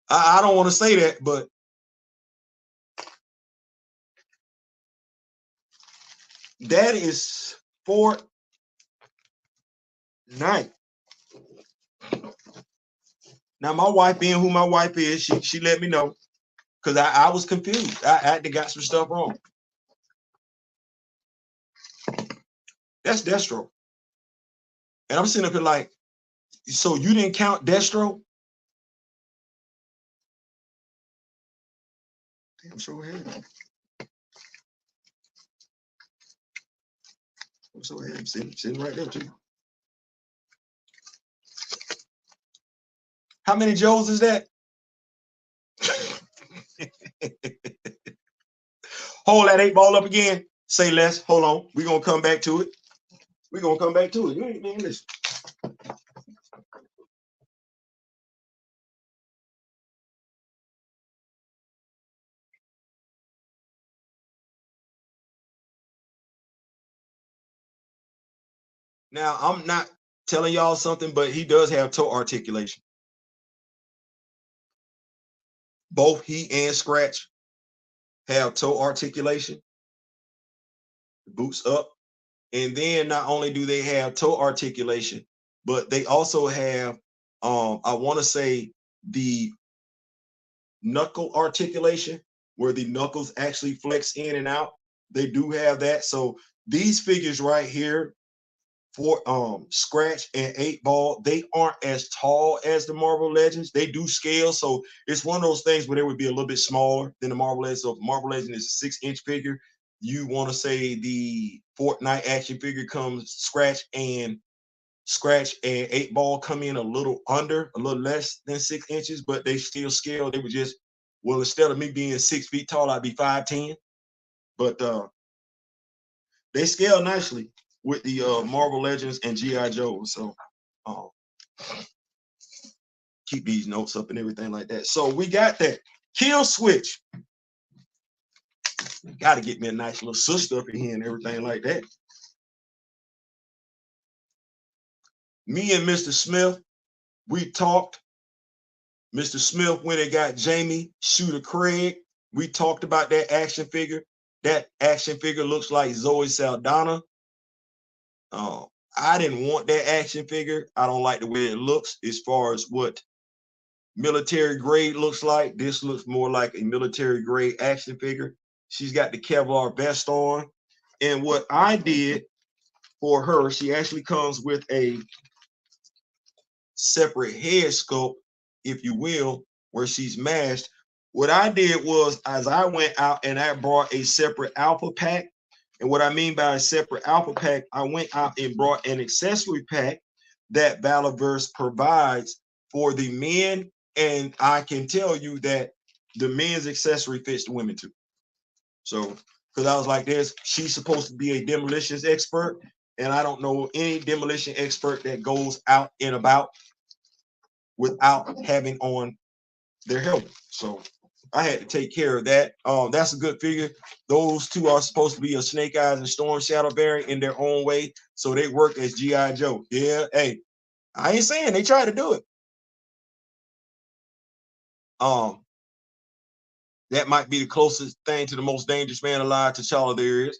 I don't want to say that, but that is Fortnite. Now, my wife, being who my wife is, she let me know because I was confused. I had to got some stuff wrong. That's Destro. And I'm sitting up here like, so you didn't count Destro? Damn, sure had. I'm so ahead. Sitting right there too. How many Joes is that? Hold that 8-ball up again. Say less. Hold on. We're going to come back to it. We're going to come back to it. You ain't man, listen. Now, I'm not telling y'all something, but he does have toe articulation. Both he and Scratch have toe articulation. Boots up. And then not only do they have toe articulation, but they also have, I want to say, the knuckle articulation, where the knuckles actually flex in and out. They do have that. So these figures right here for Scratch and 8-ball, they aren't as tall as the Marvel Legends. They do scale, so it's one of those things where they would be a little bit smaller than the Marvel Legends. So if Marvel Legend is a 6-inch figure, you want to say the Fortnite action figure comes Scratch and 8-ball come in a little less than 6 inches, but they still scale. They would just, well, instead of me being 6 feet tall, I'd be 5'10". But they scale nicely with the Marvel Legends and G.I. Joe. So keep these notes up and everything like that. So we got that. Kill Switch. Got to get me a nice little sister up in here and everything like that. Me and Mr. Smith, we talked. Mr. Smith went and got Jamie Shooter Craig. We talked about that action figure. That action figure looks like Zoe Saldana. I didn't want that action figure. I don't like the way it looks as far as what military grade looks like. This looks more like a military grade action figure. She's got the Kevlar vest on. And what I did for her, she actually comes with a separate head sculpt, if you will, where she's masked. What I did was, as I went out and I brought a separate alpha pack. And what I mean by a separate alpha pack, I went out and brought an accessory pack that Valaverse provides for the men. And I can tell you that the men's accessory fits the women too. So, because I was like, she's supposed to be a demolitions expert, and I don't know any demolition expert that goes out and about without having on their helmet. So I had to take care of that. That's a good figure. Those two are supposed to be a Snake Eyes and Storm Shadow variant in their own way. So they work as G.I. Joe. Yeah, hey, I ain't saying they try to do it. That might be the closest thing to the most dangerous man alive, T'Challa, there is.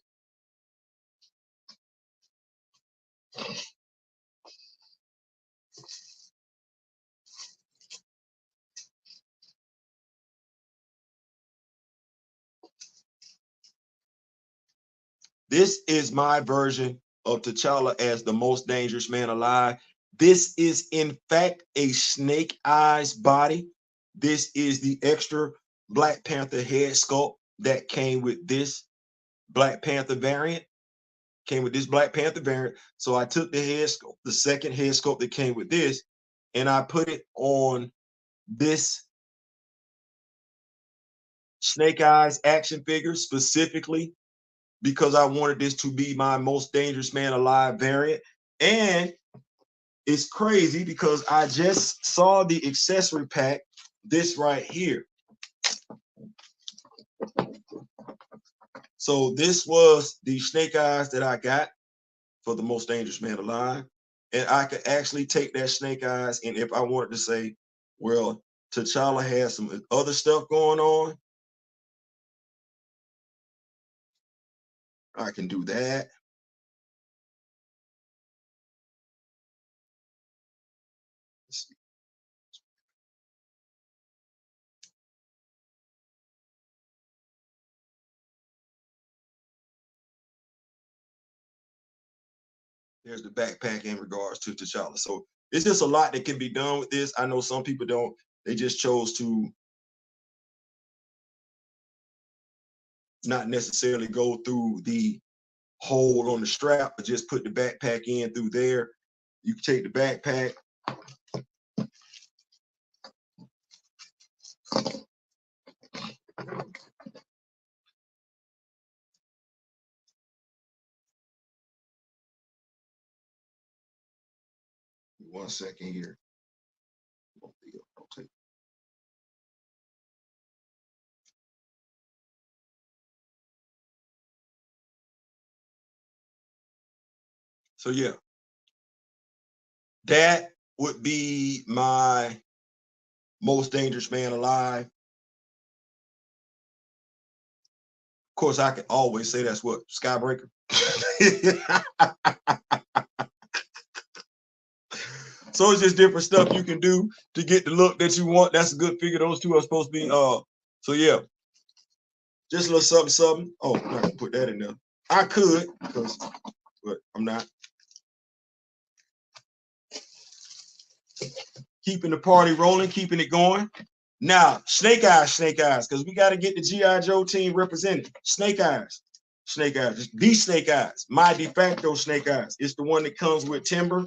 This is my version of T'Challa as the most dangerous man alive. This is, in fact, a Snake Eyes body. This is the extra Black Panther head sculpt that came with this Black Panther variant. So I took the head sculpt, the second head sculpt that came with this, and I put it on this Snake Eyes action figure specifically because I wanted this to be my most dangerous man alive variant. And it's crazy because I just saw the accessory pack, this right here. So this was the Snake Eyes that I got for the most dangerous man alive. And I could actually take that Snake Eyes, and if I wanted to say, well, T'Challa has some other stuff going on, I can do that. Let's see. There's the backpack in regards to T'Challa. So it's just a lot that can be done with this. I know some people don't. They just chose to not necessarily go through the hole on the strap, but just put the backpack in through there. You can take the backpack. One second here. So yeah, that would be my most dangerous man alive. Of course, I can always say that's what, Skybreaker. So it's just different stuff you can do to get the look that you want. That's a good figure. Those two are supposed to be. So yeah, just a little something. Oh, I can put that in there. I could, but I'm not. Keeping the party rolling, keeping it going. Now, Snake Eyes, because we got to get the G.I. Joe team represented. Snake Eyes, the Snake Eyes, my de facto Snake Eyes. It's the one that comes with Timber,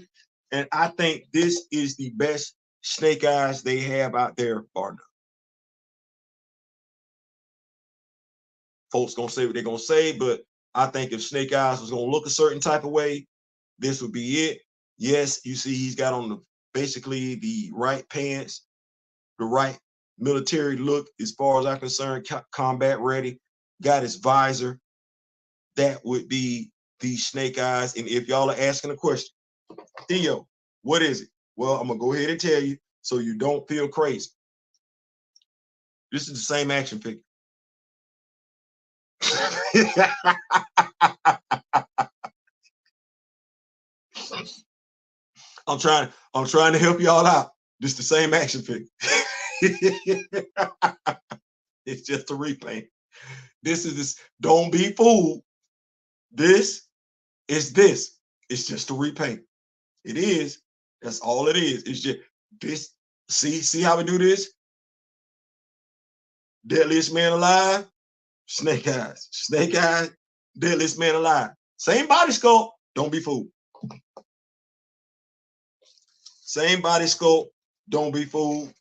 and I think this is the best Snake Eyes they have out there, bar none. Folks gonna say what they're gonna say, but I think if Snake Eyes was gonna look a certain type of way, this would be it. Yes, you see he's got on basically the right pants, the right military look as far as I'm concerned, combat ready, got his visor. That would be the Snake Eyes. And if y'all are asking a question, Theo, what is it? Well, I'm gonna go ahead and tell you so you don't feel crazy. This is the same action figure. I'm trying to help y'all out. This is the same action figure. It's just a repaint. This is this. Don't be fooled. This is this. It's just a repaint. It is. That's all it is. It's just this. See how we do this? Deadliest man alive, Snake Eyes. Snake Eyes, deadliest man alive. Same body sculpt, don't be fooled. Same body sculpt, don't be fooled.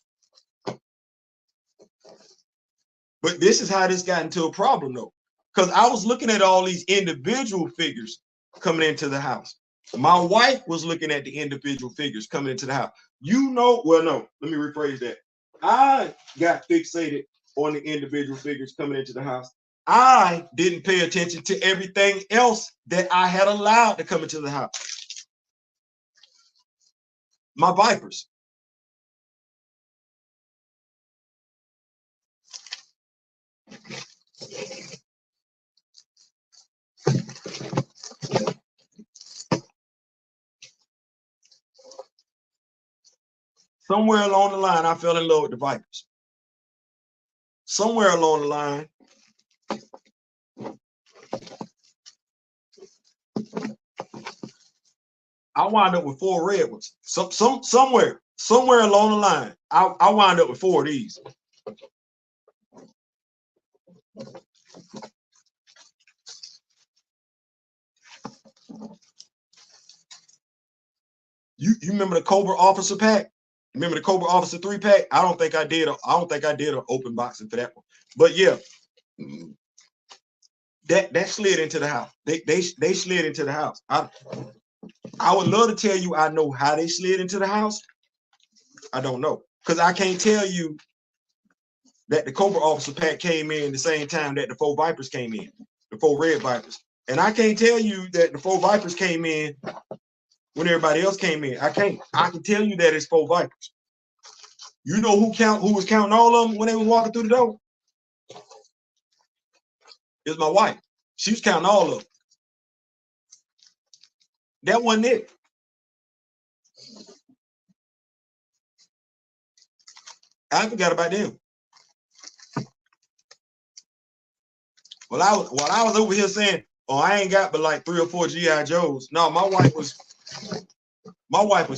But this is how this got into a problem though. Because I was looking at all these individual figures coming into the house. My wife was looking at the individual figures coming into the house. You know, well, no, let me rephrase that. I got fixated on the individual figures coming into the house. I didn't pay attention to everything else that I had allowed to come into the house. My Vipers. Somewhere along the line, I fell in love with the Vipers. Somewhere along the line, I wound up with 4 red ones. Somewhere along the line, I wound up with 4 of these. You remember the Cobra Officer pack? Remember the Cobra Officer 3-pack? I don't think I did an open boxing for that one. But yeah, that slid into the house. They slid into the house. I would love to tell you I know how they slid into the house. I don't know. Because I can't tell you that the Cobra Officer pack came in the same time that the 4 Vipers came in, the 4 red Vipers. And I can't tell you that the 4 Vipers came in when everybody else came in. I can't. I can tell you that it's 4 Vipers. You know who was counting all of them when they was walking through the door? It's my wife. She was counting all of them. That wasn't it. I forgot about them. While I was over here saying, "Oh, I ain't got but like 3 or 4 GI Joes." No, my wife was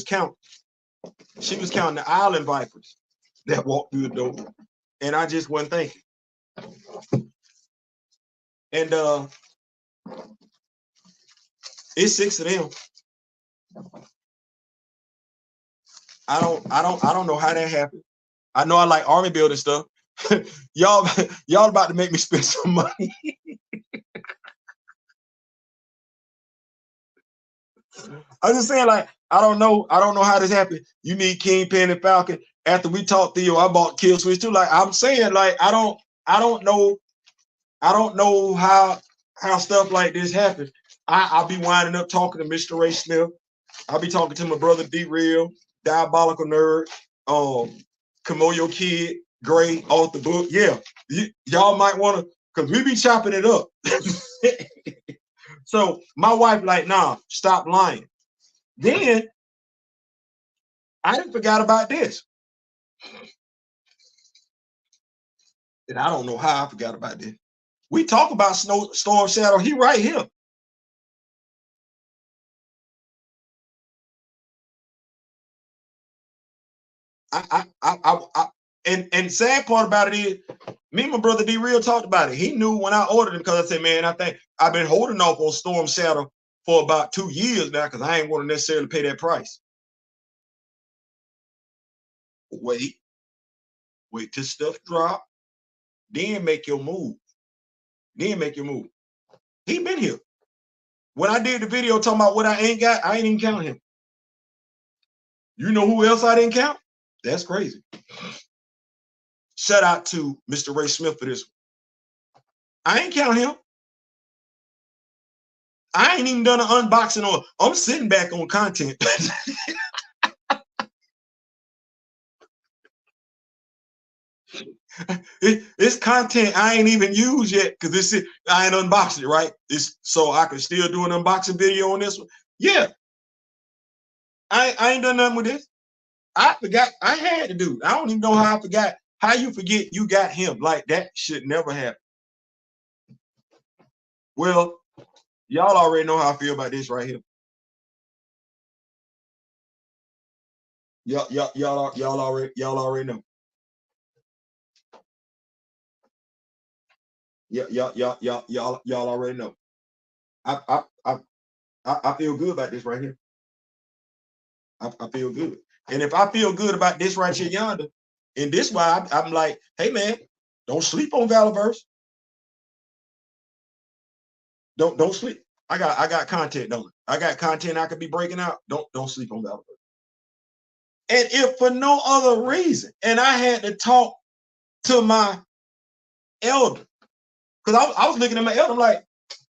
counting. She was counting the Island Vipers that walked through the door, and I just wasn't thinking. And it's 6 of them. I don't know how that happened. I know I like army building stuff. y'all about to make me spend some money. I'm just saying, like, I don't know how this happened. You need Kingpin and Falcon. After we talked Theo, I bought Kill Switch too. Like, I'm saying, like, I don't know how stuff like this happens. I'll be winding up talking to Mr. Ray Smith. I'll be talking to my brother D-Real, Diabolical Nerd, Kamoyo Kid, Gray, off the book. Yeah, y'all might want to, because we be chopping it up. So my wife like, nah, stop lying. Then I didn't forgot about this. And I don't know how I forgot about this. We talk about Storm Shadow. He right here. And sad part about it is, me and my brother D Real talked about it. He knew when I ordered him because I said, man, I think I've been holding off on Storm Shadow for about 2 years now because I ain't want to necessarily pay that price. Wait till stuff drop, then make your move. Then make your move. He been here. When I did the video talking about what I ain't got, I ain't even count him. You know who else I didn't count? That's crazy. Shout out to Mr. Ray Smith for this one. I ain't count him. I ain't even done an unboxing on. I'm sitting back on content. It's content I ain't even used yet because I ain't unboxed it, right? It's so I can still do an unboxing video on this one. Yeah, I ain't done nothing with this. I forgot. I had to do. I don't even know how I forgot. How you forget you got him? Like that should never happen. Well, y'all already know how I feel about this right here. Y'all already know. Y'all already know. I feel good about this right here. I feel good. And if I feel good about this right here yonder, and this why I'm like, hey man, don't sleep on Valaverse. Don't sleep. I got content, don't I got content I could be breaking out. Don't sleep on Valaverse. And if for no other reason, and I had to talk to my elder, because I was looking at my elder, I'm like,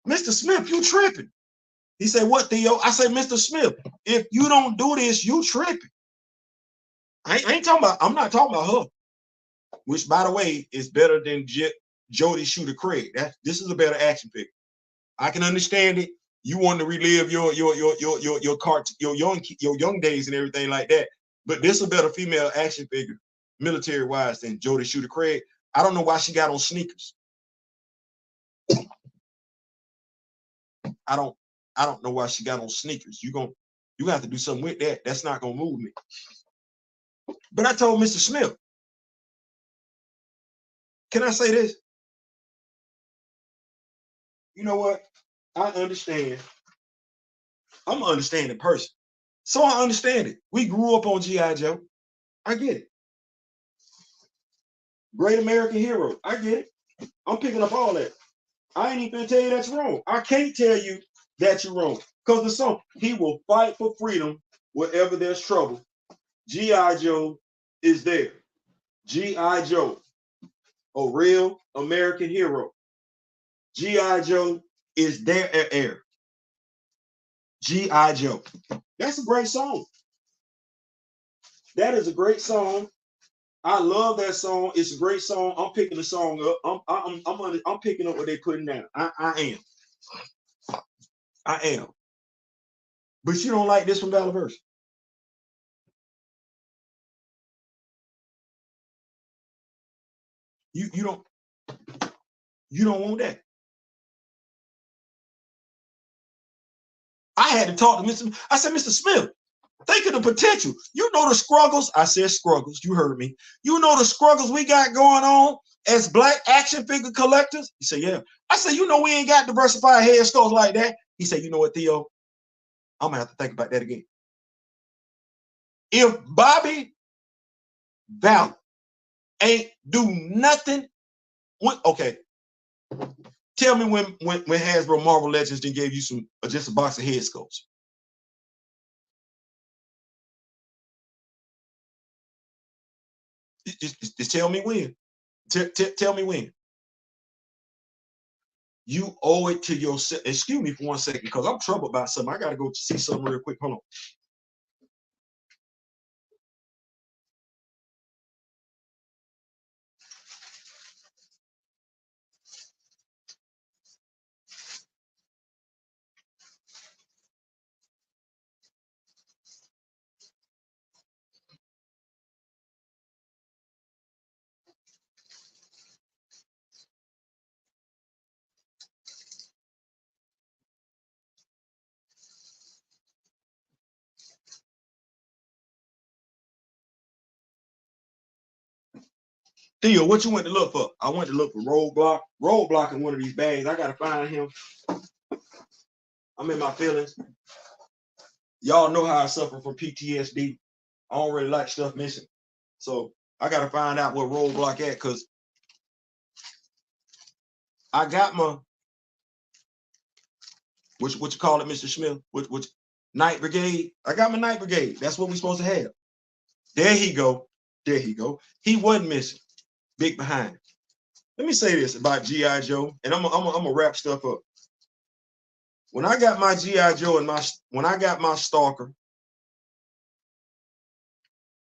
Mr. Smith, you tripping. He said, what, Theo? I said, Mr. Smith, if you don't do this, you tripping. I ain't talking about, I'm not talking about her, which, by the way, is better than Jody Shooter Craig. This is a better action figure. I can understand it. You want to relive your young days and everything like that. But this is a better female action figure, military wise, than Jody Shooter Craig. I don't know why she got on sneakers. I don't know why she got on sneakers. You have to do something with that. That's not gonna move me. But I told Mr. Smith, can I say this? You know what? I understand. I'm an understanding person. So I understand it. We grew up on G.I. Joe. I get it. Great American hero. I get it. I'm picking up all that. I ain't even gonna tell you that's wrong. I can't tell you that you're wrong. Because the song, he will fight for freedom wherever there's trouble. G.I. Joe is there. G.I. Joe, a real American hero. G.I. Joe is there. G.I. Joe. That's a great song. That is a great song. I love that song. It's a great song. I'm picking the song up. I'm picking up what they're putting down. I am. But you don't like this from Valaverse. You don't want that. I had to talk to Mr. I said, Mr. Smith, think of the potential. You know the struggles. I said struggles. You heard me. You know the struggles we got going on as black action figure collectors? He said, yeah. I said, you know, we ain't got diversified head skulls like that. He said, you know what, Theo? I'm going to have to think about that again. If Bobby Val ain't do nothing, okay, tell me when Hasbro Marvel Legends then gave you some just a box of head sculpts. Just tell me when. Tell me when. You owe it to yourself. Excuse me for 1 second, because I'm troubled about something. I got to go see something real quick. Hold on. Theo, what you went to look for? I went to look for Roadblock. Roadblock in one of these bags. I got to find him. I'm in my feelings. Y'all know how I suffer from PTSD. I don't really like stuff missing. So I got to find out what Roadblock at, because I got my, what you call it, Mr. Smith? Which Night Brigade? I got my Night Brigade. That's what we're supposed to have. There he go. There he go. He wasn't missing. Big behind. Let me say this about G.I. Joe, and I'm gonna wrap stuff up. When I got my G.I. Joe and when I got my Stalker,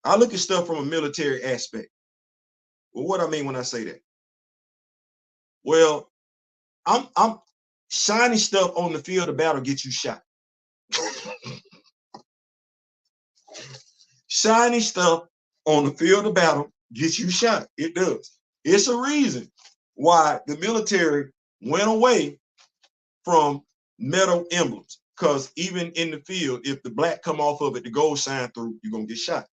I look at stuff from a military aspect. Well, what I mean when I say that? Well, I'm shiny stuff on the field of battle gets you shot. Shiny stuff on the field of battle gets you shot. It does. It's a reason why the military went away from metal emblems, because even in the field, if the black come off of it, the gold shine through, you're gonna get shot.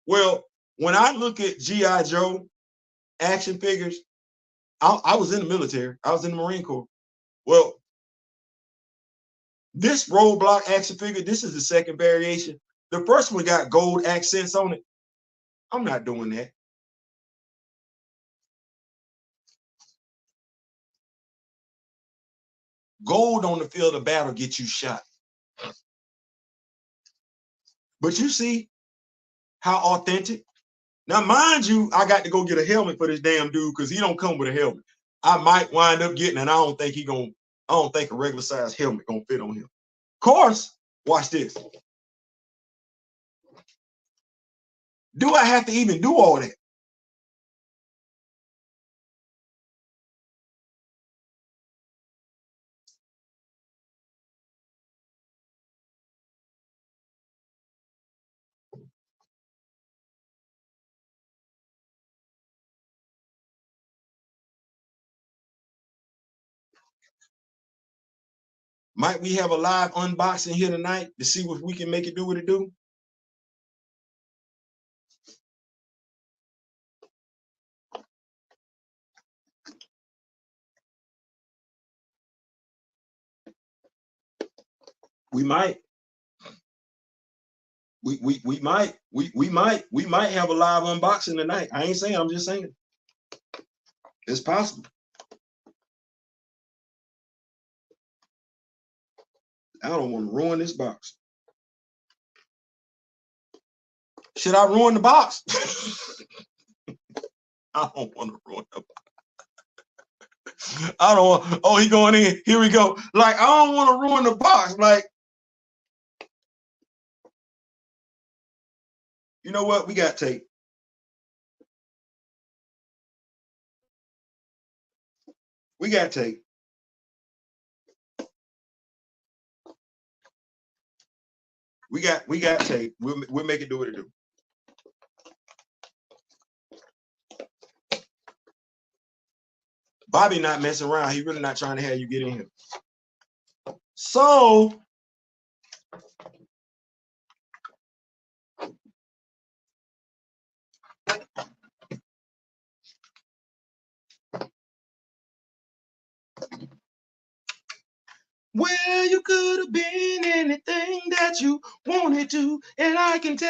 Well, when I look at G.I. Joe action figures, I was in the military. I was in the Marine Corps. Well, this roadblock action figure, this is the second variation. The first one got gold accents on it. I'm not doing that. Gold on the field of battle gets you shot. But you see how authentic. Now, mind you, I got to go get a helmet for this damn dude because he don't come with a helmet. I might wind up getting, and I don't think a regular size helmet gonna fit on him. Of course, watch this. Do I have to even do all that? Might we have a live unboxing here tonight to see if we can make it do what it do? We might. We might have a live unboxing tonight. I ain't saying, I'm just saying. It's possible. I don't want to ruin this box. Should I ruin the box? I don't want to ruin the box. I don't want, oh, he going in. Here we go. Like, I don't want to ruin the box. Like, you know what? We got tape. We got tape. We got tape. We'll make it do what it do. Bobby not messing around. He really not trying to have you get in here. So well, you could have been anything that you wanted to, and I can tell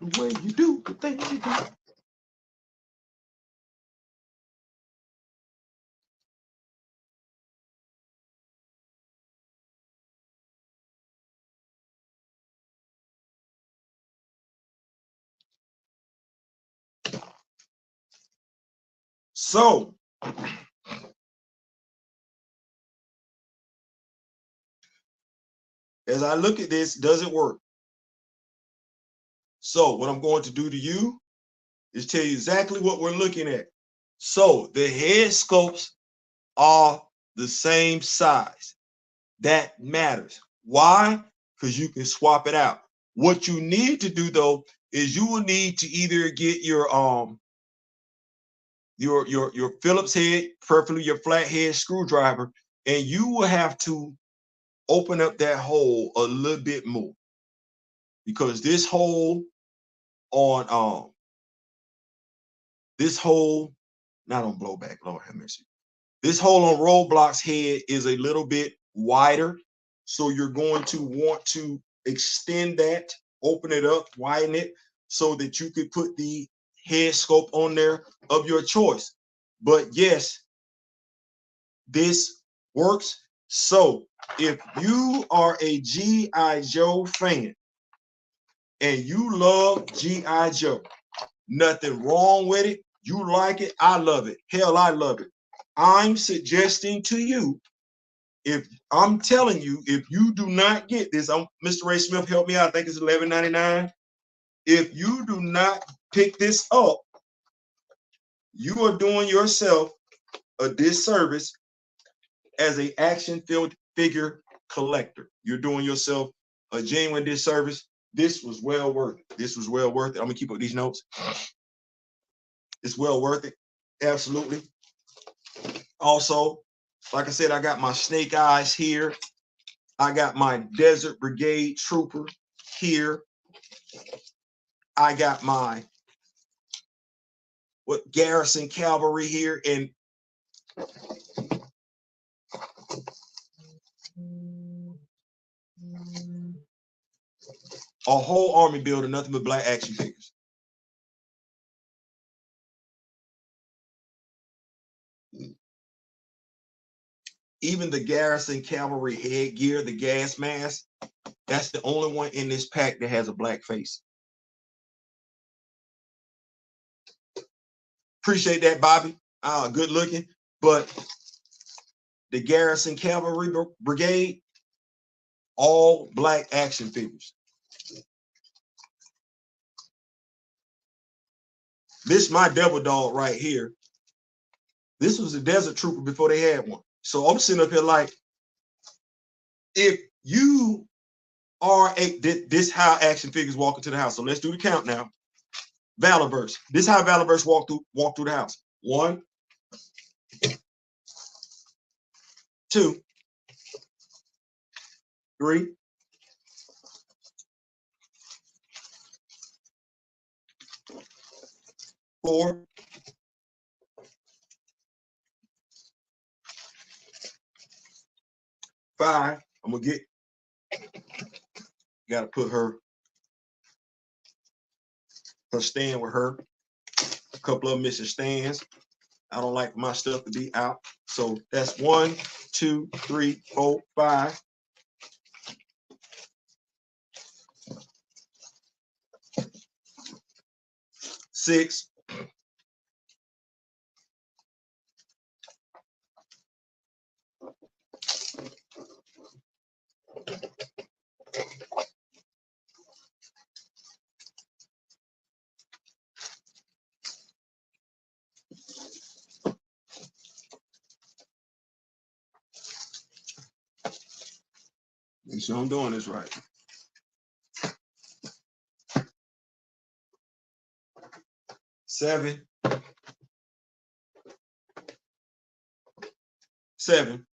the way you do the things you do. So as I look at this, does it work? So what I'm going to do to you is tell you exactly what we're looking at. So the head scopes are the same size. That matters. Why? Because you can swap it out. What you need to do though is you will need to either get your Phillips head, preferably your flathead screwdriver, and you will have to open up that hole a little bit more, because this hole on this hole, not on blowback, Lord have mercy. This hole on Roadblock's head is a little bit wider, so you're going to want to extend that, open it up, widen it, so that you could put the head scope on there of your choice. But yes, this works. So if you are a G.I. Joe fan and you love G.I. Joe, nothing wrong with it. You like it. I love it. Hell, I love it. I'm suggesting to you, if I'm telling you, if you do not get this, Mr. Ray Smith, help me out. I think it's $11.99. If you do not pick this up, you are doing yourself a disservice as an action figure collector. You're doing yourself a genuine disservice. This was well worth it. This was well worth it. I'm gonna keep up these notes. It's well worth it. Absolutely. Also, like I said, I got my Snake Eyes here. I got my Desert Brigade Trooper here. I got my, what Garrison Cavalry here, and a whole army builder, nothing but black action figures. Even the Garrison Cavalry headgear, the gas mask, that's the only one in this pack that has a black face. Appreciate that, Bobby. Good looking. But the Garrison Cavalry Brigade, all black action figures. This is my devil dog right here. This was a Desert Trooper before they had one. So I'm sitting up here like, if you are this how action figures walk into the house. So let's do the count now. Valaverse. This is how Valaverse walk through the house. 1, 2, 3, 4, 5. I'm gonna get. Got to put her stand with her. A couple of them missing stands. I don't like my stuff to be out. So that's 1, 2, 3, 4, 5. 6. 'Make sure I'm doing this right. 7. 7.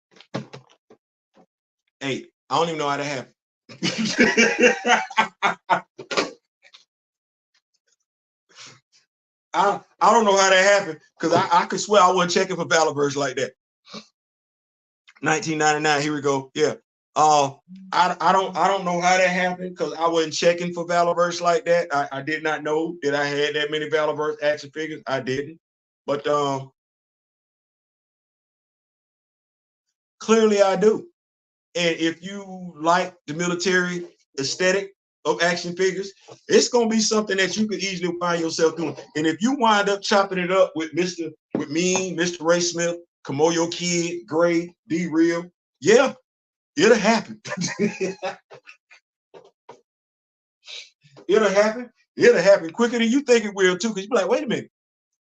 8. I don't even know how that happened. I don't know how that happened, because I could swear I wasn't checking for Valaverse like that. 1999. Here we go. Yeah. I don't know how that happened, because I wasn't checking for Valaverse like that. I did not know that I had that many Valaverse action figures. I didn't. But clearly I do. And if you like the military aesthetic of action figures, it's gonna be something that you could easily find yourself doing. And if you wind up chopping it up with Mr. Ray Smith, Kamoyo Kid, Gray, D Real, yeah, it'll happen. It'll happen. It'll happen quicker than you think it will too. Because you be like, wait a minute.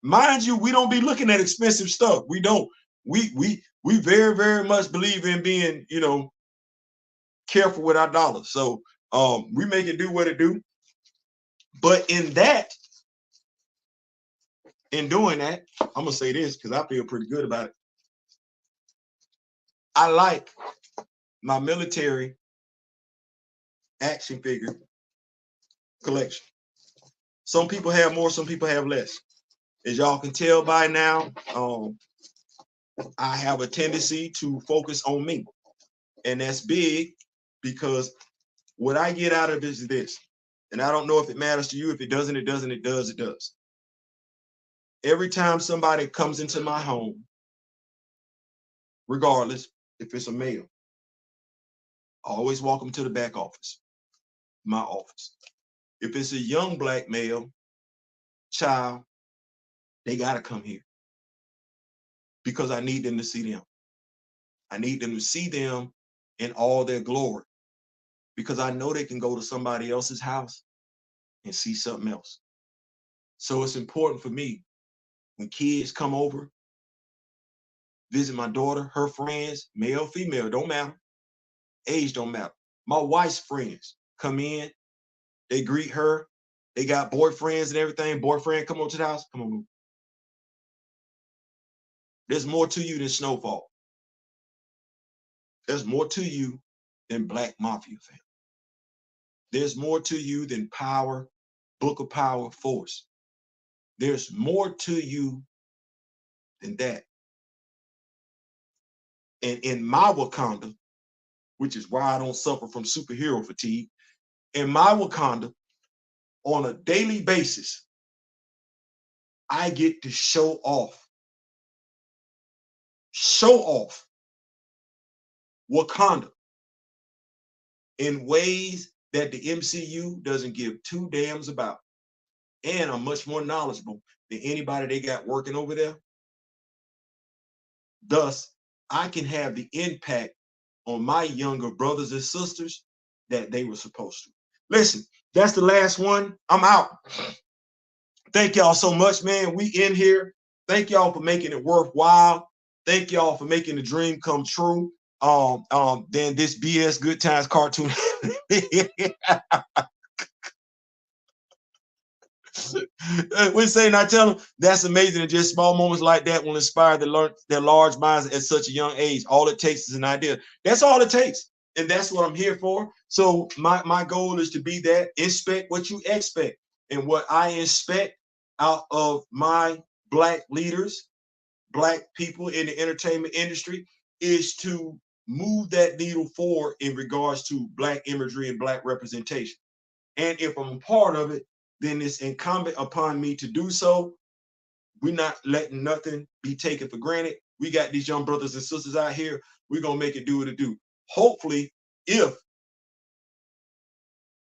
Mind you, we don't be looking at expensive stuff. We don't. We very, very much believe in being, careful with our dollars. So we make it do what it do. But in doing that, I'm gonna say this because I feel pretty good about it. I like my military action figure collection. Some people have more, some people have less. As y'all can tell by now, I have a tendency to focus on me. And that's big, because what I get out of this is this. And I don't know if it matters to you. If it doesn't, it doesn't. It does, it does. Every time somebody comes into my home, regardless if it's a male, I always walk them to the back office, my office. If it's a young black male child, they got to come here, because I need them to see them. I need them to see them in all their glory, because I know they can go to somebody else's house and see something else. So it's important for me, when kids come over, visit my daughter, her friends, male, female, don't matter. Age don't matter. My wife's friends come in, they greet her, they got boyfriends and everything. Boyfriend come over to the house, come on. There's more to you than Snowfall. There's more to you than Black Mafia family. There's more to you than Power, Book of Power, Force. There's more to you than that. And in my Wakanda, which is why I don't suffer from superhero fatigue, in my Wakanda, on a daily basis, I get to show off Wakanda in ways that the MCU doesn't give two damns about. And I'm much more knowledgeable than anybody they got working over there. Thus, I can have the impact on my younger brothers and sisters that they were supposed to. Listen, that's the last one. I'm out. Thank y'all so much, man. We in here. Thank y'all for making it worthwhile. Thank y'all for making the dream come true. Then this BS Good Times cartoon. We say not tell them that's amazing, and just small moments like that will inspire their large minds at such a young age. All it takes is an idea. That's all it takes, and that's what I'm here for. So my goal is to be that. Inspect what you expect, and what I expect out of my Black leaders, Black people in the entertainment industry, is to move that needle forward in regards to Black imagery and Black representation. And if I'm a part of it, then it's incumbent upon me to do so. We're not letting nothing be taken for granted. We got these young brothers and sisters out here. We're going to make it do what it do. Hopefully, if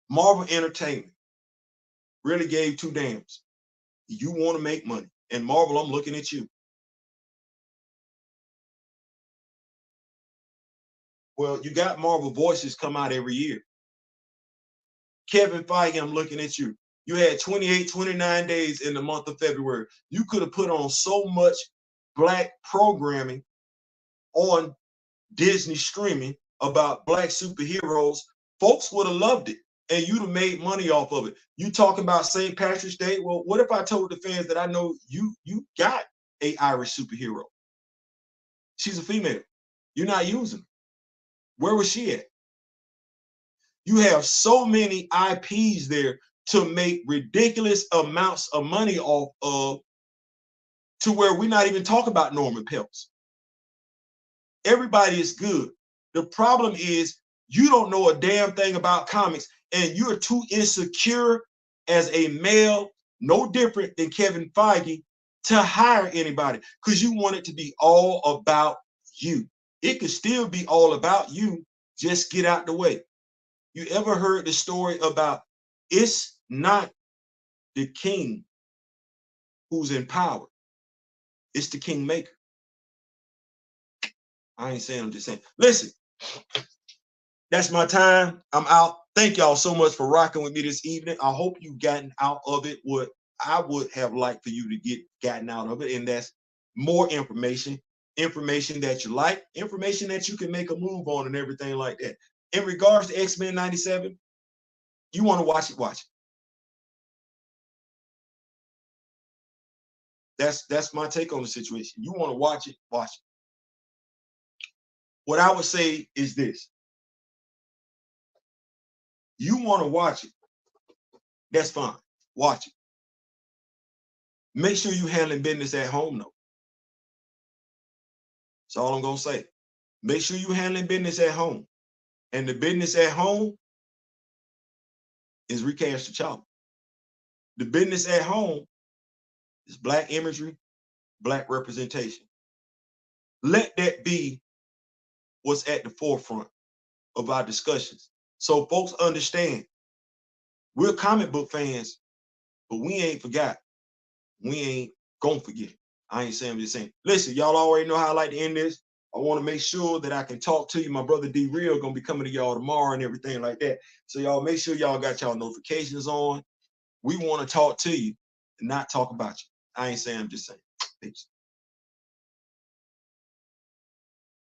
Marvel Entertainment really gave two damns, you want to make money. And Marvel, I'm looking at you. Well, you got Marvel Voices come out every year. Kevin Feige, I'm looking at you. You had 28, 29 days in the month of February. You could have put on so much Black programming on Disney streaming about Black superheroes. Folks would have loved it, and you'd have made money off of it. You talking about St. Patrick's Day? Well, what if I told the fans that I know you got a Irish superhero? She's a female. You're not using her. Where was she at? You have so many IPs there to make ridiculous amounts of money off of, to where we're not even talking about Norman Peltz. Everybody is good. The problem is you don't know a damn thing about comics, and you're too insecure as a male, no different than Kevin Feige, to hire anybody, because you want it to be all about you. It could still be all about you. Just get out the way. You ever heard the story about it's not the king who's in power, it's the kingmaker? I ain't saying, I'm just saying. Listen, that's my time. I'm out. Thank y'all so much for rocking with me this evening. I hope you've gotten out of it what I would have liked for you to gotten out of it, and that's more information that you like, information that you can make a move on, and everything like that. In regards to X-Men 97, you want to watch it, watch it. That's my take on the situation. You want to watch it, watch it. What I would say is this. You want to watch it, that's fine. Watch it. Make sure you handling business at home, though. That's all I'm going to say. Make sure you handling business at home. And the business at home is Recast T'Challa. The business at home is Black imagery, Black representation. Let that be what's at the forefront of our discussions. So folks understand, we're comic book fans, but we ain't forgot. We ain't gonna forget. I ain't saying, I'm just saying. Listen, y'all already know how I like to end this. I want to make sure that I can talk to you. My brother D Real gonna be coming to y'all tomorrow and everything like that. So y'all make sure y'all got y'all notifications on. We want to talk to you and not talk about you. I ain't saying, I'm just saying. Peace.